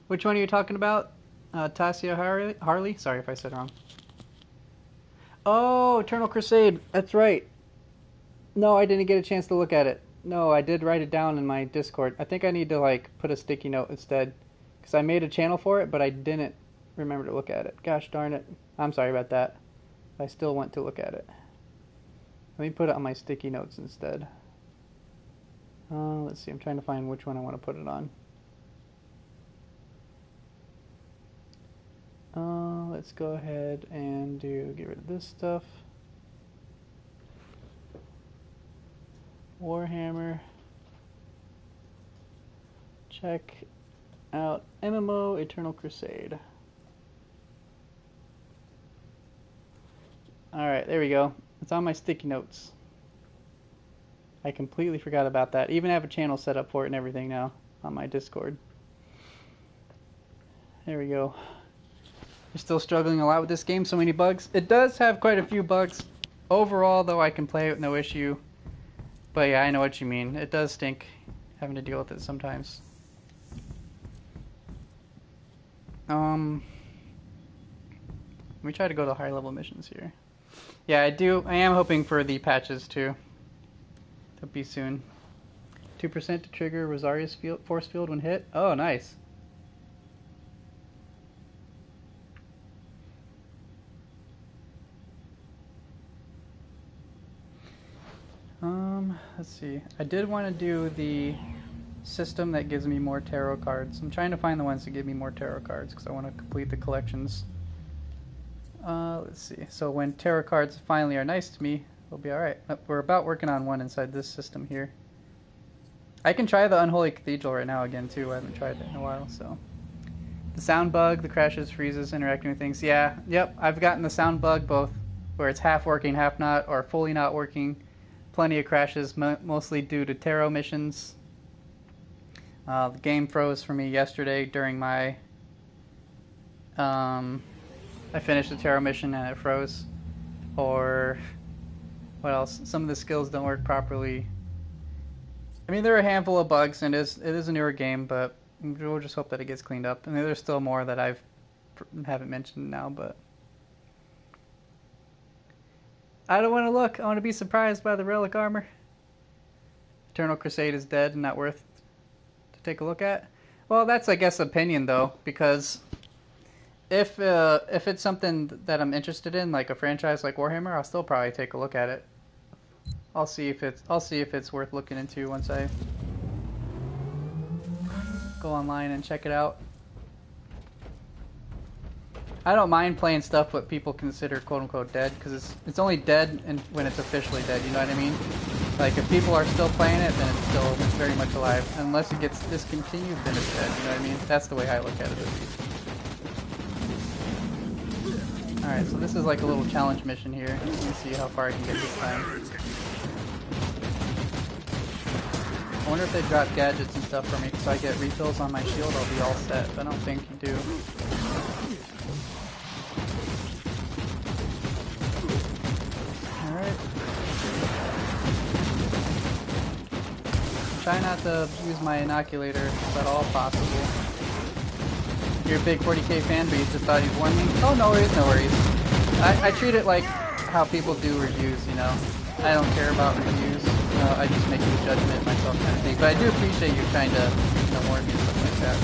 Which one are you talking about? Tasia Harley? Sorry if I said it wrong. Oh, Eternal Crusade. That's right. No, I didn't get a chance to look at it. No, I did write it down in my Discord. I think I need to like put a sticky note instead. Because I made a channel for it, but I didn't remember to look at it. Gosh darn it. I'm sorry about that. I still want to look at it. Let me put it on my sticky notes instead. Let's see. I'm trying to find which one I want to put it on. Let's go ahead and get rid of this stuff. Warhammer. Check out MMO Eternal Crusade. Alright, there we go. It's on my sticky notes. I completely forgot about that. Even have a channel set up for it and everything now on my Discord. There we go. We're still struggling a lot with this game, so many bugs. It does have quite a few bugs. Overall, though, I can play it with no issue. But yeah, I know what you mean. It does stink having to deal with it sometimes. Let me try to go to higher level missions here. Yeah, I am hoping for the patches too. To be soon. 2% to trigger Rosaria's force field when hit. Oh, nice. let's see. I did want to do the system that gives me more tarot cards. I'm trying to find the ones that give me more tarot cards because I want to complete the collections. Let's see. So when tarot cards finally are nice to me, we'll be alright. We're about working on one inside this system here. I can try the Unholy Cathedral right now again too. I haven't tried it in a while, so. The sound bug, the crashes, freezes, interacting with things. Yeah, yep, I've gotten the sound bug both where it's half working, half not, or fully not working. Plenty of crashes, mostly due to tarot missions. The game froze for me yesterday during my... I finished the tarot mission and it froze. Or... what else? Some of the skills don't work properly. I mean, there are a handful of bugs, and it is a newer game, but we'll just hope that it gets cleaned up. I mean, there's still more that I haven't mentioned now, but... I don't want to look. I want to be surprised by the relic armor. Eternal Crusade is dead and not worth to take a look at. Well, that's, I guess, opinion, though, because if it's something that I'm interested in, like a franchise like Warhammer, I'll still probably take a look at it. I'll see if it's worth looking into once I go online and check it out. I don't mind playing stuff what people consider quote-unquote dead, because it's only dead when it's officially dead, you know what I mean? Like, if people are still playing it, then it's still very much alive. Unless it gets discontinued, then it's dead, you know what I mean? That's the way I look at it, at least. Alright, so this is like a little challenge mission here. Let me see how far I can get this time. I wonder if they drop gadgets and stuff for me, so I get refills on my shield, I'll be all set, but I don't think you do. Alright. Try not to use my inoculator if at all possible. You're a big 40k fan, but you just thought he'd warn me? Oh, no worries, no worries. I treat it like how people do reviews, you know? I don't care about reviews. I just make the judgment myself kind of thing. But I do appreciate you trying to, you know, warn me and stuff like that.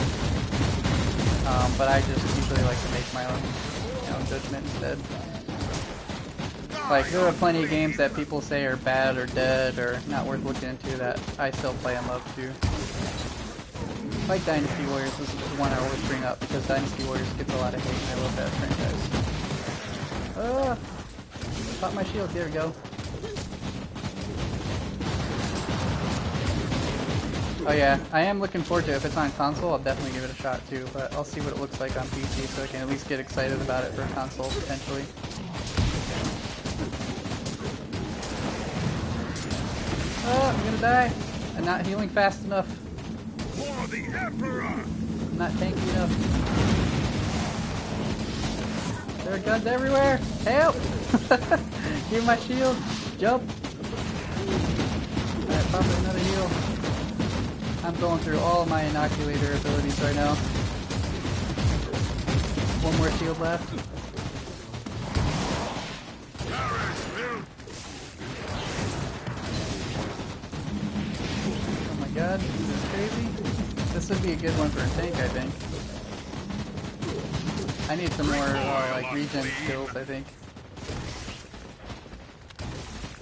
But I just usually like to make my own, judgment instead. Like, there are plenty of games that people say are bad or dead or not worth looking into that I still play and love too. Like Dynasty Warriors is one I always bring up because Dynasty Warriors gets a lot of hate and I love that franchise. Pop my shield, there we go. Oh yeah, I am looking forward to it. If it's on console, I'll definitely give it a shot too, but I'll see what it looks like on PC so I can at least get excited about it for a console, potentially. Oh, I'm gonna die. I'm not healing fast enough. For the Emperor! I'm not tanky enough. There are guns everywhere! Help! Give my shield! Jump! Alright, probably another heal. I'm going through all my inoculator abilities right now. One more shield left. Oh my god, this is crazy. This would be a good one for a tank, I think. I need some more, like, regen skills, I think.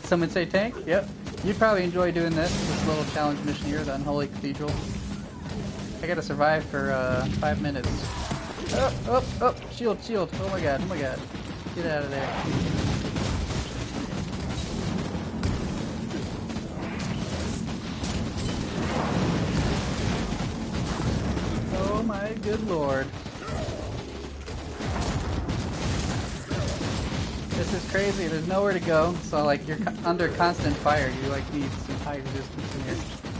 Someone say tank? Yep. You'd probably enjoy doing this little challenge mission here, the Unholy Cathedral. I gotta survive for 5 minutes. Oh, shield, shield. Oh my god, Get out of there. Oh my good lord. This is crazy, there's nowhere to go, so like you're under constant fire, you like need some high resistance in here.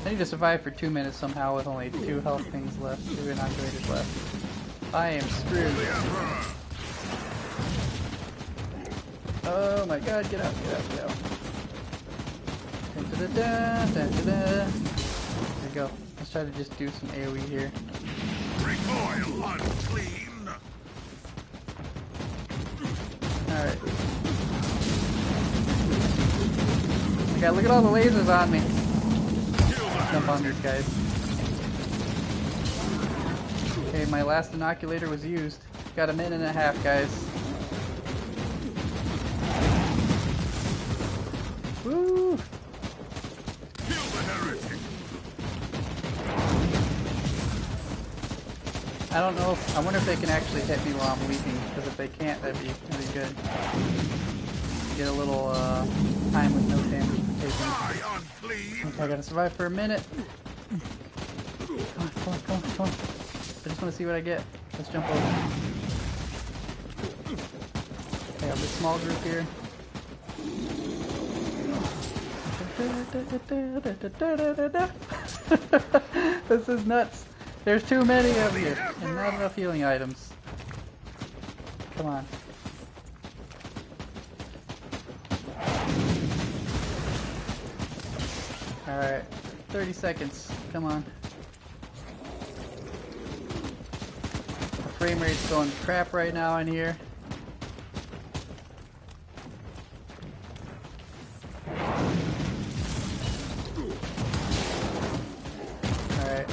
I need to survive for 2 minutes somehow with only 2 health things left, 2 inoculators left. I am screwed. Oh my god, get out. There we go. Let's try to just do some AoE here. Recoil unclean! Alright. Okay, look at all the lasers on me. Jump on these guys. Okay, my last inoculator was used. Got a minute and a half, guys. Woo! I don't know if, I wonder if they can actually hit me while I'm leaping, because if they can't, that'd be really good. Get a little time with no damage taken. Okay, I gotta survive for a minute. Come on, come on, come on, come on. I just want to see what I get. Let's jump over. Okay, I have this small group here. This is nuts. There's too many of you, and not enough healing items. Come on. Alright, 30 seconds. Come on. The frame rate's going to crap right now in here. Alright.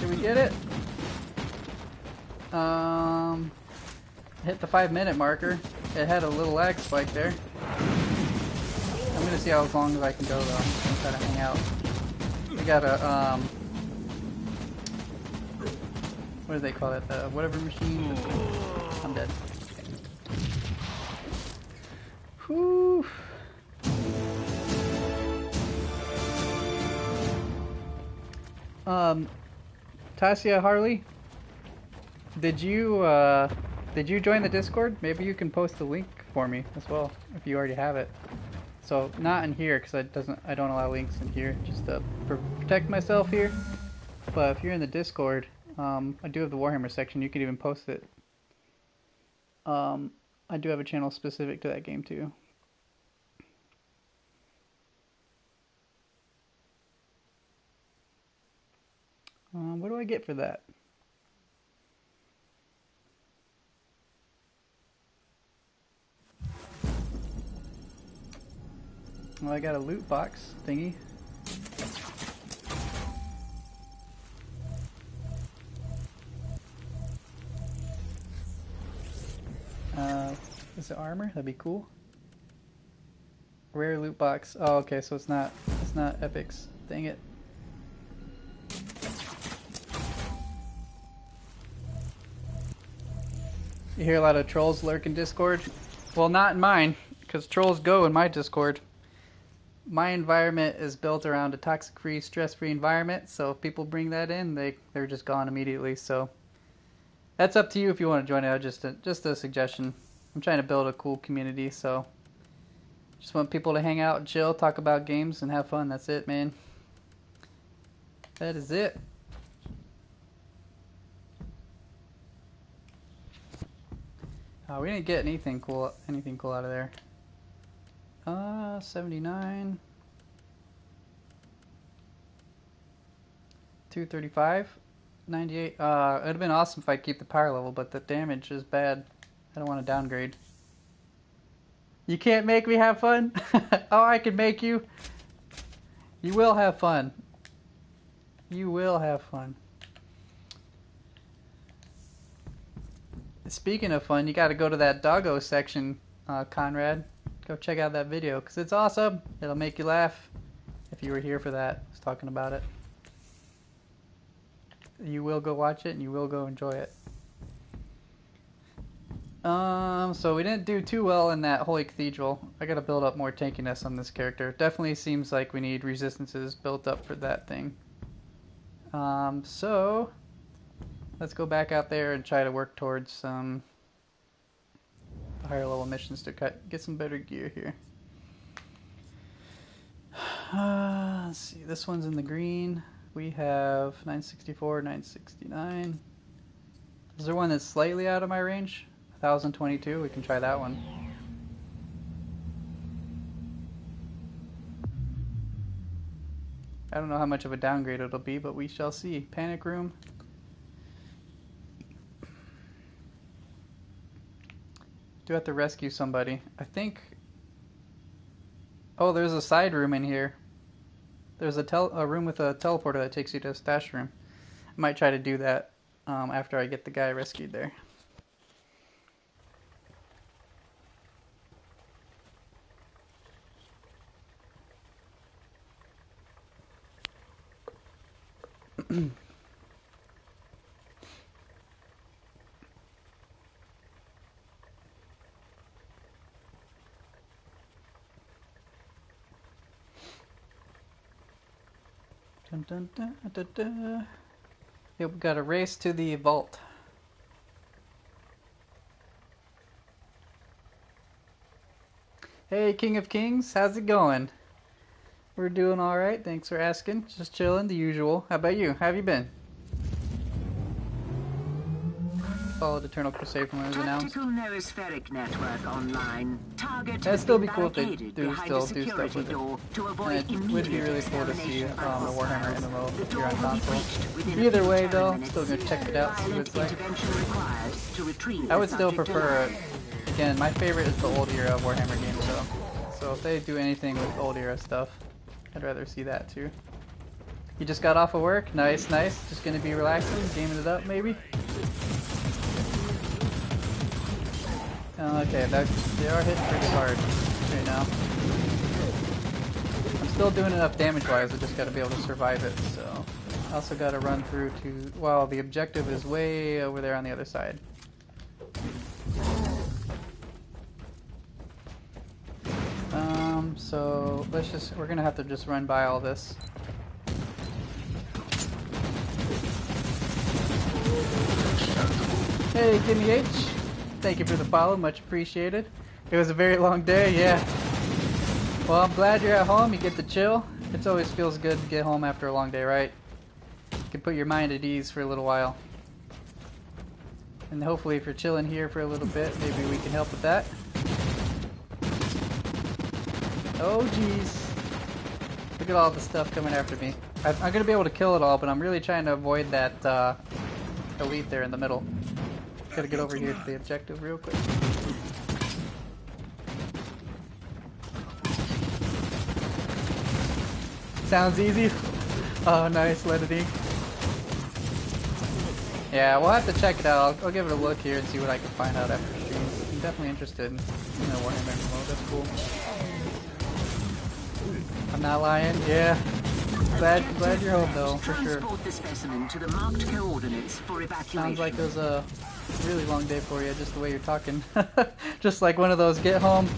Did we get it? Hit the 5-minute marker. It had a little lag spike there. I'm gonna see how long as I can go though. I'm gonna try to hang out. We got a what do they call it? The whatever machine. I'm dead. Whew. Tasia Harley, did you join the Discord? Maybe you can post the link for me as well if you already have it. So not in here because I don't allow links in here, just to protect myself here. But if you're in the Discord, I do have the Warhammer section. You can even post it. I do have a channel specific to that game too. What do I get for that? Well, I got a loot box thingy. Is it armor? That'd be cool. Rare loot box. Oh, okay, so it's not epics. Dang it. You hear a lot of trolls lurk in Discord? Well, not in mine, because trolls go in my Discord. My environment is built around a toxic-free, stress-free environment, so if people bring that in, they're just gone immediately. So that's up to you if you want to join it. Just a suggestion. I'm trying to build a cool community, so just want people to hang out and chill, talk about games, and have fun. That's it, man. That is it. We didn't get anything cool out of there. 79. 235. 98. It would have been awesome if I keep the power level, but the damage is bad. I don't want to downgrade. You can't make me have fun? Oh, I can make you. You will have fun. You will have fun. Speaking of fun, you got to go to that doggo section, Conrad. Go check out that video, because it's awesome. It'll make you laugh. If you were here for that, I was talking about it. You will go watch it, and you will go enjoy it. So we didn't do too well in that Holy Cathedral. I got to build up more tankiness on this character. Definitely seems like we need resistances built up for that thing. So let's go back out there and try to work towards some higher level missions to get some better gear here. Let's see, this one's in the green. We have 964, 969. Is there one that's slightly out of my range? 1022, we can try that one. I don't know how much of a downgrade it'll be, but we shall see. Panic room. Do have to rescue somebody. I think... Oh, there's a side room in here. There's a room with a teleporter that takes you to a stash room. I might try to do that after I get the guy rescued there. Dun, dun, dun, dun, dun. Yep, we got a race to the vault. Hey, King of Kings, how's it going? We're doing alright, thanks for asking. Just chilling, the usual. How about you? How have you been? Followed Eternal Crusade from when it was announced. Tactical noospheric network online. Target That'd has still been be cool if they barricaded do behind still a do stuff security with it. door to avoid And it would be immediate really cool to see extermination a by Warhammer hostiles. MMO The if door you're on will be console. breached within a Either few way though, minutes. still gonna check it out, see what it's like. Intervention required to retrieve I would the still subject prefer, alive. again, my favorite is the old era of Warhammer games though. So if they do anything with old era stuff, I'd rather see that too. You just got off of work? Nice, nice. Just gonna be relaxing, gaming it up maybe? Okay, they are hitting pretty hard right now. I'm still doing enough damage-wise, I just gotta be able to survive it, so... I also gotta run through to... Well, the objective is way over there on the other side. So let's just... We're gonna have to just run by all this. Hey, Gimme H! Thank you for the follow, much appreciated. It was a very long day, yeah. Well, I'm glad you're at home, you get to chill. It always feels good to get home after a long day, right? You can put your mind at ease for a little while. And hopefully if you're chilling here for a little bit, maybe we can help with that. Oh jeez. Look at all the stuff coming after me. I'm gonna be able to kill it all, but I'm really trying to avoid that elite there in the middle. Gotta get over here to the objective real quick. Sounds easy. Oh, nice, Lenity. Yeah, we'll have to check it out. I'll give it a look here and see what I can find out after stream. I'm definitely interested in Warhammer MMO. That's cool. I'm not lying. Yeah. Glad you're home though, for sure. Transport the specimen to the marked coordinates for evacuation. Sounds like it was a really long day for you, just the way you're talking. Just like one of those get home,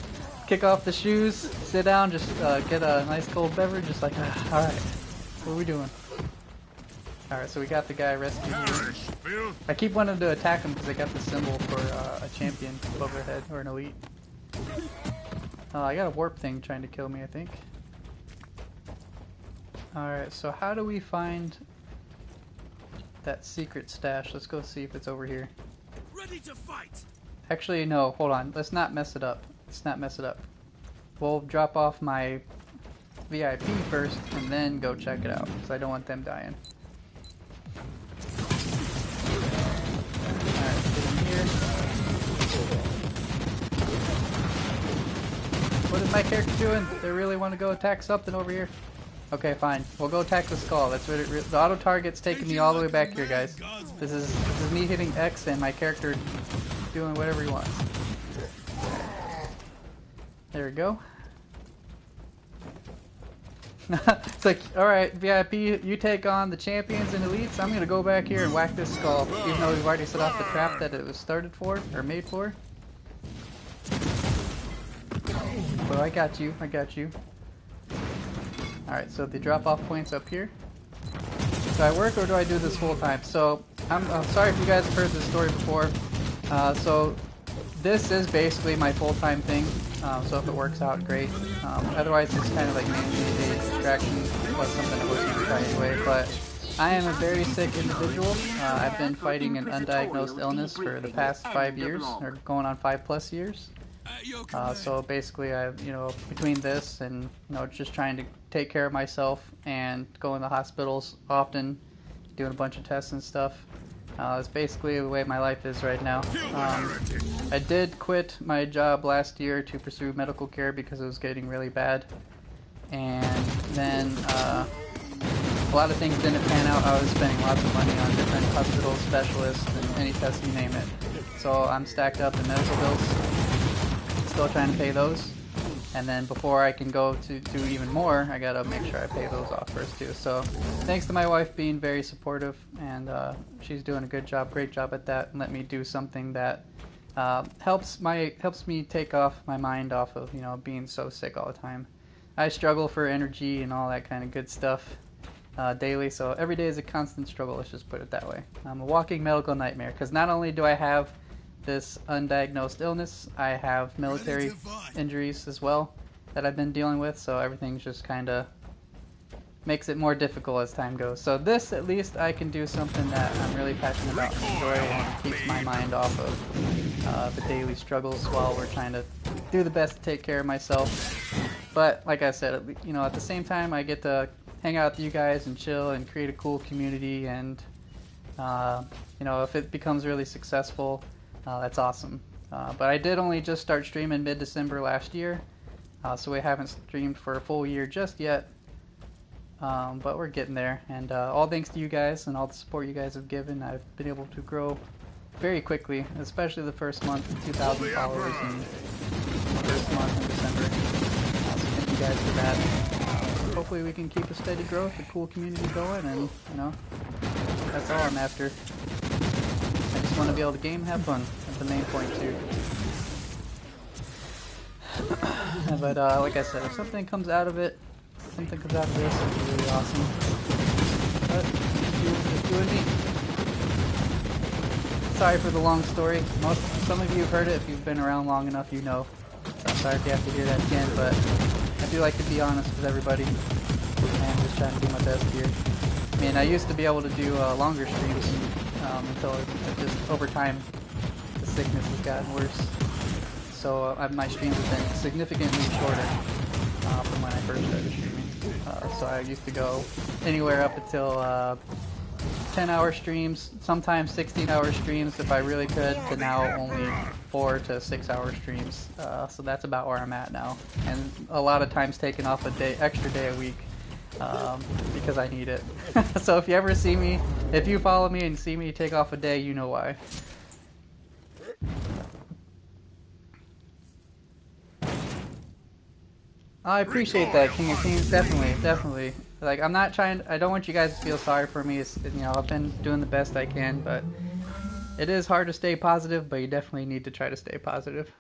kick off the shoes, sit down, just get a nice cold beverage, just like, alright, what are we doing? Alright, so we got the guy rescued here. I keep wanting to attack him because I got the symbol for a champion above their head, or an elite. I got a warp thing trying to kill me, I think. Alright, so how do we find that secret stash? Let's go see if it's over here. Ready to fight. Actually, no, hold on. Let's not mess it up. Let's not mess it up. We'll drop off my VIP first and then go check it out, because I don't want them dying. Alright, get in here. What is my character doing? They really want to go attack something over here? Okay, fine. We'll go attack the skull. That's what the auto target's taking me all the way back here, guys. This is me hitting X and my character doing whatever he wants. There we go. It's like, alright, VIP, you take on the champions and elites. I'm gonna go back here and whack this skull, even though we've already set off the trap that it was started for, or made for. Well, I got you, I got you. Alright, so the drop-off point's up here. Do I work or do I do this full time? So, I'm sorry if you guys have heard this story before. So, this is basically my full-time thing. So if it works out, great. Otherwise, it's kind of like mainly a distraction. It was something I was going to try anyway. But I am a very sick individual. I've been fighting an undiagnosed illness for the past 5 years, or going on 5+ years. So basically, between this and just trying to take care of myself and going to hospitals often, doing a bunch of tests and stuff. It's basically the way my life is right now. I did quit my job last year to pursue medical care because it was getting really bad, and then a lot of things didn't pan out. I was spending lots of money on different hospitals, specialists, and any test, you name it. So I'm stacked up in medical bills. Still trying to pay those. And then before I can go to do even more, I gotta make sure I pay those off first too. So thanks to my wife being very supportive, and she's doing a great job at that, and let me do something that helps me take off my mind off of, you know, being so sick all the time. I struggle for energy and all that kind of good stuff daily, so every day is a constant struggle, let's just put it that way. I'm a walking medical nightmare, because not only do I have this undiagnosed illness, I have military injuries as well that I've been dealing with, so everything just kind of makes it more difficult as time goes. So this, at least, I can do something that I'm really passionate about and enjoy, and keeps my mind off of the daily struggles while we're trying to do the best to take care of myself. But like I said, you know, at the same time, I get to hang out with you guys and chill and create a cool community, and you know, if it becomes really successful, that's awesome. But I did only just start streaming mid-December last year, so we haven't streamed for a full year just yet. But we're getting there, and all thanks to you guys and all the support you guys have given, I've been able to grow very quickly, especially the first month, 2,000 followers in the first month in December. So thank you guys for that. Hopefully we can keep a steady growth, a cool community going, and you know, that's all I'm after. I just want to be able to game and have fun. That's the main point too. But like I said, if something comes out of this, it'll be really awesome. But it's you and me. Sorry for the long story. Some of you have heard it. If you've been around long enough, you know. So I'm sorry if you have to hear that again, but I do like to be honest with everybody, and I'm just trying to do my best here. I mean, I used to be able to do longer streams until it just over time the sickness has gotten worse. So my streams have been significantly shorter from when I first started streaming. So I used to go anywhere up until 10-hour streams, sometimes 16-hour streams if I really could, to now only 4 to 6-hour streams. So that's about where I'm at now. And a lot of times taking off extra day a week because I need it. So if you ever see me, if you follow me and see me take off a day, you know why. I appreciate that, King of Kings. Definitely. Like, I'm not trying. I don't want you guys to feel sorry for me. It's, you know, I've been doing the best I can, but it is hard to stay positive. But you definitely need to try to stay positive.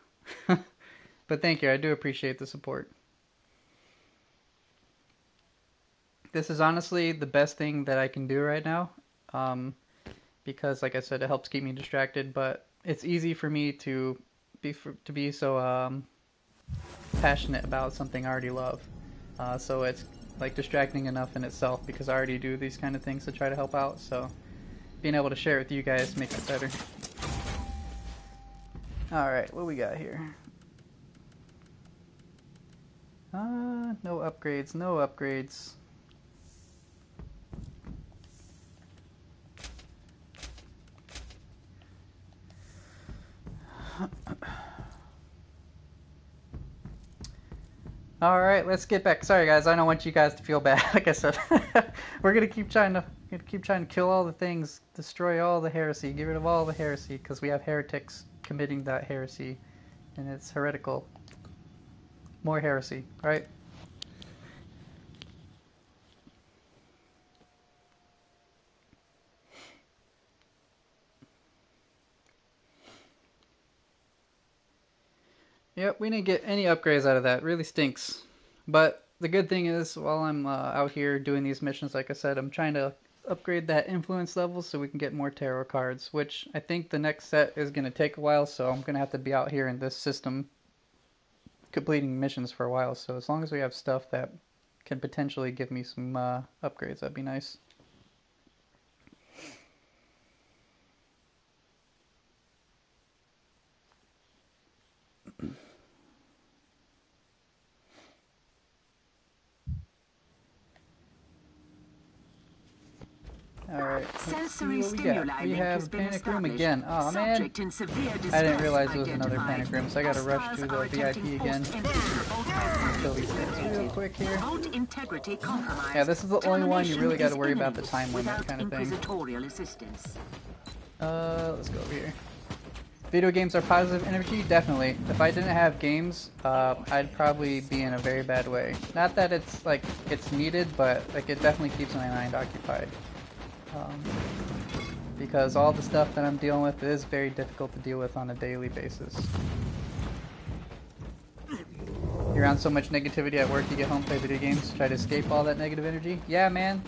But thank you. I do appreciate the support. This is honestly the best thing that I can do right now, because, like I said, it helps keep me distracted. But it's easy for me to be so passionate about something I already love. So it's like distracting enough in itself because I already do these kind of things to try to help out. So being able to share it with you guys makes it better. Alright, what we got here? No upgrades. Alright, let's get back. Sorry guys, I don't want you guys to feel bad. Like I said, we're gonna keep trying to kill all the things, destroy all the heresy, get rid of all the heresy, because we have heretics committing that heresy, and it's heretical. More heresy, alright? Yep, we didn't get any upgrades out of that. It really stinks. But the good thing is, while I'm out here doing these missions, like I said, I'm trying to upgrade that influence level so we can get more tarot cards, which I think the next set is going to take a while, so I'm going to have to be out here in this system completing missions for a while. So as long as we have stuff that can potentially give me some upgrades, that'd be nice. Alright, Sensory what we got. We have Panic Room again. Oh man, I didn't realize there was another Panic Room, so I gotta rush to the VIP again. Kill these things real quick here. Yeah, this is the only one you really gotta worry about the time limit kind of thing. Let's go over here. Video games are positive energy? Definitely. If I didn't have games, I'd probably be in a very bad way. Not that it's like it's needed, but like it definitely keeps my mind occupied. Because all the stuff that I'm dealing with is very difficult to deal with on a daily basis. You're around so much negativity at work, you get home, play video games, try to escape all that negative energy? Yeah, man.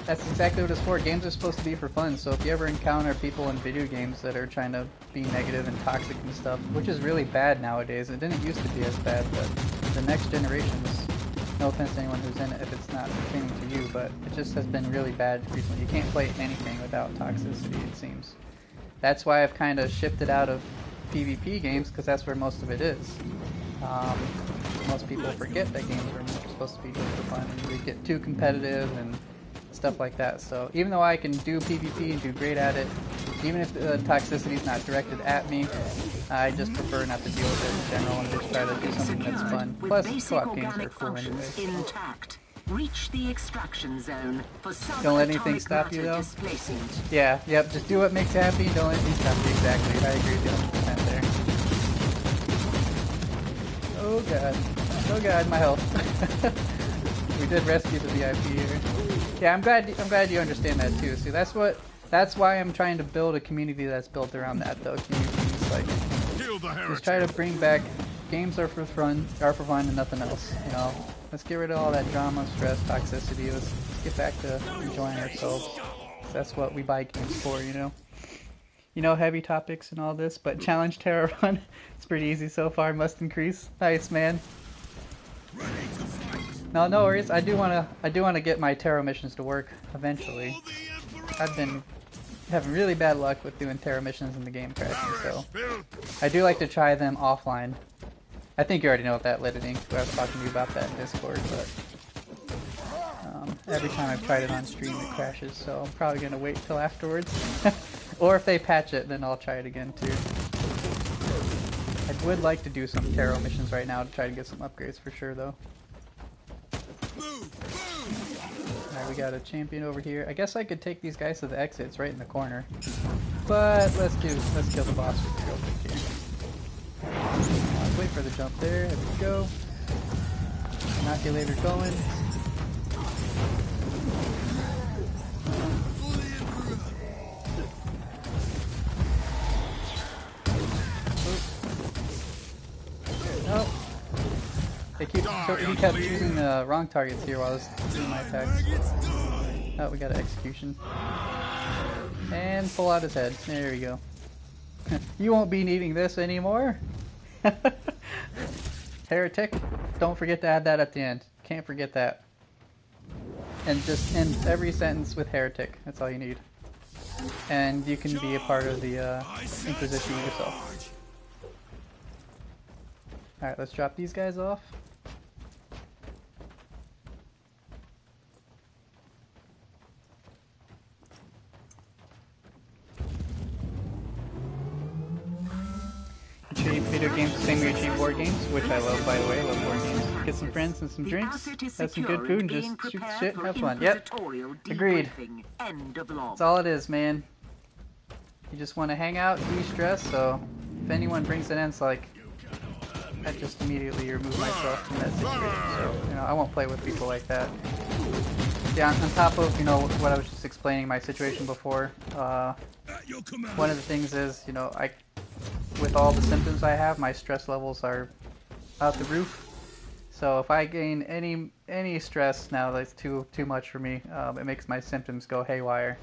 That's exactly what it's for. Games are supposed to be for fun, so if you ever encounter people in video games that are trying to be negative and toxic and stuff, which is really bad nowadays, it didn't used to be as bad, but the next generations, no offense to anyone who's in it if it's not pertaining to you, but it just has been really bad recently. You can't play anything without toxicity, it seems. That's why I've kind of shifted out of PvP games, because that's where most of it is. Most people forget that games are supposed to be good for fun, and they get too competitive and stuff like that. So even though I can do PvP and do great at it, even if the toxicity is not directed at me, I just prefer not to deal with it in general and just try to do something that's fun. Plus, co-op games are cool anyway. Intact. Reach the extraction zone for don't let anything stop you though. Yeah, yep. Just do what makes you happy. Don't let anything stop you. Exactly. I agree with you 100% there. Oh god. Oh god, my health. We did rescue the VIP here. Yeah, I'm glad you understand that too. See, that's why I'm trying to build a community that's built around that though. Communities like just try to bring back games are for fun and nothing else. You know, let's get rid of all that drama, stress, toxicity. Let's get back to enjoying ourselves. That's what we buy games for, you know. You know, heavy topics and all this, but challenge terror run. It's pretty easy so far. Must increase. Nice, man. No worries. I do wanna get my tarot missions to work eventually. I've been having really bad luck with doing tarot missions in the game crashing, so I do like to try them offline. I think you already know what that Ink. I was talking to you about that in Discord, but every time I've tried it on stream it crashes, so I'm probably gonna wait till afterwards. Or if they patch it, then I'll try it again too. I would like to do some tarot missions right now to try to get some upgrades for sure though. Alright, we got a champion over here. I guess I could take these guys to the exit. It's right in the corner. But let's kill the boss real quick here. Let's wait for the jump there. There we go. Inoculator going. Oh. He kept choosing the wrong targets here while I was doing my attacks. Oh, we got an execution. And pull out his head. There we go. You won't be needing this anymore. Heretic. Don't forget to add that at the end. Can't forget that. And just end every sentence with heretic. That's all you need. And you can be a part of the Inquisition yourself. Alright, let's drop these guys off. Achieve video games the same way you achieve board games, which I love, by the way. I love board games. Get some friends and some drinks, have some good food, and just shoot the shit and have fun. Yep. Agreed. That's all it is, man. You just want to hang out, de-stress, so if anyone brings it in, it's like, I just immediately remove myself from that situation. So, you know, I won't play with people like that. Yeah, on top of, you know, what I was just explaining, my situation before, one of the things is, you know, with all the symptoms I have, my stress levels are out the roof. So if I gain any stress now, that's too much for me. It makes my symptoms go haywire.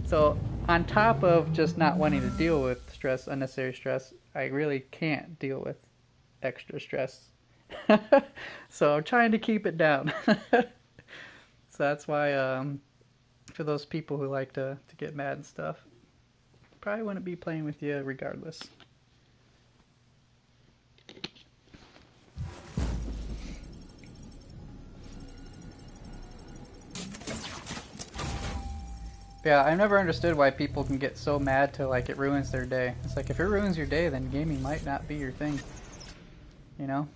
So on top of just not wanting to deal with stress, unnecessary stress, I really can't deal with extra stress. So I'm trying to keep it down. So that's why for those people who like to get mad and stuff, probably wouldn't be playing with you regardless. Yeah, I've never understood why people can get so mad to like it ruins their day. It's like if it ruins your day, then gaming might not be your thing. You know?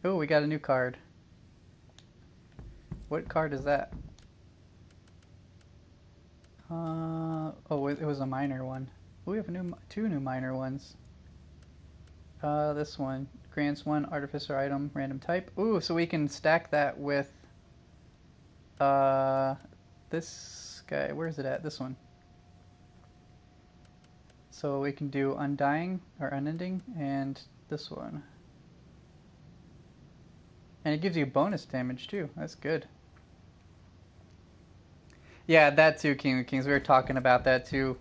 Oh, we got a new card. What card is that? Oh, it was a minor one. We have two new minor ones. This one grants 1 artificer item, random type. Ooh, so we can stack that with this guy. Where is it at? This one. So we can do undying or unending and this one. And it gives you bonus damage too. That's good. Yeah, that too, King of Kings. We were talking about that too.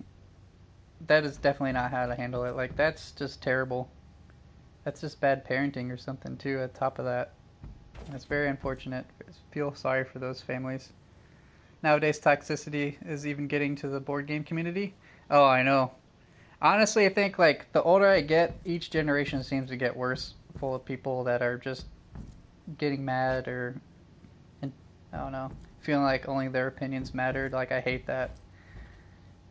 That is definitely not how to handle it. Like, that's just terrible. That's just bad parenting or something too, at top of that. That's very unfortunate. I feel sorry for those families. Nowadays, toxicity is even getting to the board game community. Oh, I know. Honestly, I think, like, the older I get, each generation seems to get worse. Full of people that are just getting mad or, I don't know, feeling like only their opinions mattered. Like, I hate that.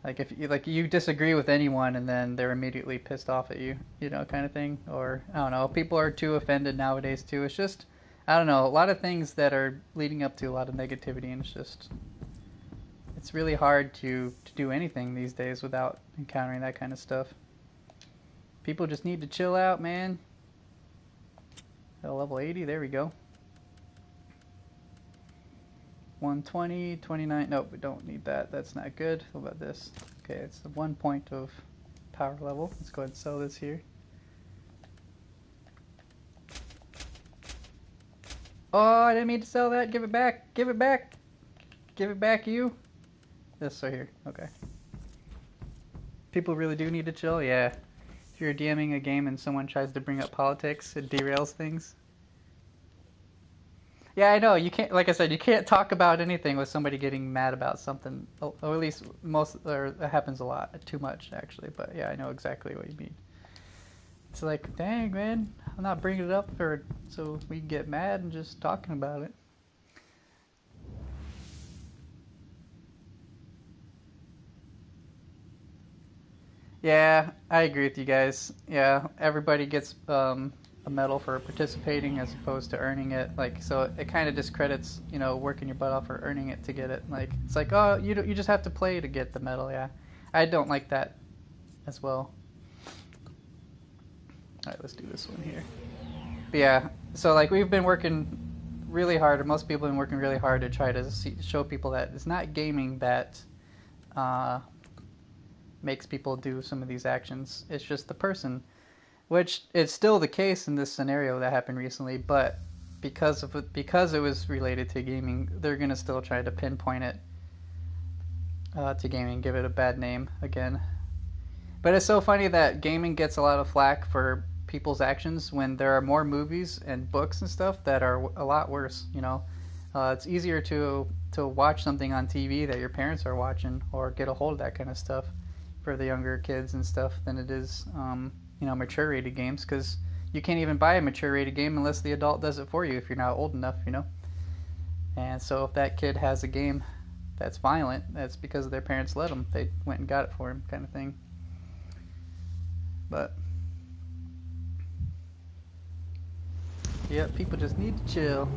Like, if you disagree with anyone and then they're immediately pissed off at you, you know, kind of thing. Or, I don't know, people are too offended nowadays too. It's just, I don't know, a lot of things that are leading up to a lot of negativity, and it's just, it's really hard to do anything these days without encountering that kind of stuff. People just need to chill out, man. Level 80, there we go. 120, 29, nope, we don't need that. That's not good. What about this? Okay, it's the 1 point of power level. Let's go ahead and sell this here. Oh, I didn't mean to sell that. Give it back. Give it back. Give it back, you. This right here. Okay. People really do need to chill? Yeah. If you're DMing a game and someone tries to bring up politics, it derails things. Yeah, I know. You can't, like I said, you can't talk about anything with somebody getting mad about something. Or at least it happens a lot. Too much, actually. But yeah, I know exactly what you mean. It's like, dang, man, I'm not bringing it up so we can get mad and just talking about it. Yeah, I agree with you guys. Yeah, everybody gets a medal for participating as opposed to earning it. Like, so it kind of discredits, you know, working your butt off or earning it to get it. Like, it's like, oh, you just have to play to get the medal. Yeah, I don't like that as well. All right, let's do this one here. But yeah, so like we've been working really hard, or most people have been working really hard to try to show people that it's not gaming that makes people do some of these actions. It's just the person. Which is still the case in this scenario that happened recently, but because it was related to gaming, they're gonna still try to pinpoint it to gaming, give it a bad name again. But it's so funny that gaming gets a lot of flack for people's actions when there are more movies and books and stuff that are a lot worse. You know, it's easier to watch something on TV that your parents are watching or get a hold of that kind of stuff for the younger kids and stuff than it is. You know, mature rated games, because you can't even buy a mature rated game unless the adult does it for you if you're not old enough, you know. And so if that kid has a game that's violent, that's because their parents let them. They went and got it for him, kind of thing. But yeah, people just need to chill.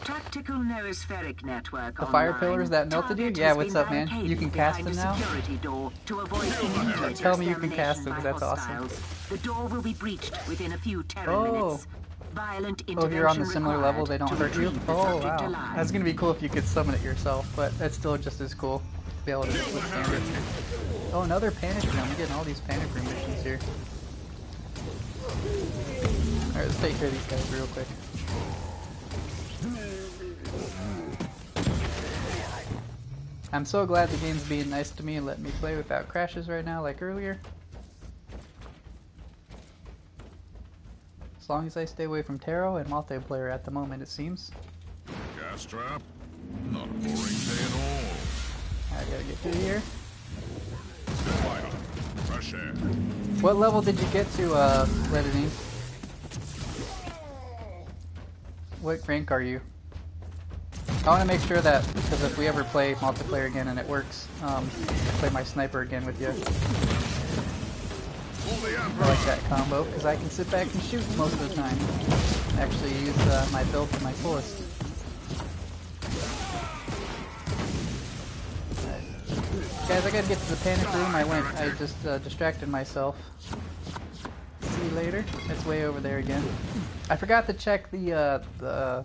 Tactical noospheric network. The fire pillars that melted you? Yeah, what's up, man? You can cast them now? Tell me you can cast them, because that's awesome. The door will be breached within a few minutes. Violent if you're on the similar level, they don't hurt you? Oh, wow. That's going to be cool if you could summon it yourself, but that's still just as cool to be able to withstand it. Oh, another panic room. I'm getting all these panic room missions here. Alright, let's take care of these guys real quick. I'm so glad the game's being nice to me and letting me play without crashes right now, like earlier. As long as I stay away from tarot and multiplayer at the moment, it seems. Gas trap? Not a boring day at all. I gotta get through here. Fire. Fresh air. What level did you get to, Ledini? What rank are you? I want to make sure that, because if we ever play multiplayer again and it works, play my sniper again with you. I like that combo, because I can sit back and shoot most of the time. Actually use my build to my fullest. Guys, I gotta get to the panic room. I just distracted myself. See you later. It's way over there again. I forgot to check the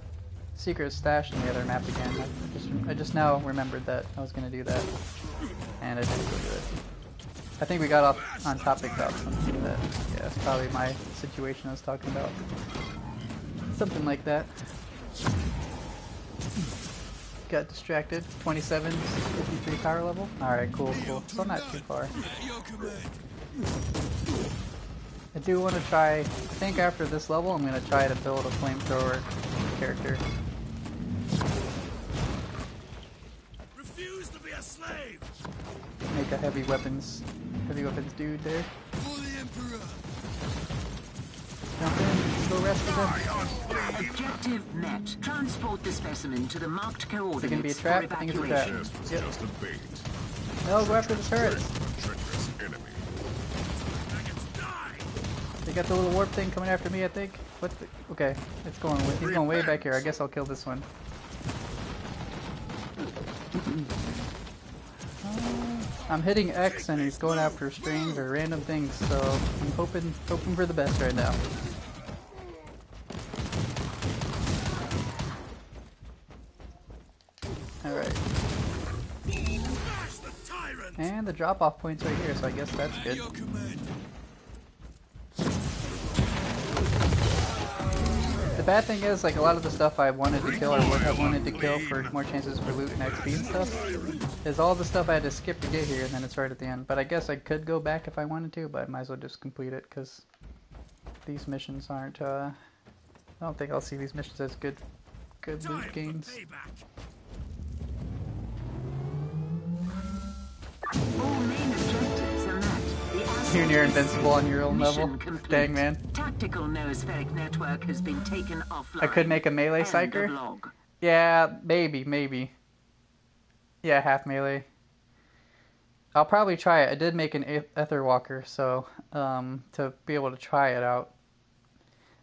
secret stash in the other map again. I just now remembered that I was gonna do that, and I didn't go do it. I think we got off on topic about something that, yeah, it's probably my situation I was talking about. Something like that. Got distracted. 27, 53 power level. Alright, cool. So not too far. I do want to try, I think after this level I'm going to try to build a flamethrower character. Refuse to be a slave. Make a heavy weapons dude there. For the Emperor. Jump in, go rescue them. Objective met. Transport the specimen to the marked coordinates. Is it going to be a trap? I think it's a trap. Just Yep. just a bait. No, go after the turrets. Treacherous enemy. They got the little warp thing coming after me, I think. What the? Okay, it's going. He's going way back here. I guess I'll kill this one. I'm hitting X and he's going after strings or random things, so I'm hoping for the best right now. Alright. And the drop-off point's right here, so I guess that's good. The bad thing is, like, a lot of the stuff I wanted to kill or would have wanted to kill for more chances for loot and XP and stuff is all the stuff I had to skip to get here, and then it's right at the end. But I guess I could go back if I wanted to, but I might as well just complete it, because these missions aren't, I don't think I'll see these missions as good loot gains. All main objectives are met. You're near invincible on your own level. Dang, man. Tactical noospheric network has been taken offline. I could make a melee psyker. Yeah, maybe. Yeah, half melee. I'll probably try it. I did make an Ether Walker, so to be able to try it out.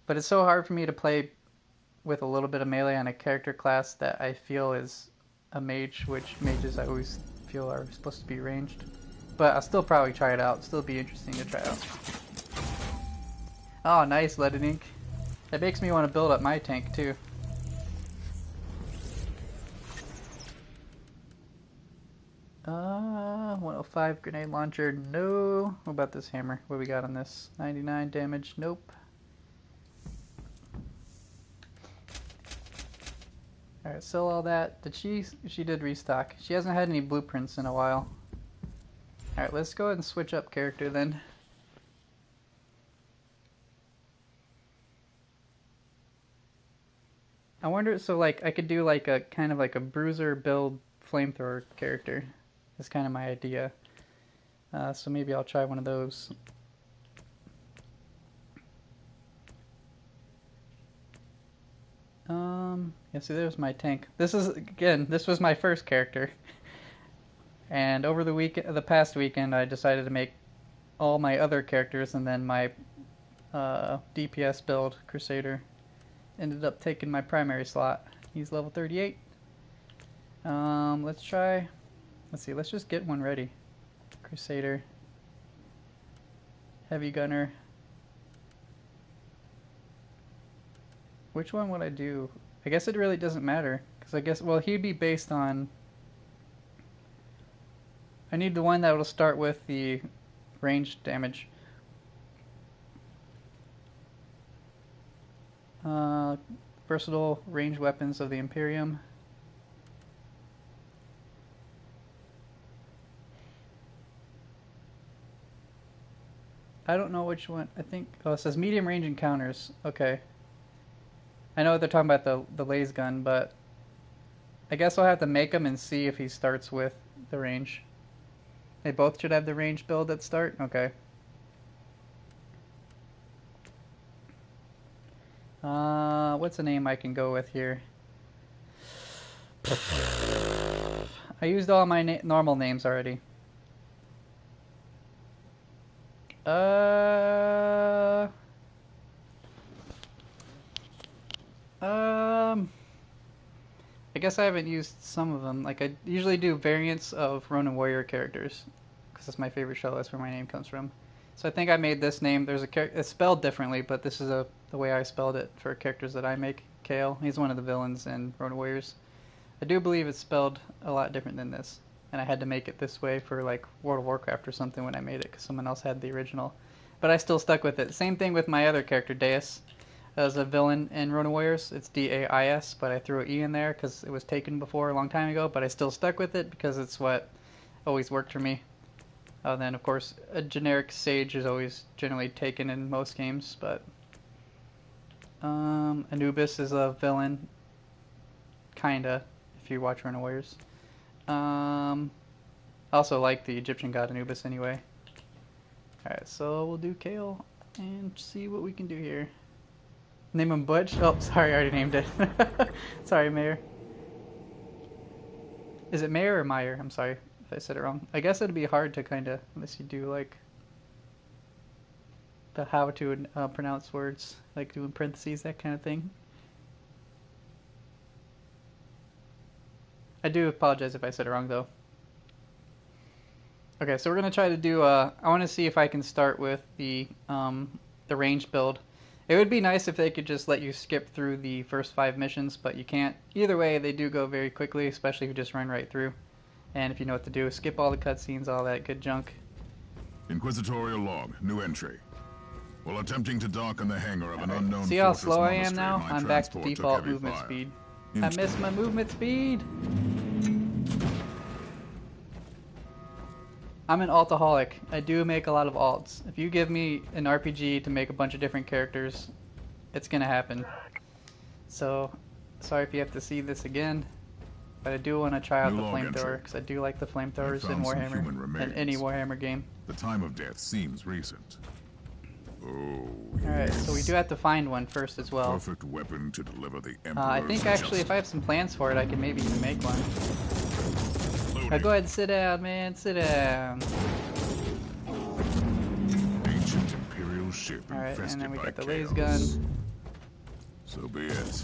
But it's so hard for me to play with a little bit of melee on a character class that I feel is a mage, which mages I always feel are supposed to be ranged. But I'll still probably try it out. Still be interesting to try out. Oh, nice, leaded ink. That makes me want to build up my tank too. Uh, 105 grenade launcher, no. What about this hammer? What we got on this? 99 damage, nope. Alright, sell all that. Did she did restock. She hasn't had any blueprints in a while. Alright, let's go ahead and switch up character then. I wonder, so like, I could do like a kind of like a bruiser build flamethrower character. That's kind of my idea. So maybe I'll try one of those. Yeah, see, there's my tank. This is, again, this was my first character. And over the past weekend, I decided to make all my other characters, and then my DPS build, Crusader, ended up taking my primary slot. He's level 38. Let's see, let's just get one ready. Crusader. Heavy Gunner. Which one would I do? I guess it really doesn't matter, because I guess, well, he'd be based on... I need the one that will start with the range damage. Versatile ranged weapons of the Imperium. I don't know which one. I think, oh, it says medium range encounters. Okay. I know they're talking about the laser gun, but I guess I'll have to make them and see if he starts with the range. They both should have the range build at start? Okay. What's a name I can go with here? I used all my normal names already. I guess I haven't used some of them. Like, I usually do variants of Ronin Warrior characters, because that's my favorite show. That's where my name comes from. So I think I made this name. There's a character. It's spelled differently, but this is the way I spelled it for characters that I make. Kale. He's one of the villains in Ronin Warriors. I do believe it's spelled a lot different than this, and I had to make it this way for like World of Warcraft or something when I made it, because someone else had the original. But I still stuck with it. Same thing with my other character, Deus. As a villain in Ronin Warriors, it's D-A-I-S, but I threw an E in there because it was taken before a long time ago, but I still stuck with it because it's what always worked for me. Then, of course, a generic Sage is always generally taken in most games, but Anubis is a villain, kinda, if you watch Ronin Warriors. I also like the Egyptian god Anubis anyway. Alright, so we'll do Kale and see what we can do here. Name him Butch? Oh, sorry, I already named it. Sorry, Mayor. Is it Mayor or Meyer? I'm sorry if I said it wrong. I guess it'd be hard to kind of, unless you do like the how to pronounce words, like doing parentheses, that kind of thing. I do apologize if I said it wrong, though. Okay, so we're gonna try to do. I want to see if I can start with the ranged build. It would be nice if they could just let you skip through the first 5 missions, but you can't. Either way, they do go very quickly, especially if you just run right through. And if you know what to do, skip all the cutscenes, all that good junk. Inquisitorial log, new entry. While attempting to dock in the hangar of an unknown See how fortress slow I am monastery, now? my I'm back to transport took default heavy movement fire. speed. I missed my movement speed! I'm an altaholic. I do make a lot of alts. If you give me an RPG to make a bunch of different characters, it's gonna happen. So, sorry if you have to see this again, but I do want to try out the flamethrower, because I do like the flamethrowers in Warhammer, in any Warhammer game. The time of death seems recent. Oh, Alright, so we do have to find one first as well. perfect weapon to deliver the Emperor's I think actually if I have some plans for it, I can maybe even make one. Now go ahead and sit down, man. Sit down. Ancient Imperial ship Alright, and infested then we by got the chaos. laser gun. So be it.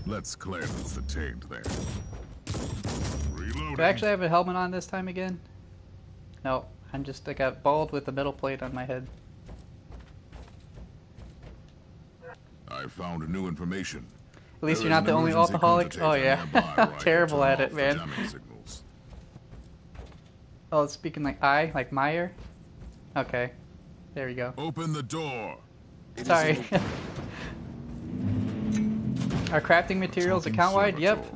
Let's cleanse the taint there. Reloading. Do I actually have a helmet on this time again? No, I got bald with the metal plate on my head. I found new information. At least There you're is not the an only emergency alcoholic. communicator Oh yeah, nearby where I can terrible turn at it, off the man. jamming signals. Oh, it's speaking like like Meyer? Okay, there you go. Open the door. Sorry. Our crafting materials account-wide? Yep.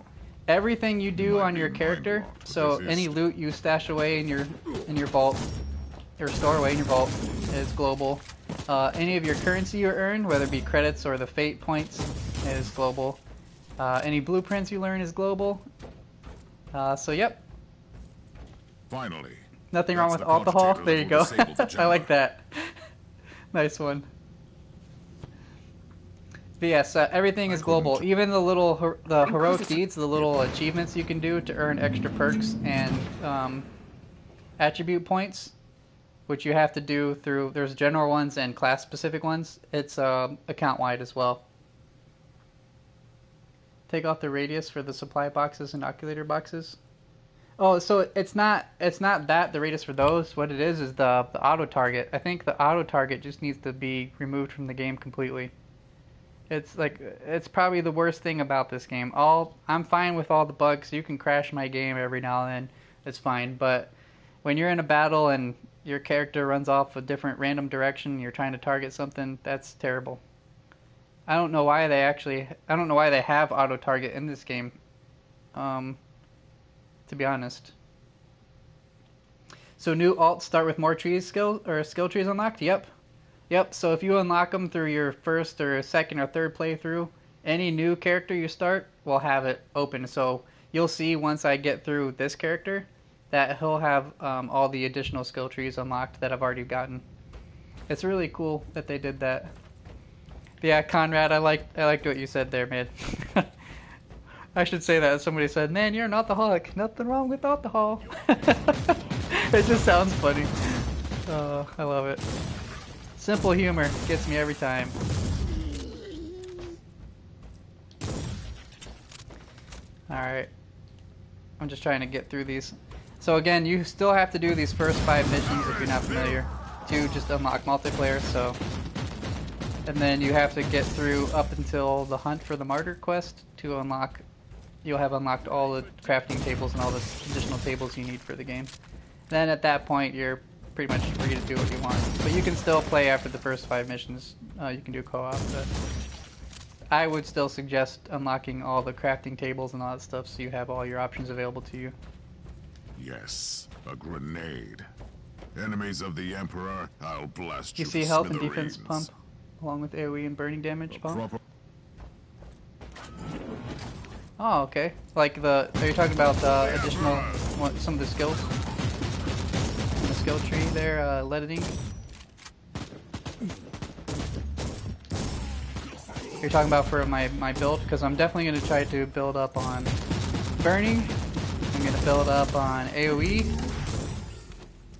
Everything you do on your character, so any loot you stash away in your vault, or store away in your vault, is global. Any of your currency you earn, whether it be credits or the fate points, is global. Any blueprints you learn is global. So yep. Finally. Nothing wrong That's with the alcohol. cogitator There you that go. will disable the I jammer. like that. Nice one. But yes, everything is global. Even the little the heroic deeds, the little achievements you can do to earn extra perks and attribute points, which you have to do through. There's general ones and class specific ones. It's account wide as well. Take off the radius for the supply boxes and inoculator boxes. Oh, so it's not that the radius for those. What it is the auto target. I think the auto target just needs to be removed from the game completely. It's probably the worst thing about this game. I'm fine with all the bugs. You can crash my game every now and then. It's fine. But when you're in a battle and your character runs off a different random direction, you're trying to target something, that's terrible. I don't know why they have auto target in this game. To be honest. So new alts start with more skill trees unlocked? Yep, so if you unlock them through your first or second or third playthrough, any new character you start will have it open. So you'll see once I get through this character that he'll have all the additional skill trees unlocked that I've already gotten. It's really cool that they did that. But yeah, Conrad, I liked what you said there, man. I should say that. Somebody said, man, you're an alcoholic. Nothing wrong with alcohol. It just sounds funny. Oh, I love it. Simple humor gets me every time. Alright. I'm just trying to get through these. So again, you still have to do these first 5 missions if you're not familiar to just unlock multiplayer, so... And then you have to get through up until the Hunt for the Martyr quest to unlock... You'll have unlocked all the crafting tables and all the additional tables you need for the game. Then at that point, you're pretty much free to do what you want. But you can still play after the first 5 missions. You can do co-op, but... I would still suggest unlocking all the crafting tables and all that stuff so you have all your options available to you. Yes, a grenade. Enemies of the Emperor, I'll blast you. You see health and defense pump along with AoE and burning damage pump? Oh, okay. Like the... Are you talking about additional... some of the skills? In the skill tree there, leaded ink? You're talking about for my build? Because I'm definitely going to try to build up on burning. I'm going to build up on AoE.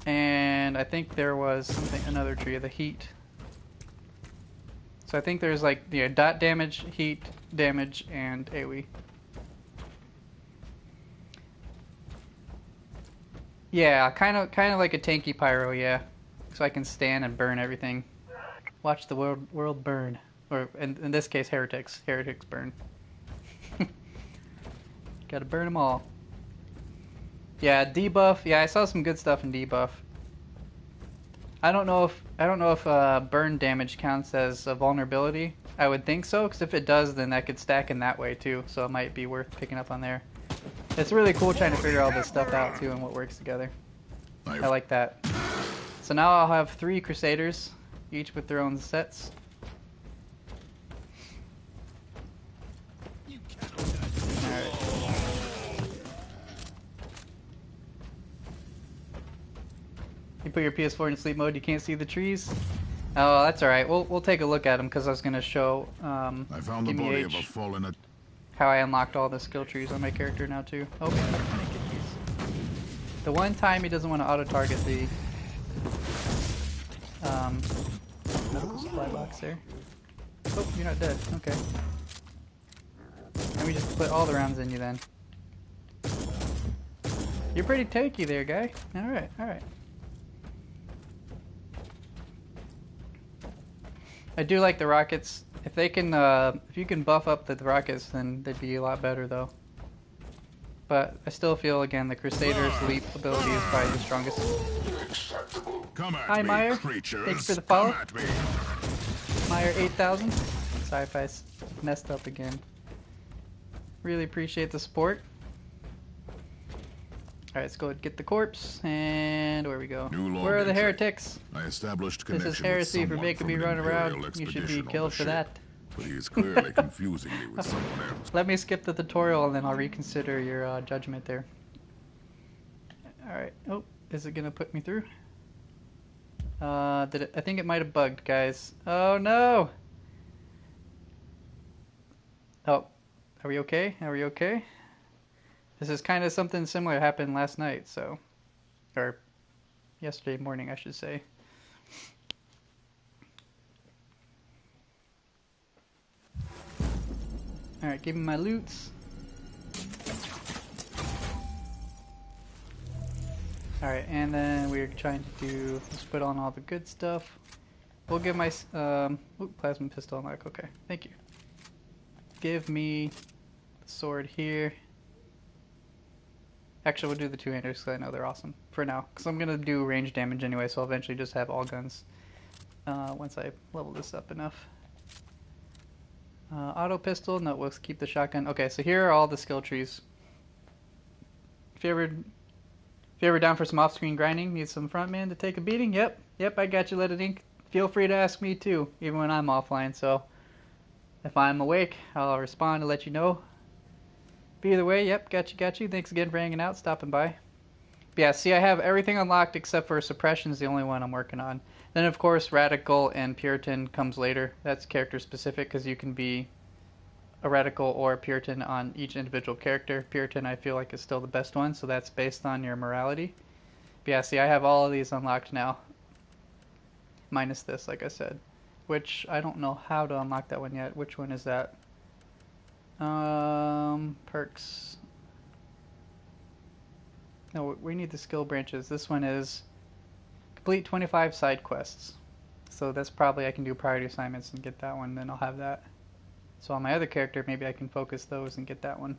And I think there was something, another tree of the heat. So I think there's like dot damage, heat damage, and AoE. Yeah, kind of like a tanky pyro, yeah. So I can stand and burn everything. Watch the world burn. Or in this case, heretics. Heretics burn. Gotta burn them all. Yeah, debuff. Yeah, I saw some good stuff in debuff. I don't know if burn damage counts as a vulnerability. I would think so, because if it does, then that could stack in that way too. So it might be worth picking up on there. It's really cool trying to figure all this stuff out too and what works together. I like that. So now I'll have 3 Crusaders, each with their own sets. You put your PS4 in sleep mode, you can't see the trees? Oh, that's alright. We'll take a look at them because I was going to show I found the body of a fallen... how I unlocked all the skill trees on my character now too. Oh, man, I'm gonna get these. The one time he doesn't want to auto-target the medical supply box there. Oh, you're not dead. Okay. Let me just put all the rounds in you then. You're pretty tanky there, guy. Alright, alright. I do like the rockets. If they can, if you can buff up the rockets, then they'd be a lot better, though. But I still feel, again, the Crusader's leap ability is probably the strongest. Hi, Meyer. Thanks for the follow. Meyer 8000. Sorry if I messed up again. Really appreciate the support. Alright, let's go and get the corpse, and where we go. Where are the heretics? I established this is heresy for making me run around. You should be killed for that. But he is clearly confusing me with someone else. Let me skip the tutorial and then I'll reconsider your judgment there. Alright, oh, is it gonna put me through? Did it? I think it might have bugged, guys. Oh no! Oh, are we okay? Are we okay? This is kind of something similar happened last night, so... Or yesterday morning, I should say. Alright, give me my loots. Alright, and then we're trying to do... Let's put on all the good stuff. We'll give my... plasma pistol unlock. Okay, thank you. Give me the sword here. Actually, we'll do the 2-handers because I know they're awesome for now. Because I'm going to do range damage anyway, so I'll eventually just have all guns once I level this up enough. Auto pistol, no, we'll keep the shotgun. Okay, so here are all the skill trees. If you're ever down for some off-screen grinding, need some frontman to take a beating, yep, I got you, Let It Ink. Feel free to ask me too, even when I'm offline, so if I'm awake, I'll respond to let you know. But either way, yep, got you. Thanks again for hanging out, stopping by. But yeah, see, I have everything unlocked except for Suppression's the only one I'm working on. Then, of course, Radical and Puritan comes later. That's character specific because you can be a Radical or a Puritan on each individual character. Puritan, I feel like, is still the best one, so that's based on your morality. But yeah, see, I have all of these unlocked now. Minus this, like I said. Which, I don't know how to unlock that one yet. Which one is that? Perks. No, we need the skill branches. This one is complete 25 side quests. So that's probably I can do priority assignments and get that one, then I'll have that. So on my other character, maybe I can focus those and get that one.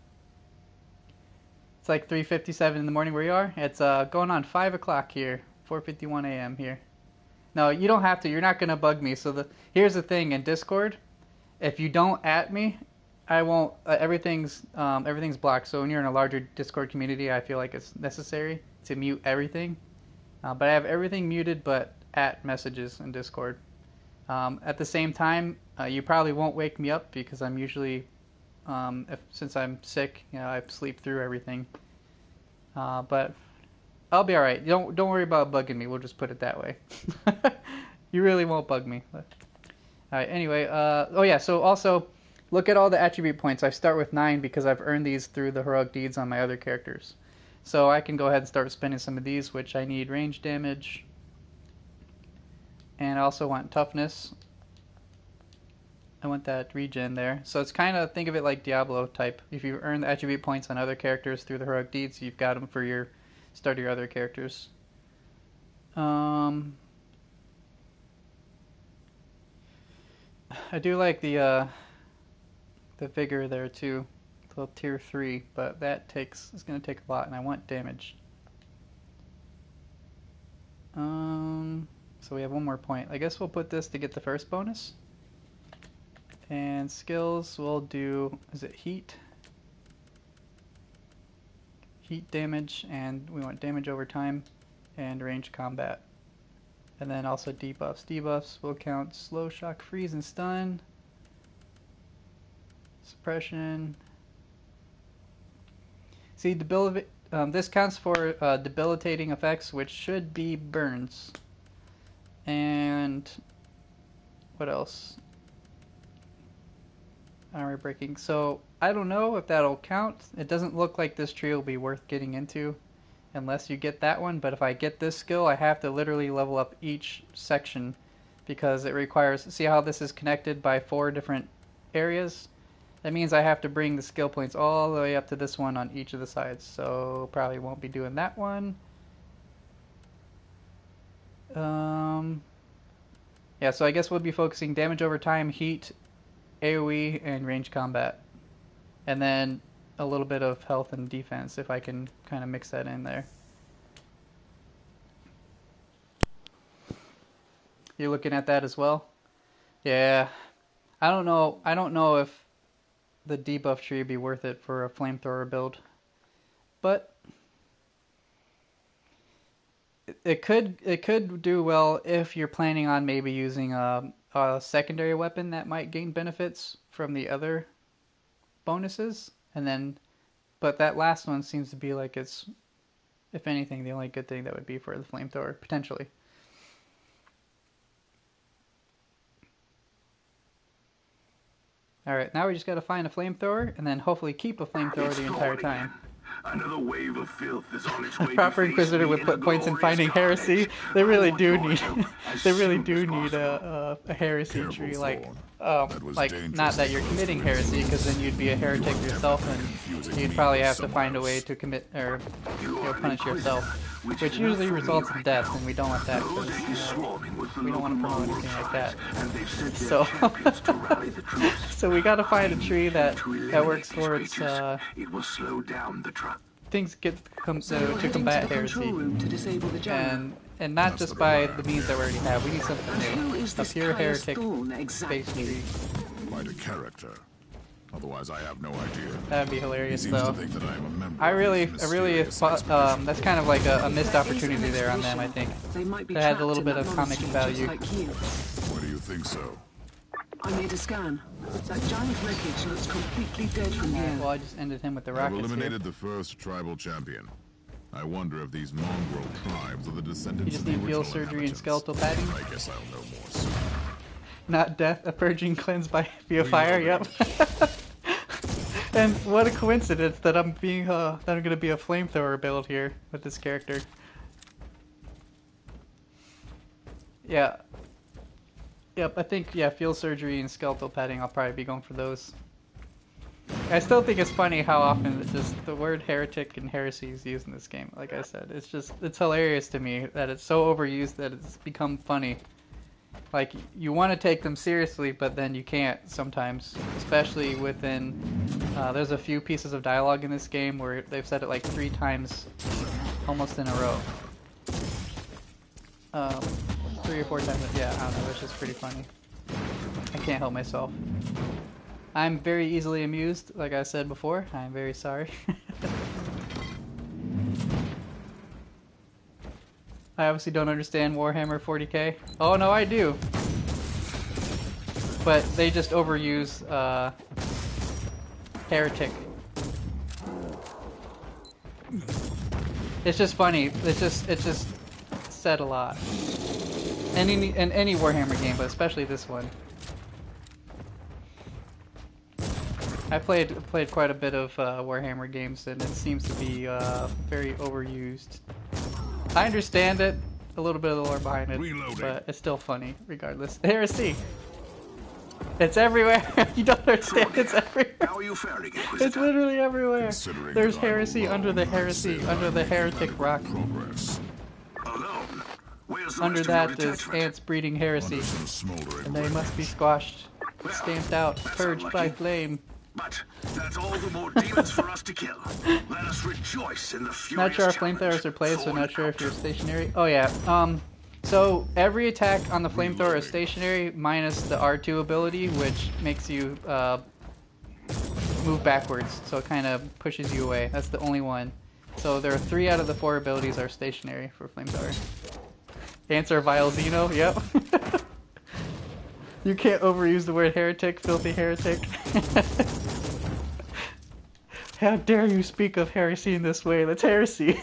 It's like 3:57 in the morning where you are. It's going on 5 o'clock here, 4:51 a.m. here. No, you don't have to. You're not going to bug me. So here's the thing in Discord. If you don't at me, I won't. Everything's blocked. So when you're in a larger Discord community, I feel like it's necessary to mute everything. But I have everything muted, but at messages in Discord. At the same time, you probably won't wake me up because I'm usually, since I'm sick, I sleep through everything. But I'll be all right. Don't worry about bugging me. We'll just put it that way. You really won't bug me. But, all right. Anyway, oh yeah. So also, look at all the attribute points. I start with 9 because I've earned these through the heroic deeds on my other characters. So I can go ahead and start spending some of these, which I need range damage. And I also want toughness. I want that regen there. So it's kind of, think of it like Diablo type. If you earn the attribute points on other characters through the heroic deeds, you've got them for your start your other characters. I do like the vigor there too. It's a tier 3, but that is going to take a lot, and I want damage. So we have one more point. I guess we'll put this to get the first bonus. And skills, we'll do, is it heat? Heat damage, and we want damage over time, and range combat. And then also debuffs. Debuffs will count slow, shock, freeze, and stun. Suppression. See, this counts for debilitating effects, which should be burns. And what else? Armor breaking. So I don't know if that'll count. It doesn't look like this tree will be worth getting into unless you get that one. But if I get this skill, I have to literally level up each section because it requires. See how this is connected by 4 different areas? That means I have to bring the skill points all the way up to this one on each of the sides. So probably won't be doing that one. Yeah, so I guess we'll be focusing damage over time, heat, AoE, and range combat. And then a little bit of health and defense if I can kind of mix that in there. You're looking at that as well? Yeah. I don't know if the debuff tree would be worth it for a flamethrower build. But it could do well if you're planning on maybe using a secondary weapon that might gain benefits from the other bonuses, but that last one seems to be like it's, if anything, the only good thing that would be for the flamethrower potentially. All right, now we just got to find a flamethrower and then hopefully keep a flamethrower the entire time. Another wave of filth is on its way. Proper Inquisitor would put points in finding heresy. They really do need. They really do need a heresy tree, like not that you're committing heresy, because then you'd be a heretic yourself, and you'd probably have to find a way to commit or punish yourself, which usually results in death, and we don't want that. We don't want to promote anything like that. So, so we got to find a tree that works towards. It will slow down the truck. Things to combat heresy, and not just by the means that we already have. We need something new. A pure heretic space tree. Quite a character. Otherwise, I have no idea. That'd be hilarious, He seems though. to think that I am a member I really, of this mysterious that's kind of like a missed opportunity there on them. I think that had a little bit of comic value. Why do you think so? I made a scan. That giant wreckage looks completely dead from here. Well, I just ended him with the I've rockets eliminated here. the first tribal champion. I wonder if these mongrel tribes are the descendants You just of the need field original surgery and inhabitants. skeletal padding. I guess I'll know more soon. Not death, a purging cleanse via fire. Yep. And what a coincidence that I'm gonna be a flamethrower build here with this character. Yeah. Yep, I think, field surgery and skeletal padding, I'll probably be going for those. I still think it's funny how often just the word heretic and heresy is used in this game. Like I said, it's hilarious to me that it's so overused that it's become funny. Like, you want to take them seriously, but then you can't sometimes. Especially within... there's a few pieces of dialogue in this game where they've said it like 3 times almost in a row. 3 or 4 times. Yeah, I don't know. It's just pretty funny. I can't help myself. I'm very easily amused, like I said before. I'm very sorry. I obviously don't understand Warhammer 40k. Oh no, I do. But they just overuse heretic. It's just funny. It's just said a lot. In any Warhammer game, but especially this one. I played quite a bit of Warhammer games, and it seems to be very overused. I understand it, a little bit of the lore behind it, but it's still funny, regardless. Heresy! It's everywhere! You don't understand, it's everywhere! How are you faring, Inquisitor? It's literally everywhere! There's heresy under the heresy, under the heretic rock. Alone? Where's the Under rest of your that is detachment? ants breeding heresy, and they must be squashed, stamped out, purged by flame. But that's all the more demons for us to kill. Let us rejoice in the furious Not sure if challenge. flamethrowers are placed, so Forward not sure if out. you're stationary. Oh yeah, so every attack on the flamethrower is stationary, minus the R2 ability, which makes you move backwards, so it kind of pushes you away. That's the only one. So there are 3 out of the 4 abilities are stationary for flamethrower. Answer vile Xeno, yep. You can't overuse the word heretic, filthy heretic. How dare you speak of heresy in this way? That's heresy.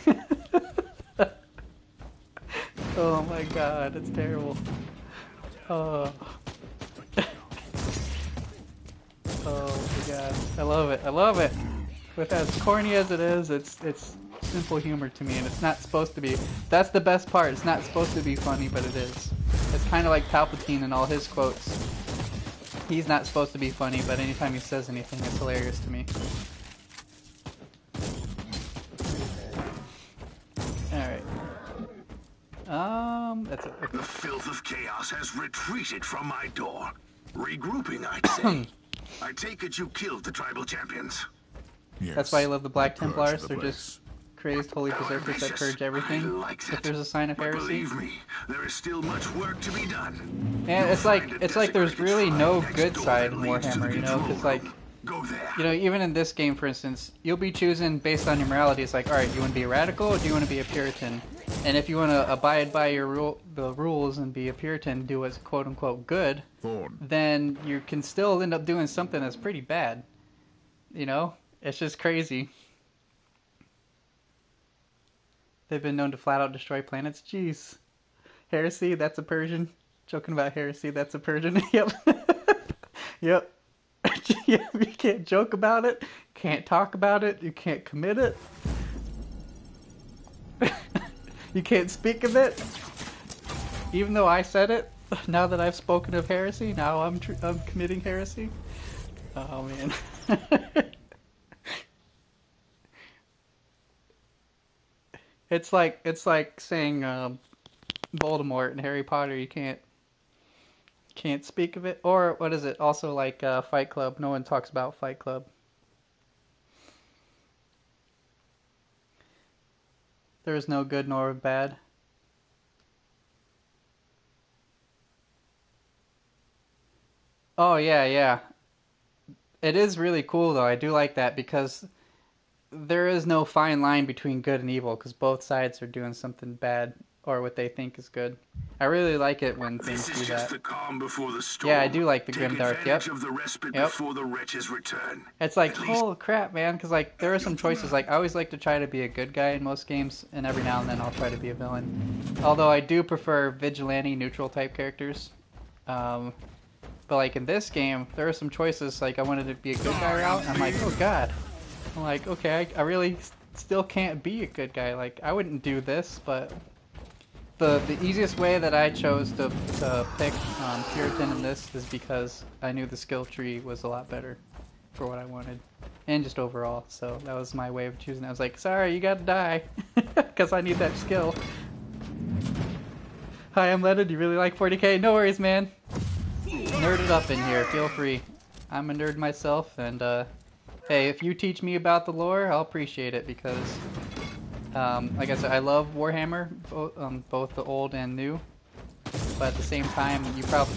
Oh my god, it's terrible. Oh. Oh my god. I love it. I love it. With as corny as it is, it's simple humor to me, and it's not supposed to be. That's the best part. It's not supposed to be funny, but it is. It's kind of like Palpatine and all his quotes. He's not supposed to be funny, but anytime he says anything, it's hilarious to me. Alright. That's it. Okay. The filth of chaos has retreated from my door. Regrouping, I'd say. I take it you killed the tribal champions. Yes. That's why I love the Black Purge Templars. the They're place. just crazed holy berserkers that purge everything. I like If that. there's a sign of But heresy. believe me, there is still much work to be done. And You'll it's like find a there's designated really shrine no next good door side that in leads to the Warhammer, you know, control because like, room. Go there. you know, even in this game, for instance, you'll be choosing based on your morality. It's like, all right, do you want to be a radical or do you want to be a Puritan? And if you want to abide by the rules and be a Puritan, do what's quote unquote good, Thorn. then you can still end up doing something that's pretty bad. You know, it's just crazy. They've been known to flat out destroy planets. Jeez, heresy. That's a Persian. Joking about heresy. That's a Persian. Yep. Yep. Yeah, you can't joke about it, can't talk about it, you can't commit it, you can't speak of it. Even though I said it, now that I've spoken of heresy, now I'm committing heresy. Oh man. It's like saying Voldemort in Harry Potter. You can't speak of it. Or what is it? Also like Fight Club. No one talks about Fight Club. There is no good nor bad. Oh yeah, yeah. It is really cool though. I do like that because there is no fine line between good and evil because both sides are doing something bad or what they think is good. I really like it when things This do is just that. the calm before the storm. Yeah, I do like the Take grimdark. Yep. advantage of the respite Yep. before the wretches return. It's like, At least holy crap, man, because like there are some choices. Like I always like to try to be a good guy in most games, and every now and then I'll try to be a villain. Although I do prefer vigilante, neutral type characters. But like in this game, there are some choices. Like I wanted to be a good guy route, and I'm like, oh god. I'm like, okay, I really still can't be a good guy. Like I wouldn't do this, but the easiest way that I chose to pick Puritan in this is because I knew the skill tree was a lot better. for what I wanted, and just overall. So that was my way of choosing. I was like, sorry, you gotta die, because I need that skill. Hi, I'm Letta. Do you really like 40k? No worries, man. Nerd it up in here. Feel free. I'm a nerd myself, and hey, if you teach me about the lore, I'll appreciate it, because like I said, I love Warhammer, both the old and new. But at the same time,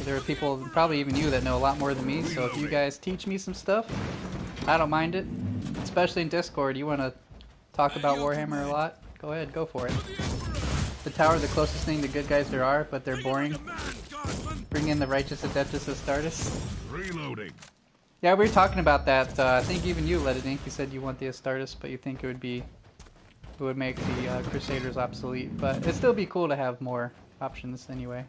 there are people, probably even you, that know a lot more than me. So if you guys teach me some stuff, I don't mind it. Especially in Discord, you want to talk about Warhammer a lot? Go ahead, go for it. The tower, the closest thing to good guys there are, but they're boring. Bring in the Righteous Adeptus Astartes. Reloading. Yeah, we were talking about that. I think even you, Let It Ink, you said you want the Astartes, but you think it would make the Crusaders obsolete. But it'd still be cool to have more options anyway.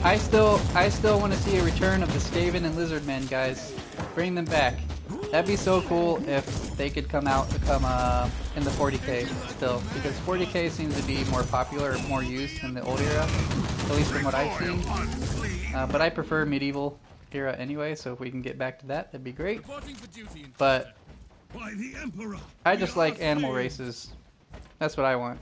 I still want to see a return of the Skaven and Lizardmen, guys. Bring them back. That'd be so cool if they could come in the 40k still, because 40k seems to be more popular, more used in the old era, at least from what I've seen. But I prefer medieval era anyway, so if we can get back to that, that'd be great. But I just like animal races. That's what I want.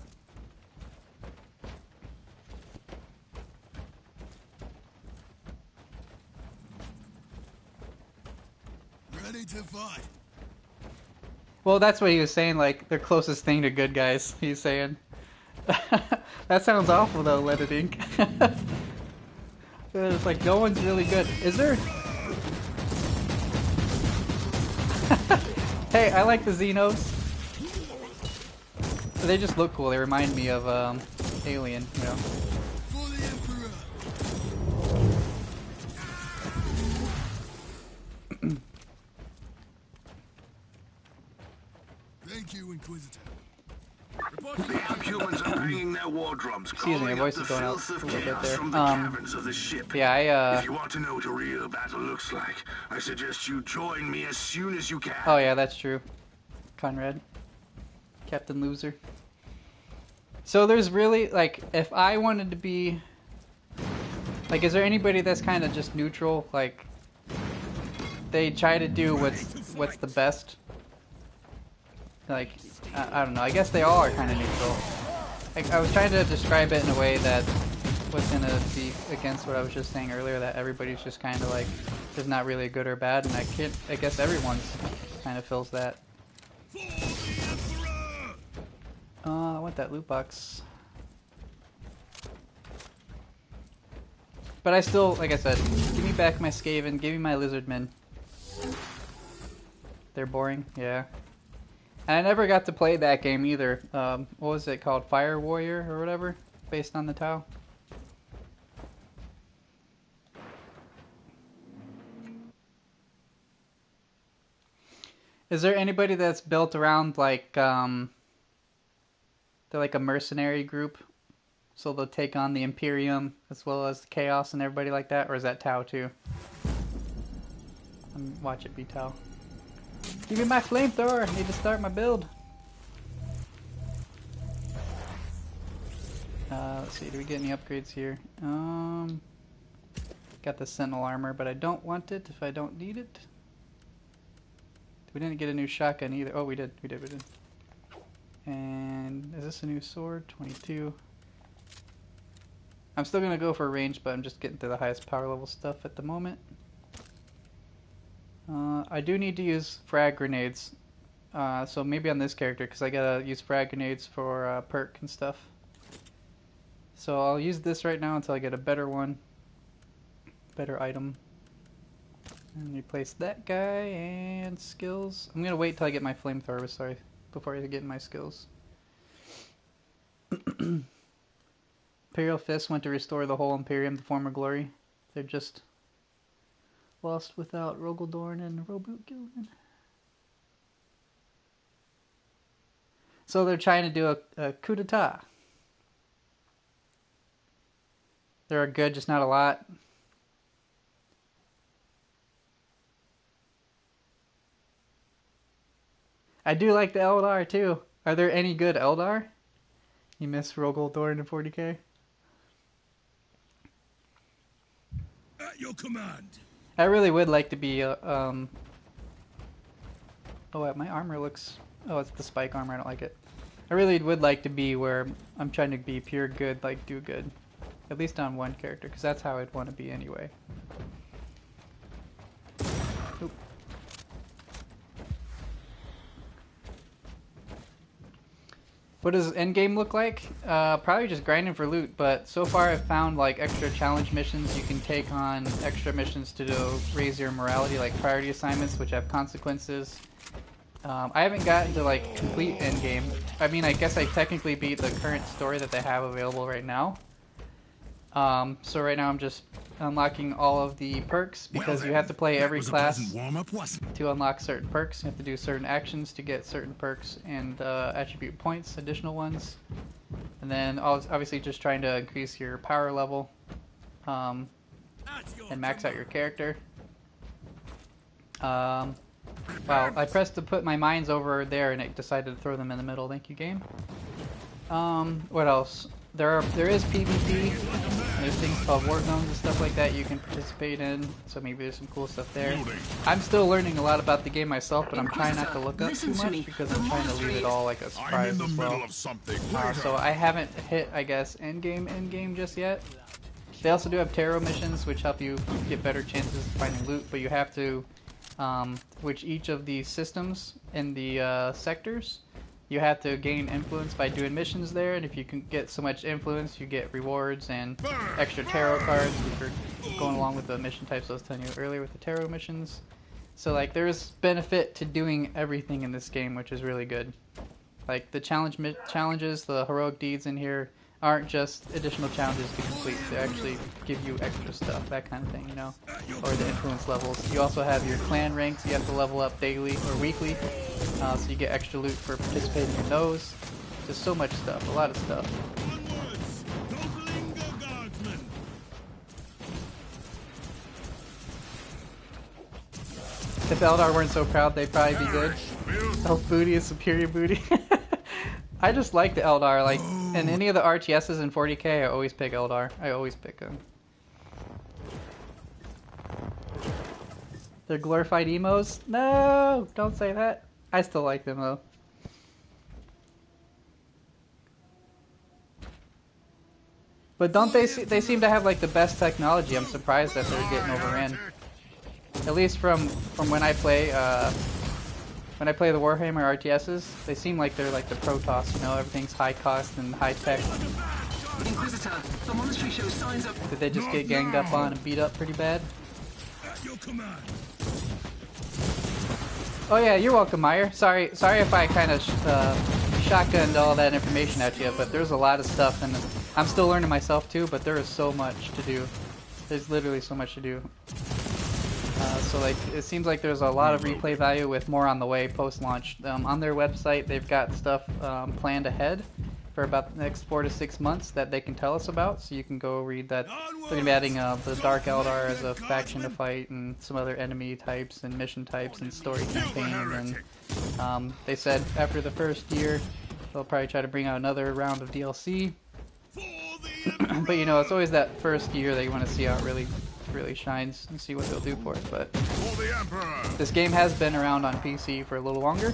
Ready to fight. Well, that's what he was saying, like, the closest thing to good guys, he's saying. That sounds awful, though, Let It Ink. It's like, no one's really good. Is there... Hey, I like the Xenos. They just look cool. They remind me of, Alien, you know. For the Emperor. Thank you, Inquisitor. The humans are banging their war drums, Excuse me, my calling voice up is the going out filth of a little bit chaos there. from the caverns of the ship. Yeah, If you want to know what a real battle looks like, I suggest you join me as soon as you can. Oh yeah, that's true. Conrad. Captain Loser. So there's really, like, if I wanted to be... Like, is there anybody that's kind of just neutral? Like, they try to do what's the best? Like, I don't know. I guess they all are kind of neutral. Like, I was trying to describe it in a way that wasn't gonna be against what I was just saying earlier, that everybody's just kind of like, there's not really a good or bad, and I guess everyone's kind of feels that. I want that loot box. But I still, like I said, give me back my Skaven, give me my Lizardmen. They're boring, yeah. And I never got to play that game either. What was it called? Fire Warrior or whatever? Based on the Tau. Is there anybody that's built around, like, they're like a mercenary group? So they'll take on the Imperium as well as the Chaos and everybody like that? Or is that Tau too? Watch it be Tau. Give me my flamethrower! I need to start my build. Let's see, do we get any upgrades here? Got the Sentinel armor, but I don't want it if I don't need it. We didn't get a new shotgun either. Oh, we did. And is this a new sword? 22. I'm still gonna go for range, but I'm just getting to the highest power level stuff at the moment. I do need to use frag grenades, so maybe on this character, because I gotta use frag grenades for perk and stuff. So I'll use this right now until I get a better one, better item. And replace that guy and skills. I'm gonna wait till I get my flamethrower, sorry, before I get my skills. Imperial Fist went to restore the whole Imperium to former glory. They're just lost without Rogaldorn and Roboot Gilman. So they're trying to do a coup d'etat. They're good, just not a lot. I do like the Eldar too. Are there any good Eldar? You miss Rogaldorn in 40k? your command. I really would like to be oh, my armor looks... Oh, it's the spike armor. I don't like it. I really would like to be where I'm trying to be pure good, like do good. At least on one character, because that's how I'd want to be anyway. Oop. What does endgame look like? Probably just grinding for loot, but so far I've found like extra challenge missions. You can take on extra missions to raise your morality, like priority assignments, which have consequences. I haven't gotten to like complete endgame. I mean, I guess I technically beat the current story that they have available right now. So right now I'm just unlocking all of the perks because you have to play every class to unlock certain perks. You have to do certain actions to get certain perks and attribute points, additional ones. And then obviously just trying to increase your power level and max out your character. Wow, I pressed to put my mines over there and it decided to throw them in the middle. Thank you, game. What else? There is PvP. There's things called war zones and stuff like that you can participate in. So maybe there's some cool stuff there. I'm still learning a lot about the game myself, but I'm trying not to look up too much because I'm trying to leave it all like a surprise as well. So I haven't hit, I guess, endgame just yet. They also do have tarot missions, which help you get better chances of finding loot, but you have to, which each of these systems in the sectors, you have to gain influence by doing missions there, and if you can get so much influence, you get rewards and extra tarot cards, which are going along with the mission types I was telling you earlier with the tarot missions. So like there's benefit to doing everything in this game, which is really good. Like the challenges, the heroic deeds in here aren't just additional challenges to complete. They actually give you extra stuff, that kind of thing, you know, or the influence levels. You also have your clan ranks you have to level up daily or weekly, so you get extra loot for participating in those. Just so much stuff, a lot of stuff. If Eldar weren't so proud, they'd probably be good. Elf booty is superior booty. I just like the Eldar, like, in any of the RTSs in 40k, I always pick Eldar. I always pick them. They're glorified emos? No! Don't say that. I still like them, though. But don't they seem to have, like, the best technology. I'm surprised that they're getting overran. At least from when I play, when I play the Warhammer RTSs, they seem like they're like the Protoss, you know, everything's high cost and high tech. Inquisitor, the monastery shows signs of... Did they just get ganged up on and beat up pretty bad? Oh yeah, you're welcome, Meyer. Sorry if I kind of shotgunned all that information at you, but there's a lot of stuff, and I'm still learning myself too, but there is so much to do. There's literally so much to do. So like, it seems like there's a lot of replay value with more on the way post-launch. On their website, they've got stuff planned ahead for about the next 4 to 6 months that they can tell us about, so you can go read that. They're going to be adding the Dark Eldar as a faction to fight, and some other enemy types, and mission types, and story campaign, and they said after the first year, they'll probably try to bring out another round of DLC. But you know, it's always that first year that you want to see how it really shines and see what they'll do for it. But this game has been around on PC for a little longer,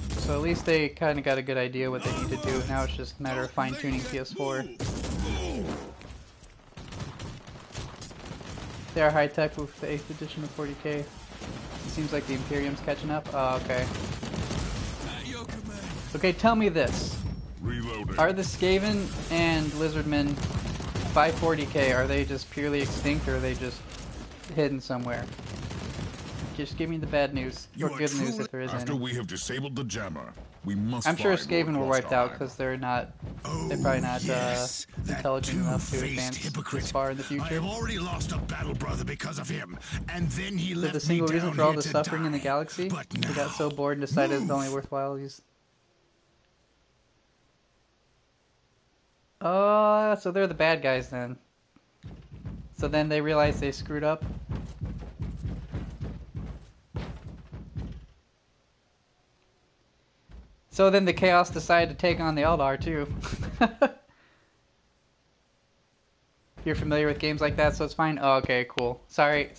so at least they kind of got a good idea what they need to do. Now it's just a matter of fine-tuning PS4. They are high-tech with the 8th edition of 40k. It seems like the Imperium's catching up. Oh, okay. Okay, tell me this. Are the Skaven and Lizardmen by 40k, are they just purely extinct, or are they just hidden somewhere? Just give me the bad news, or good news if there is any. After we have disabled the jammer, we must. I'm sure Skaven were wiped out because they're probably not intelligent enough to advance this far in the future. I have already lost a battle brother because of him, and then he left the single me reason down for all here the to suffering die. in the galaxy? But They now, got so bored and decided it's only worthwhile use. Oh, so they're the bad guys then. So then they realize they screwed up. So then the Chaos decided to take on the Eldar too. You're familiar with games like that, so it's fine? Oh, okay, cool. Sorry.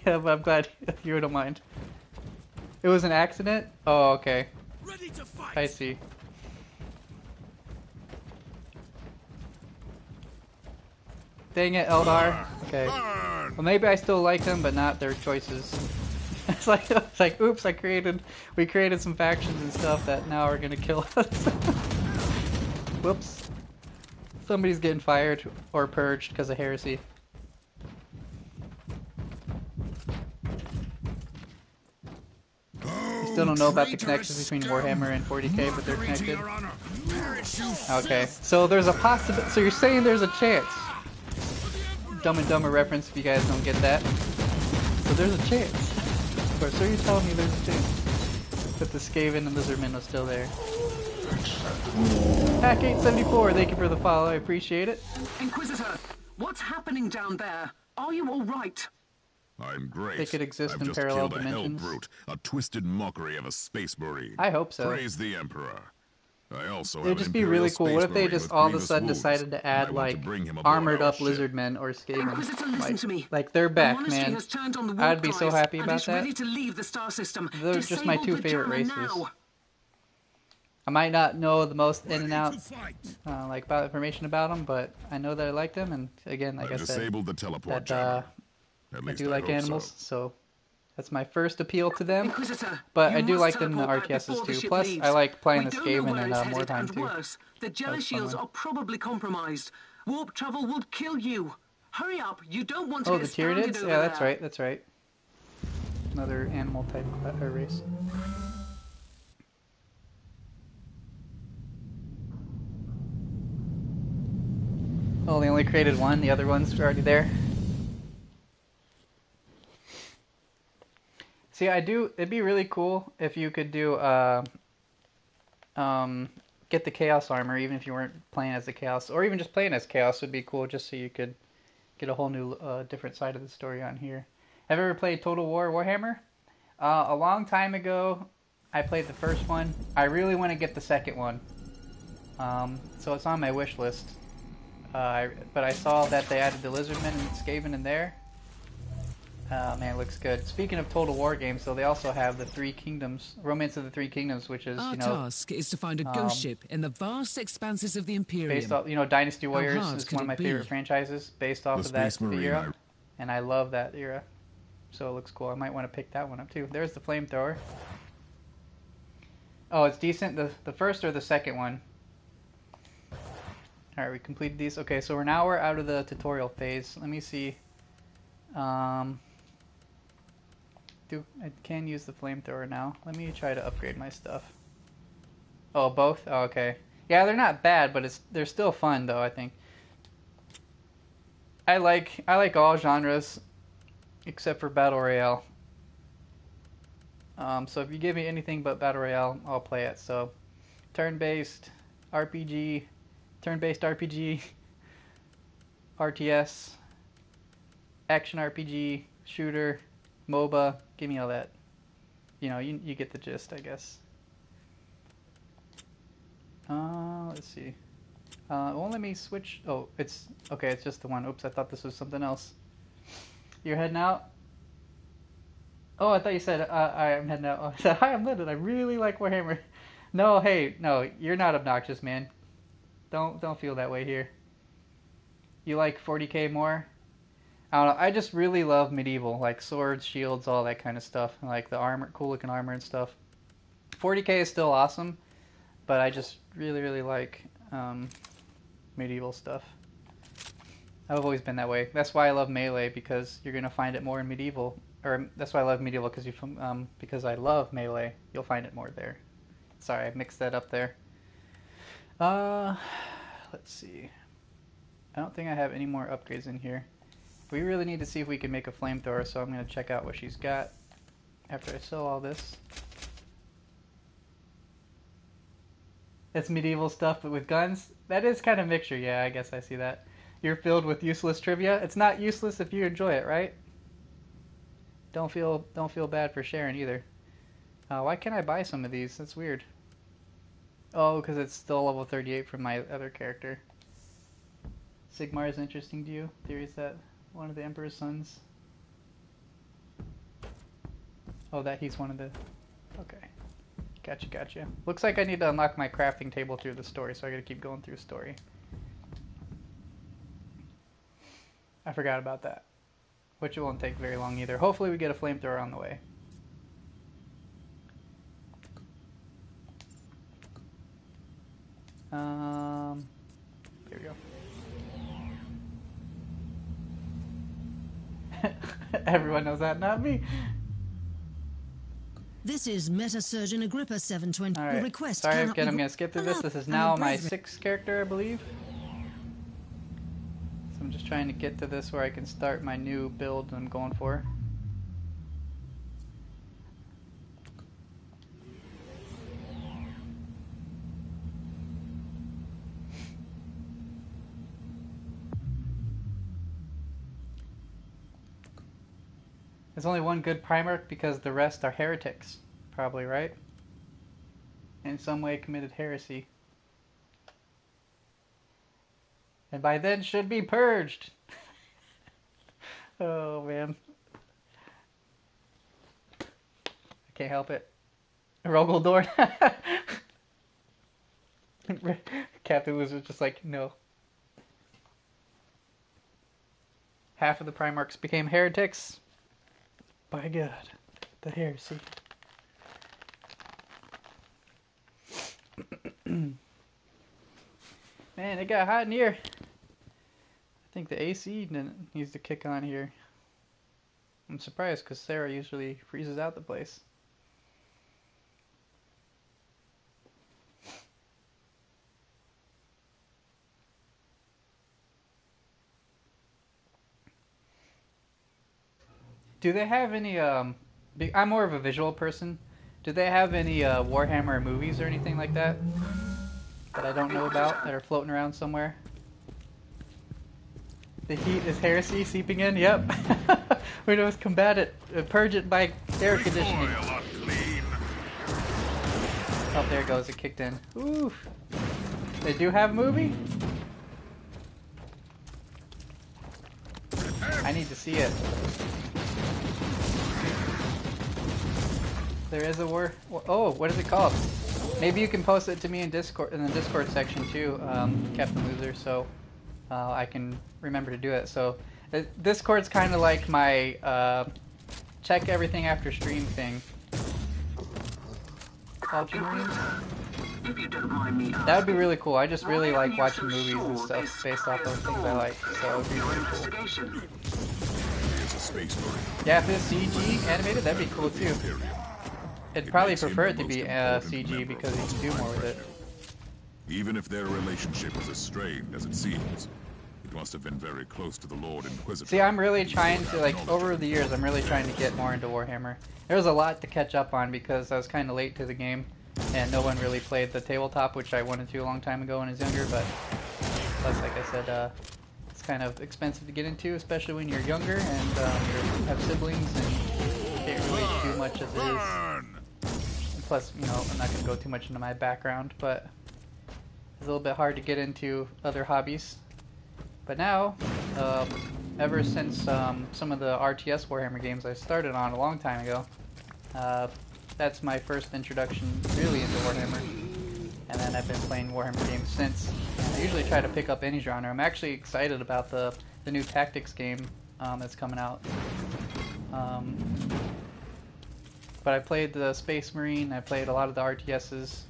I'm glad you don't mind. It was an accident? Oh, okay. Ready to fight. I see. Dang it, Eldar. Okay. Well, maybe I still like them, but not their choices. It's like, oops, we created some factions and stuff that now are gonna kill us. Whoops. Somebody's getting fired or purged because of heresy. You still don't know about the connections between Warhammer and 40k, but they're connected. Okay, so there's a possibility. So you're saying there's a chance. Dumb and Dumber reference if you guys don't get that. So there's a chance. Of course, so you're telling me there's a chance that the Skaven and Lizardmen are still there. Hack 874, thank you for the follow, I appreciate it. Inquisitor, what's happening down there? Are you all right? I'm great. They could exist I've in just parallel killed dimensions. A hell brute, a twisted mockery of a space marine. I hope so. Praise the Emperor. I also It'd just be really cool. What if they just all of a sudden decided to add like armored up lizardmen or Skaven? Inquisitor, listen to me. Like they're back, the monastery man. has turned on the warp I'd be so drives happy and about is that. ready to leave the star system. They're just my two Disable the favorite jammer races. now. I might not know the most in and out like about information about them, but I know that I like them, and again, like I said, disabled the teleport that I do like animals, so that's my first appeal to them. Inquisitor, but you I do must like them in the teleport back RTSs before the too. ship Plus, leaves. I like playing We the don't know Skaven where in it's headed, Mordheim and too. worse, the That jealous was fun shields one. are probably compromised. Warp travel would kill you. Hurry up, you don't want to Oh, get the stranded Tyranids? over Yeah, that's there. right, that's right. Another animal type race. Oh, they only created one, the other ones are already there. See, it'd be really cool if you could do, get the Chaos armor, even if you weren't playing as the Chaos, or even just playing as Chaos would be cool, just so you could get a whole new, different side of the story on here. Have you ever played Total War Warhammer? A long time ago, I played the first one. I really want to get the second one. So it's on my wish list. But I saw that they added the Lizardmen and Skaven in there. Man, it looks good. Speaking of Total War games, though, they also have the Three Kingdoms, Romance of the Three Kingdoms, which is, Our you know, task is to find a ghost ship in the vast expanses of the Imperium. based off, you know, Dynasty Warriors hard is could one of my it be? favorite franchises, based off The of that Space Marine, era, and I love that era. So it looks cool. I might want to pick that one up too. There's the flamethrower. Oh, it's decent. The first or the second one. All right, we completed these. Okay, so we're out of the tutorial phase. Let me see. I can use the flamethrower now. Let me try to upgrade my stuff. Oh, both? Oh, okay. Yeah, they're not bad, but they're still fun though, I think. I like all genres except for Battle Royale. So if you give me anything but Battle Royale, I'll play it. So turn-based RPG, RTS, action RPG, shooter, MOBA, give me all that. You know, you get the gist, I guess. Let's see. Won't let me switch. Oh, it's okay. It's just the one. Oops, I thought this was something else. You're heading out? Oh, I thought you said I'm heading out. Oh, I said, hi, I'm Lyndon. I really like Warhammer. No, hey, no, you're not obnoxious, man. Don't feel that way here. You like 40k more? I don't know. I just really love medieval, like swords, shields, all that kind of stuff. Like the armor, cool looking armor and stuff. 40k is still awesome, but I just really like medieval stuff. I've always been that way. That's why I love melee, because you're gonna find it more in medieval. Or that's why I love medieval, because I love melee. You'll find it more there. Sorry, I mixed that up there. Let's see. I don't think I have any more upgrades in here. We really need to see if we can make a flamethrower, so I'm gonna check out what she's got after I sell all this. It's medieval stuff, but with guns. That is kind of mixture. Yeah, I guess I see that. You're filled with useless trivia. It's not useless if you enjoy it, right? Don't feel bad for sharing either. Why can't I buy some of these? That's weird. Oh, because it's still level 38 from my other character. Sigmar is interesting to you? Theories that one of the Emperor's sons... Oh, that he's one of the... Okay. Gotcha. Looks like I need to unlock my crafting table through the story, so I gotta keep going through the story. I forgot about that. Which it won't take very long either. Hopefully we get a flamethrower on the way. Here we go. Everyone knows that, not me. This is Meta Surgeon Agrippa 720. Alright. Request Sorry, cannot again, be I'm gonna skip through this. This is now my 6th character, I believe. So I'm just trying to get to this where I can start my new build I'm going for. There's only one good Primarch because the rest are heretics. Probably, right? In some way committed heresy. And by then should be purged. Oh, man. I can't help it. Rogaldorn. Captain Luz was just like, no. Half of the Primarchs became heretics. By God, the heresy. Man, it got hot in here. I think the AC needs to kick on here. I'm surprised because Sarah usually freezes out the place. Do they have any, I'm more of a visual person. Do they have any Warhammer movies or anything like that that I don't know about that are floating around somewhere? The heat is heresy seeping in? Yep. We must combat it, purge it by air conditioning. Oh, there it goes, it kicked in. Oof. They do have a movie? I need to see it. There is a war. Oh, what is it called? Maybe you can post it to me in Discord, in the Discord section too, Captain Loser, so I can remember to do it. So Discord's kind of like my check everything after stream thing. That would be really cool. I just really like watching movies and stuff based off of things I like. So it'd be really cool. Yeah, if it's CG animated, that'd be cool too. I'd probably prefer it to be CG because you can do more with it. Even if their relationship is as strained as it seems, it must have been very close to the Lord Inquisitor. See, I'm really trying to, like, over the years, I'm really trying to get more into Warhammer. There was a lot to catch up on because I was kind of late to the game, and no one really played the tabletop, which I wanted to a long time ago when I was younger, but plus, like I said, it's kind of expensive to get into, especially when you're younger and you have siblings and you can't really do much as it is. Plus, you know, I'm not going to go too much into my background, but it's a little bit hard to get into other hobbies. But now, ever since some of the RTS Warhammer games I started on a long time ago, that's my first introduction really into Warhammer. And then I've been playing Warhammer games since. And I usually try to pick up any genre. I'm actually excited about the new Tactics game that's coming out. But I played the Space Marine, I played a lot of the RTSs,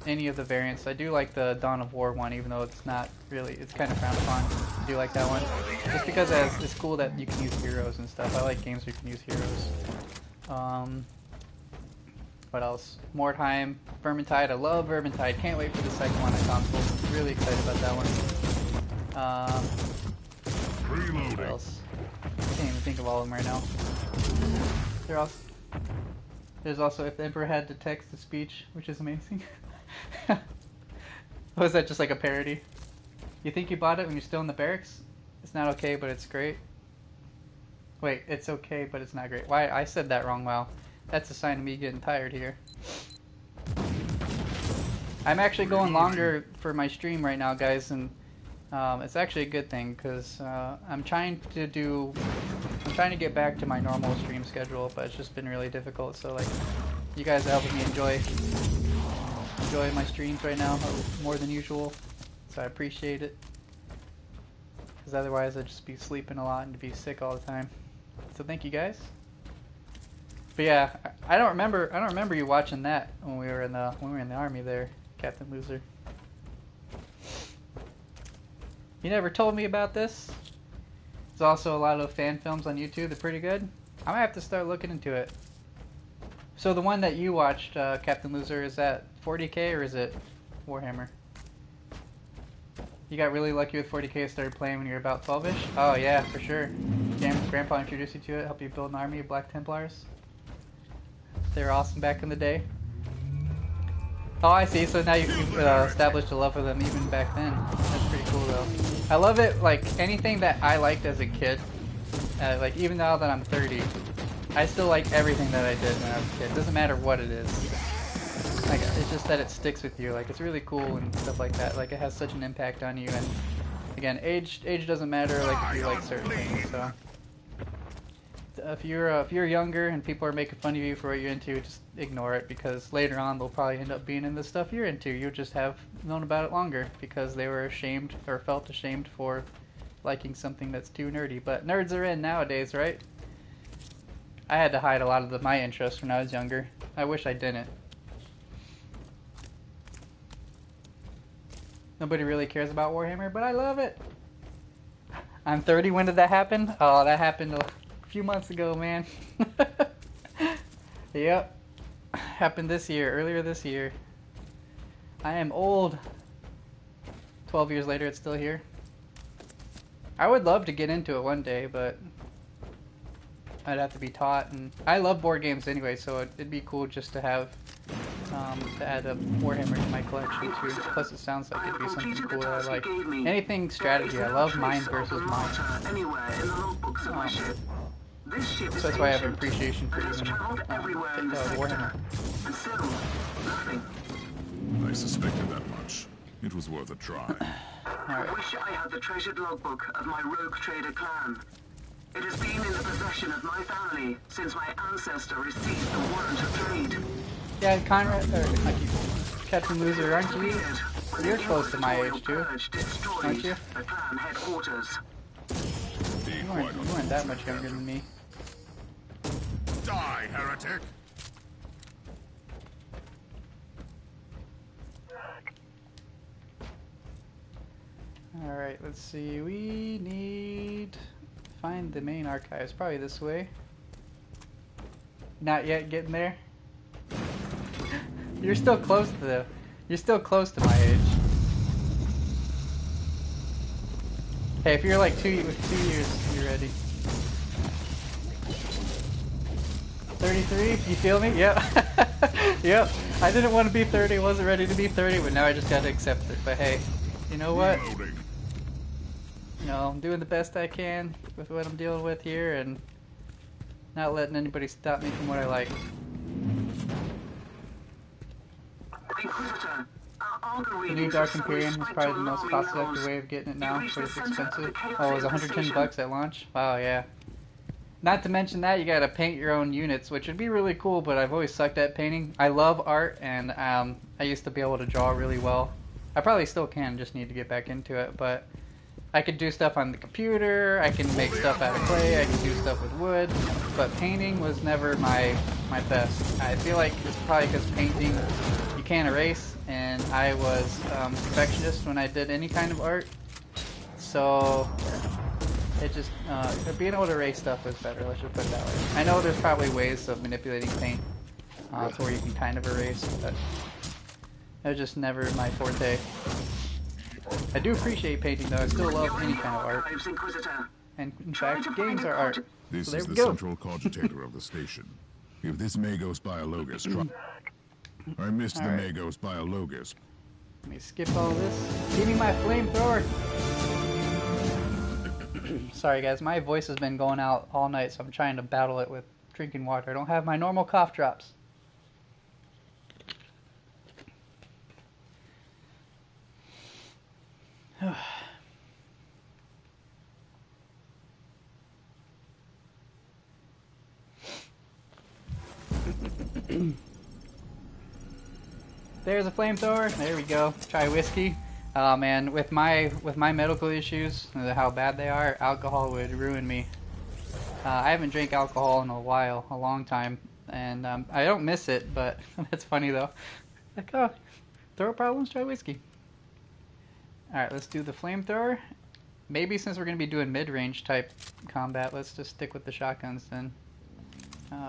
any of the variants. I do like the Dawn of War one, even though it's not really, it's kind of frowned upon. I do like that one. Just because it's cool that you can use heroes and stuff. I like games where you can use heroes. What else? Mordheim, Vermintide. I love Vermintide. Can't wait for the second one on console. Really excited about that one. What else? I can't even think of all of them right now. There's also If the Emperor Had to Text to Speech, which is amazing. Was that just like a parody? You think you bought it when you're still in the barracks? It's not okay, but it's great. Wait, it's okay, but it's not great. Why? I said that wrong. Wow. That's a sign of me getting tired here. I'm actually going longer for my stream right now, guys, and It's actually a good thing because I'm trying to get back to my normal stream schedule, but it's just been really difficult. So like, you guys are helping me enjoy my streams right now more than usual, so I appreciate it. Because otherwise I'd just be sleeping a lot and be sick all the time. So thank you guys. But yeah, I don't remember you watching that when we were in the army there, Captain Loser. You never told me about this. There's also a lot of fan films on YouTube. They're pretty good. I might have to start looking into it. So the one that you watched, Captain Loser, is that 40k or is it Warhammer? You got really lucky with 40k, started playing when you were about 12ish? Oh yeah, for sure. Grandpa introduced you to it, helped you build an army of Black Templars. They were awesome back in the day. Oh, I see. So now you've established a love for them even back then. That's pretty cool, though. I love it. Like anything that I liked as a kid, like even now that I'm 30, I still like everything that I did when I was a kid. It doesn't matter what it is. Like it's just that it sticks with you. Like it's really cool and stuff like that. Like it has such an impact on you. And again, age doesn't matter. Like if you like certain things. So if you're younger and people are making fun of you for what you're into, just ignore it, because later on they'll probably end up being in the stuff you're into. You just have known about it longer because they were ashamed or felt ashamed for liking something that's too nerdy. But nerds are in nowadays, right? I had to hide a lot of my interests when I was younger. I wish I didn't. Nobody really cares about Warhammer, but I love it. I'm 30. When did that happen? Oh, that happened a few months ago, man. Yep. Happened this year, earlier this year. I am old. 12 years later, it's still here. I would love to get into it one day, but I'd have to be taught, and I love board games anyway, so it'd be cool just to have to add a Warhammer to my collection too. Plus, it sounds like it'd be something cool that I like. Anything strategy, I love mind versus mind. So that's why I have an appreciation for even Warhammer. I suspected that much. It was worth a try. I wish I had the treasured logbook of my rogue trader clan. It has been in the possession of my family since my ancestor received the warrant of trade. Yeah, Conrad, or Captain Loser, aren't you? You're close to my age too, aren't you? The clan headquarters. You weren't that much younger than me. Die, heretic! Alright, let's see. We need to find the main archives. Probably this way. Not yet getting there. You're still close to my age. Hey, if you're like 2 years, you're ready. 33? You feel me? Yep. Yep. I didn't want to be 30, wasn't ready to be 30, but now I just gotta accept it. But hey, you know what? You know, I'm doing the best I can with what I'm dealing with here, and not letting anybody stop me from what I like. Inquisitor, The new Dark Imperium is probably the most cost-effective way of getting it now, but it's expensive. Oh, it was 110 bucks at launch? Wow, yeah. Not to mention that, you gotta paint your own units, which would be really cool, but I've always sucked at painting. I love art, and I used to be able to draw really well. I probably still can, just need to get back into it, but I could do stuff on the computer, I can make stuff out of clay, I can do stuff with wood, but painting was never my best. I feel like it's probably because painting, you can't erase, and I was perfectionist when I did any kind of art, so it just, being able to erase stuff was better, let's just put it that way. I know there's probably ways of manipulating paint to where you can kind of erase, but it was just never my forte. I do appreciate painting though, I still love any kind of art. And in fact, games are art. This so there is we the go. central cogitator of the station. If this Magos Biologus I missed the Magos Biologus. Let me skip all this. Give me my flamethrower! Sorry guys, my voice has been going out all night, so I'm trying to battle it with drinking water. I don't have my normal cough drops. There's a flamethrower. There we go. Try whiskey. Oh man, with my medical issues, how bad they are, alcohol would ruin me. I haven't drank alcohol in a while, a long time, and I don't miss it, but that's funny though. Like, oh, throat problems, try whiskey. Alright, let's do the flamethrower. Maybe since we're going to be doing mid-range type combat, let's just stick with the shotguns then.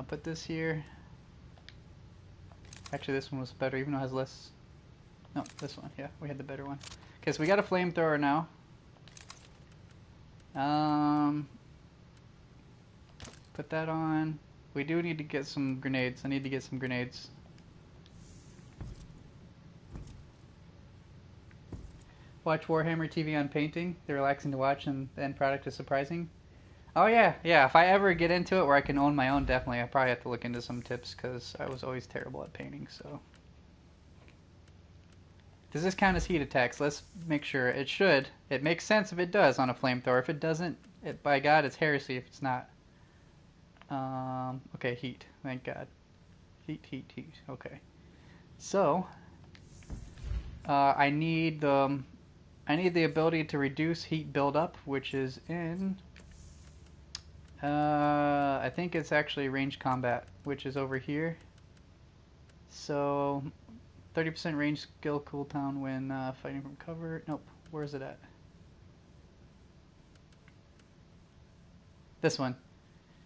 Put this here. Actually, this one was better, even though it has less... No, this one. Yeah, we had the better one. Okay, so we got a flamethrower now. Put that on. We do need to get some grenades. I need to get some grenades. Watch Warhammer TV on painting. They're relaxing to watch and the end product is surprising. Oh yeah, yeah. If I ever get into it where I can own my own, definitely. I probably have to look into some tips because I was always terrible at painting, so... Does this count as heat attacks? Let's make sure. It should. It makes sense if it does on a flamethrower. If it doesn't, by God, it's heresy if it's not. Okay, heat. Thank God. Heat, heat, heat. Okay. So, I need the ability to reduce heat buildup, which is in... I think it's actually range combat, which is over here. So... 30% range skill cooldown when fighting from cover. Nope. Where is it at? This one.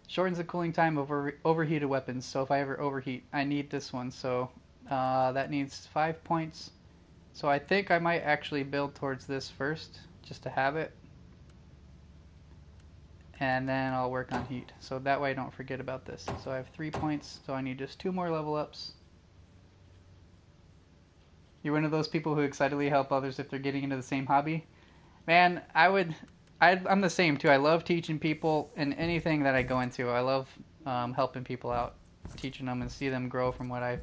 Shortens the cooling time of overheated weapons. So if I ever overheat, I need this one. So that needs 5 points. So I think I might actually build towards this first, just to have it. And then I'll work on heat. So that way I don't forget about this. So I have 3 points. So I need just 2 more level ups. You're one of those people who excitedly help others if they're getting into the same hobby? Man, I'm the same too. I love teaching people in anything that I go into. I love helping people out, teaching them and see them grow from what I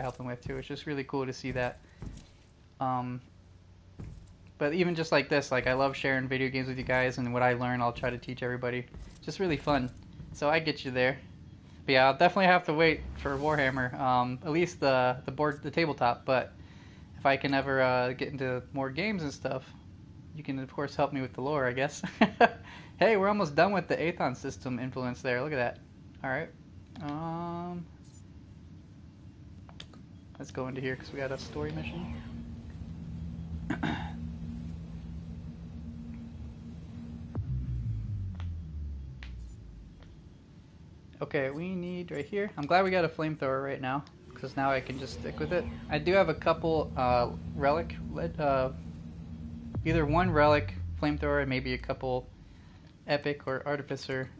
help them with too. It's just really cool to see that. But even just like this, like I love sharing video games with you guys, and what I learn I'll try to teach everybody. Just really fun. So I get you there. But yeah, I'll definitely have to wait for Warhammer. At least the tabletop, but if I can ever get into more games and stuff, you can of course help me with the lore, I guess. Hey, we're almost done with the Aethon system influence there. Look at that. Alright. Let's go into here because we got a story mission. Okay, we need right here. I'm glad we got a flamethrower right now, because now I can just stick with it. I do have a couple relic, either one relic flamethrower and maybe a couple epic or artificer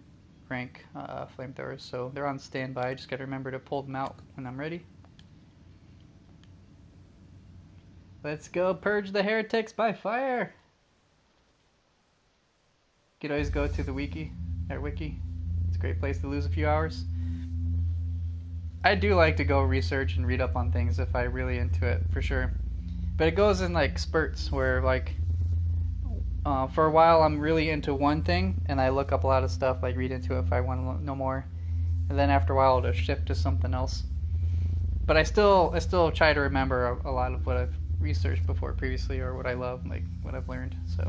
rank flamethrowers, so they're on standby. I just gotta remember to pull them out when I'm ready. Let's go purge the heretics by fire! You could always go to the wiki. It's a great place to lose a few hours. I do like to go research and read up on things if I'm really into it, for sure. But it goes in like spurts where like for a while I'm really into one thing and I look up a lot of stuff, like read into it if I want to know more. And then after a while I'll just shift to something else. But I still try to remember a lot of what I've researched before previously, or what I love, like what I've learned. So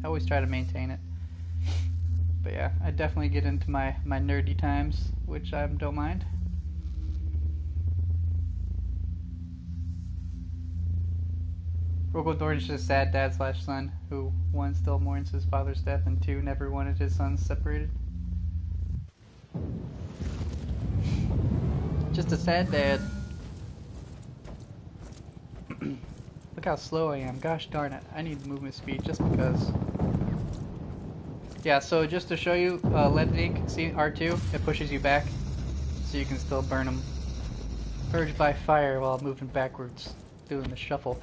I always try to maintain it. But yeah, I definitely get into my nerdy times, which I don't mind. Rogel Dorn's just sad dad / son, who 1 still mourns his father's death and 2 never wanted his sons separated. Just a sad dad. Look how slow I am. Gosh darn it. I need movement speed just because. Yeah, so just to show you, lead ink, see R2, it pushes you back, so you can still burn them. Purge by fire while moving backwards, doing the shuffle.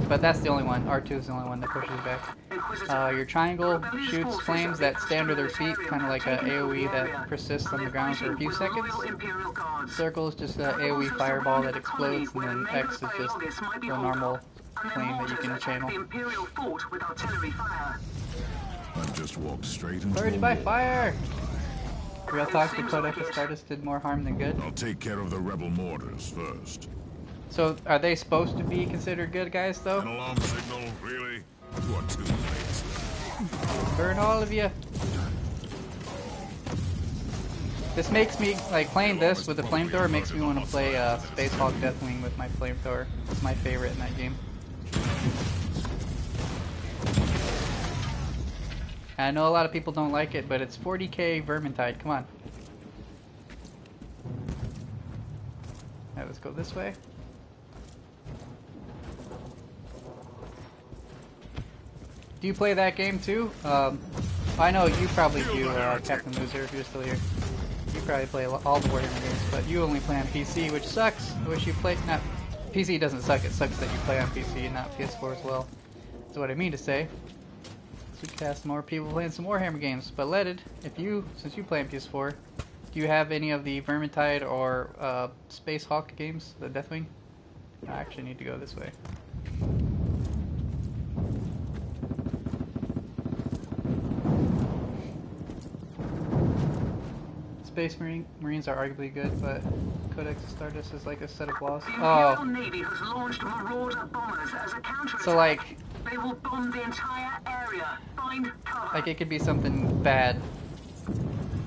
But that's the only one. R2 is the only one that pushes you back. Your triangle shoots flames that stay under their feet, kind of like an AoE that persists on the ground for a few seconds. Circle is just an AoE fireball that explodes, and then X is just a normal flame that you can channel. I've just walked straight into Purge by fire! Real talk, the Codex Astartes did more harm than good. I'll take care of the rebel mortars first. So, are they supposed to be considered good guys, though? An alarm signal, really? You are too late. Burn all of you. This makes me, like, playing this with the flamethrower makes me want to play Space Hulk Deathwing with my flamethrower. It's my favorite in that game. I know a lot of people don't like it, but it's 40k Vermintide. Come on. Alright, let's go this way. Do you play that game too? I know you probably do, Captain Loser, if you're still here. You probably play all the Warhammer games, but you only play on PC, which sucks. I wish you played. Not PC doesn't suck. It sucks that you play on PC and not PS4 as well. That's what I mean to say. So we could have some more people playing some Warhammer games. But Leaded, since you play on PS4, do you have any of the Vermintide or Space Hulk games, the Deathwing? I actually need to go this way. Space Marines are arguably good, but Codex Astartes is like a set of laws. The Navy has launched Marauder bombers as a counterattack. So like, they will bomb the entire area. Find cover. Like it could be something bad,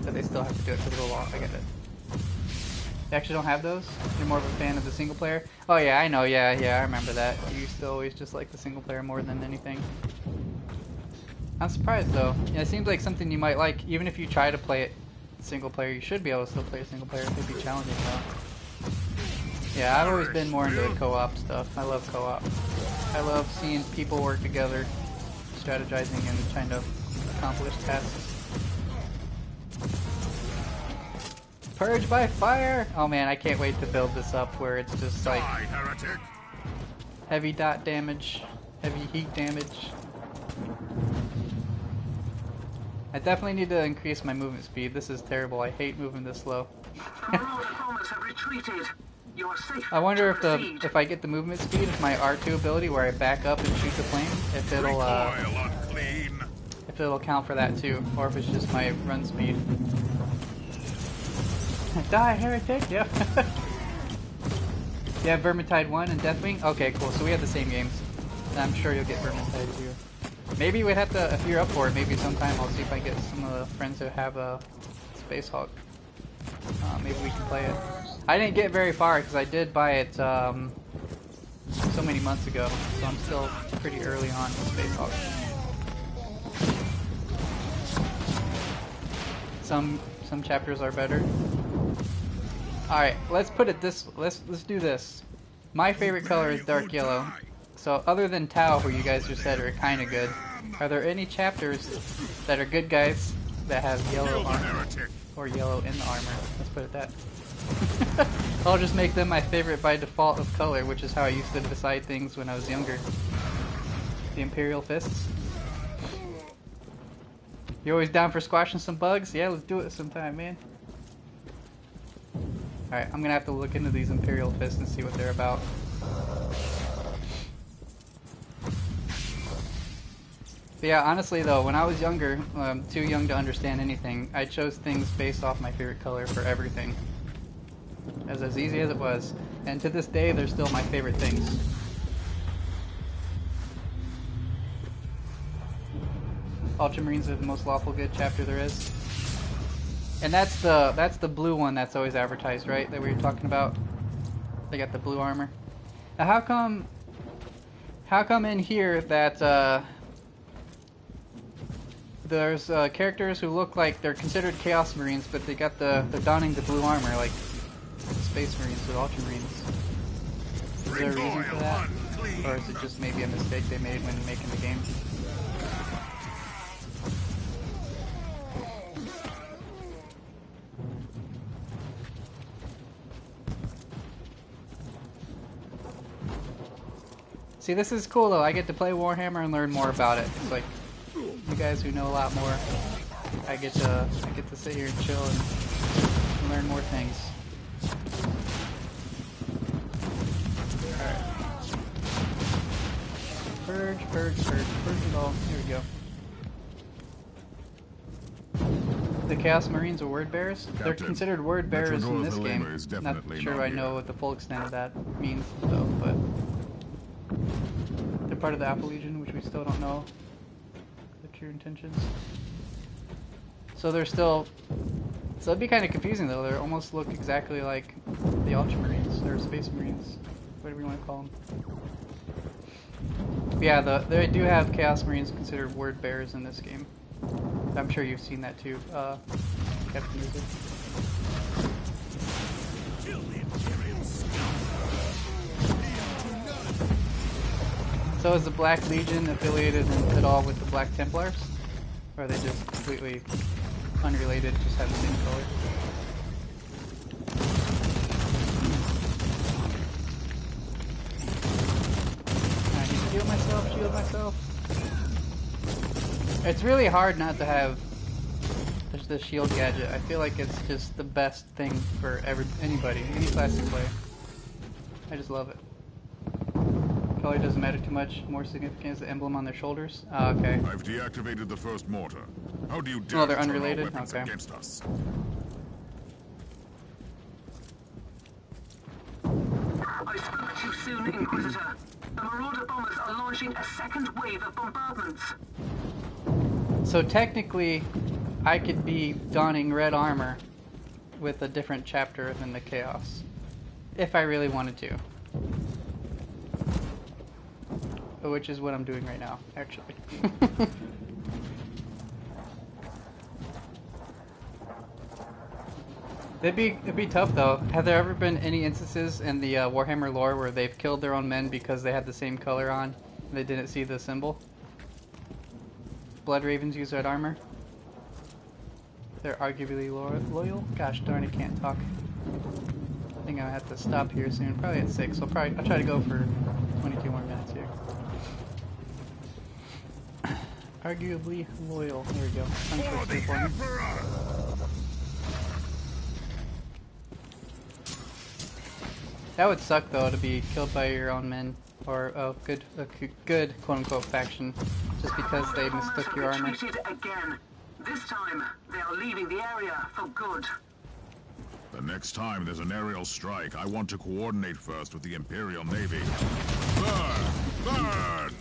but they still have to do it because of the law. I get it. You actually don't have those? You're more of a fan of the single player? Oh yeah, I know. Yeah, I remember that. You used to always just like the single player more than anything. I'm surprised though. Yeah, it seems like something you might like, even if you try to play it single player. You should be able to still play a single player. It could be challenging though. Yeah, I've always been more into the co-op stuff. I love co-op. I love seeing people work together, strategizing and trying to accomplish tasks. Purge by fire! Oh man, I can't wait to build this up where it's just like heavy dot damage, heavy heat damage. I definitely need to increase my movement speed. This is terrible. I hate moving this slow. I wonder if I get the movement speed, if my R2 ability where I back up and shoot the plane, if it'll count for that too, or if it's just my run speed. Die, heretic! Yep. Yeah, Vermintide 1 and Deathwing? Okay, cool. So we have the same games. I'm sure you'll get Vermintide too. Maybe we'd have to, if you're up for it, maybe sometime I'll see if I get some of the friends who have a Space Hulk. Maybe we can play it. I didn't get very far because I did buy it so many months ago, so I'm still pretty early on with Space Hulk. Some chapters are better. Alright, let's put it this, let's do this. My favorite color is dark yellow. So other than Tau, who you guys just said are kind of good, are there any chapters that are good guys that have yellow armor? Or yellow in the armor? Let's put it that. I'll just make them my favorite by default of color, which is how I used to decide things when I was younger. The Imperial Fists. You always down for squashing some bugs? Yeah, let's do it sometime, man. Alright, I'm gonna have to look into these Imperial Fists and see what they're about. But yeah, honestly though, when I was younger, too young to understand anything, I chose things based off my favorite color for everything. It was as easy as it was. And to this day, they're still my favorite things. Ultramarines are the most lawful good chapter there is. And that's the blue one that's always advertised, right? That we were talking about. They got the blue armor. Now how come in here that there's characters who look like they're considered Chaos Marines, but they're donning the blue armor like Space Marines or Ultramarines? Is there a reason for that? Or is it just maybe a mistake they made when making the game? See, this is cool though. I get to play Warhammer and learn more about it. It's like you guys who know a lot more. I get to sit here and chill and learn more things. Alright. Purge it all. Here we go. the Chaos Marines or Word Bearers? Captain, They're considered Word Bearers in this game. Is Not sure I know what the full extent of that means, though, but they're part of the Apple Legion, which we still don't know the true intentions. So they're still... So it'd be kind of confusing, though. They almost look exactly like the Ultramarines, or Space Marines, whatever you want to call them. But yeah, they do have Chaos Marines considered Word Bearers in this game. I'm sure you've seen that too, Captain User. So is the Black Legion affiliated at all with the Black Templars? Or are they just completely unrelated, just have the same color? I need to shield myself. It's really hard not to have the shield gadget. I feel like it's just the best thing for anybody, any class to play. I just love it. Color doesn't matter too much. More significant is the emblem on their shoulders. Okay. I've deactivated the first mortar. How do you dare Oh, they're turn our unrelated? weapons Okay. against us? I spoke too soon, Inquisitor. The Marauder bombers are launching a second wave of bombardments. So technically, I could be donning red armor with a different chapter than the Chaos, if I really wanted to. Which is what I'm doing right now, actually. It'd be tough though. Have there ever been any instances in the Warhammer lore where they've killed their own men because they had the same color on and they didn't see the symbol? Blood Ravens use red armor. They're arguably loyal. Gosh darn, I can't talk. I think I have to stop here soon. Probably at 6. So I'll try to go for 22 more minutes here. Arguably loyal. There we go. For the Emperor! That would suck though, to be killed by your own men, or a good quote-unquote faction, just because they mistook your armor. Again. This time, they are leaving the area for good. The next time there's an aerial strike, I want to coordinate first with the Imperial Navy. Burn! Burn!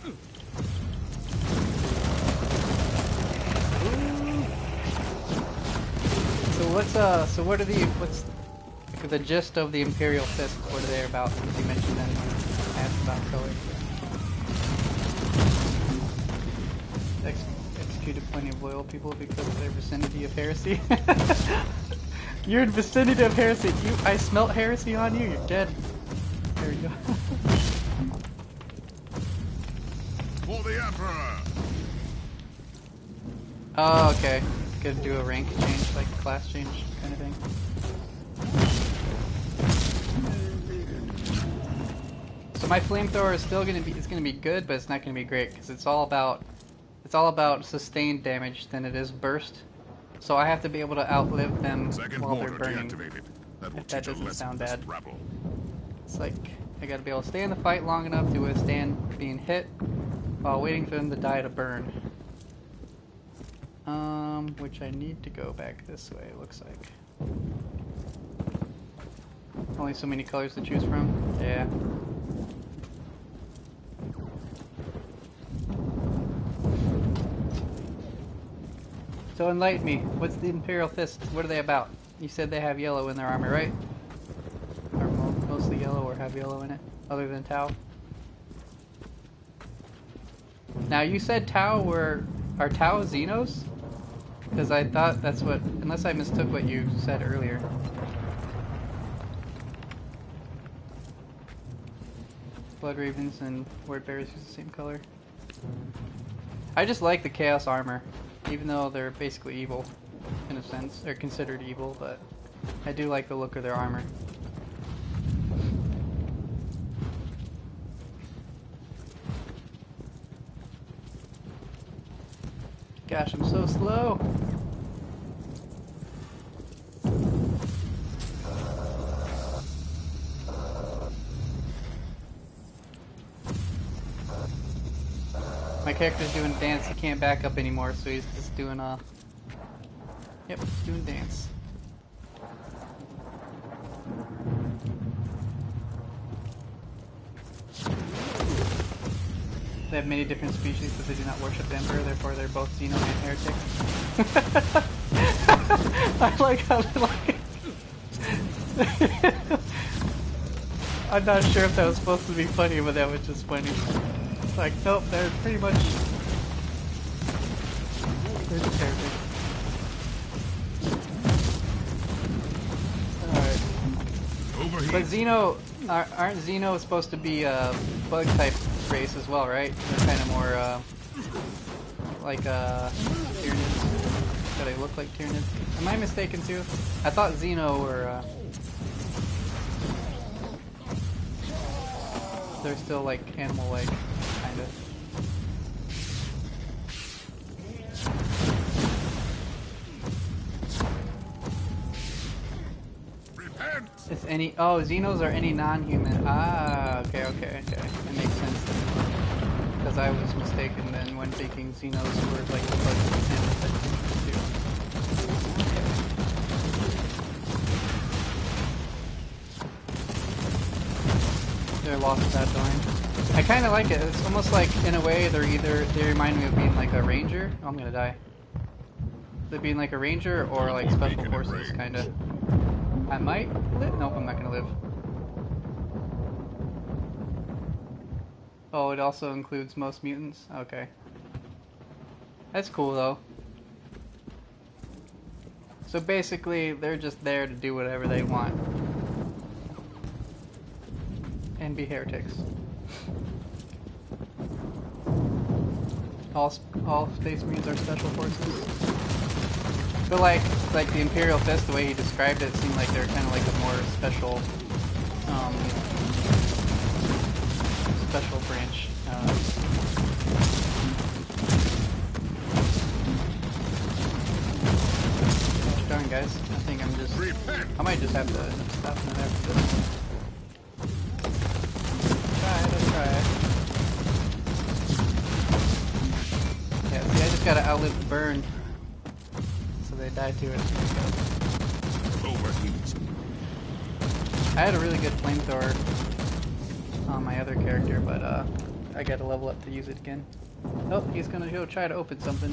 So what's the gist of the Imperial Fist? What are they about? Since you mentioned that, asked about color. Executed plenty of loyal people because of their vicinity of heresy. You're in vicinity of heresy. I smelt heresy on you. You're dead. There we go. For the Emperor! Oh, okay. Gotta do a rank change, like a class change kind of thing. So my flamethrower is still gonna be good, but it's not gonna be great because it's all about sustained damage than it is burst. So I have to be able to outlive them while they're burning. If that doesn't sound bad. It's like I gotta be able to stay in the fight long enough to withstand being hit while waiting for them to die to burn. Which I need to go back this way, it looks like. Only so many colors to choose from? Yeah. So enlighten me. What's the Imperial Fist? What are they about? You said they have yellow in their armor, right? Or mostly yellow, or have yellow in it, other than Tau. Now you said Tau are Tau Xenos? Because I thought that's what, unless I mistook what you said earlier. Blood Ravens and Word Bearers use the same color. I just like the Chaos armor, even though they're basically evil, in a sense. They're considered evil, but I do like the look of their armor. Gosh, I'm so slow. My character's doing dance, he can't back up anymore, so he's just doing Yep, doing dance. They have many different species, but they do not worship the Emperor, therefore they're both Xeno and heretic. I like how they like it. I'm not sure if that was supposed to be funny, but that was just funny. It's like, nope, they're pretty much... They're just heretic. Alright. But Xeno... Aren't Xeno supposed to be a bug-type race as well, right? They're kind of more, like, Tyranids. Do they look like Tyranids? Am I mistaken, too? I thought Xeno were, they're still, like, animal-like, kind of. It's any... Oh, Xenos are any non-human. Ah, okay. That makes sense. Because I was mistaken then when thinking Xenos were like the bugs of the too. Okay. They're lost without dying. I kind of like it. It's almost like, in a way, they remind me of being like a ranger. Oh, I'm gonna die. They're being like a ranger or like special forces, kind of. I might live? Nope, I'm not gonna live. Oh, it also includes most mutants? Okay. That's cool, though. So basically, they're just there to do whatever they want. And be heretics. All Space Marines are special forces. But like the Imperial Fist, the way he described it, seemed like they're kind of like a more special, special branch. Darn, guys, I think I'm just... I might just have to stop in there for this one. Let's try it. Yeah, see, I just gotta outlive the burn. They die to it. I had a really good flamethrower on my other character, but I gotta level up to use it again. Oh, he's gonna go try to open something.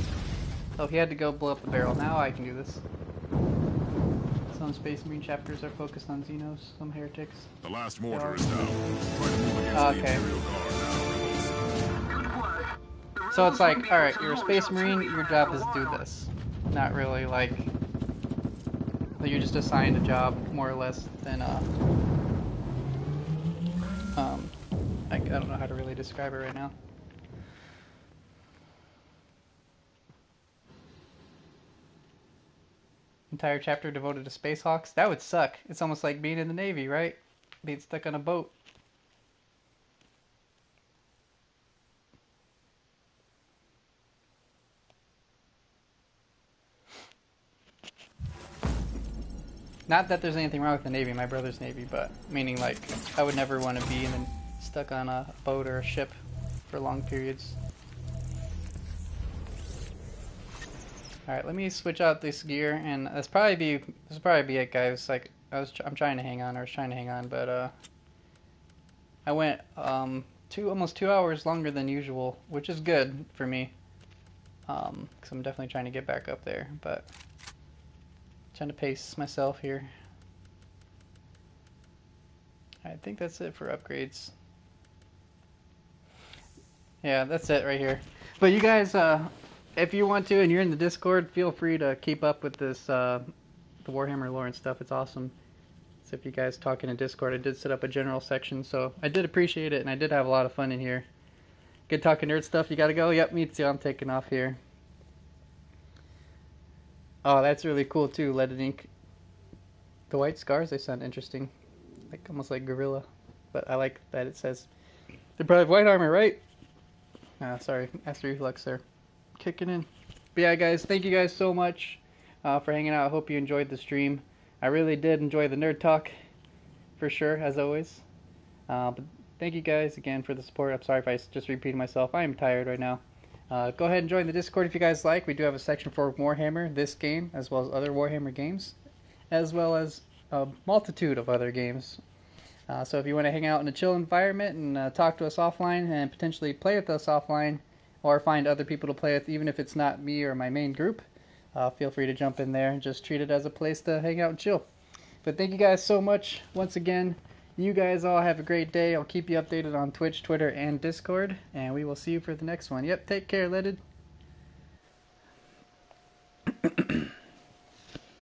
Oh, he had to go blow up the barrel. Now I can do this. Some Space Marine chapters are focused on Xenos, some heretics. The last mortar is down. Try to move against the Imperial Guard now. So it's like, alright, you're a Space Marine, your job is to do this. Not really like you're just assigned a job more or less than I don't know how to really describe it right now. Entire chapter devoted to Space Hawks? That would suck. It's almost like being in the Navy, right? Being stuck on a boat. Not that there's anything wrong with the Navy, my brother's Navy, but meaning like I would never want to be stuck on a boat or a ship for long periods. Alright, let me switch out this gear, and this will probably be it, guys. Like I'm trying to hang on, but I went almost 2 hours longer than usual, which is good for me. Because I'm definitely trying to get back up there, but trying to pace myself here. I think that's it for upgrades. Yeah, that's it right here. But you guys, if you want to and you're in the Discord, feel free to keep up with this, the Warhammer lore and stuff. It's awesome. So if you guys talk in a Discord, I did set up a general section, so I did appreciate it, and I did have a lot of fun in here. Good talking nerd stuff. You gotta go? Yep, me too. I'm taking off here. Oh, that's really cool too. Leaded ink. The white scars, they sound interesting. Like almost like gorilla. But I like that it says they probably have white armor, right? Sorry, Astro Reflux there. Kicking in. But yeah, guys, thank you guys so much for hanging out. I hope you enjoyed the stream. I really did enjoy the nerd talk, for sure, as always. But thank you guys again for the support. I'm sorry if I just repeated myself. I am tired right now. Go ahead and join the Discord if you guys like. We do have a section for Warhammer, this game, as well as other Warhammer games, as well as a multitude of other games. So if you want to hang out in a chill environment and talk to us offline and potentially play with us offline, or find other people to play with, even if it's not me or my main group, feel free to jump in there and just treat it as a place to hang out and chill. But thank you guys so much once again. You guys all have a great day. I'll keep you updated on Twitch, Twitter, and Discord, and we will see you for the next one. Yep, take care, Leaded.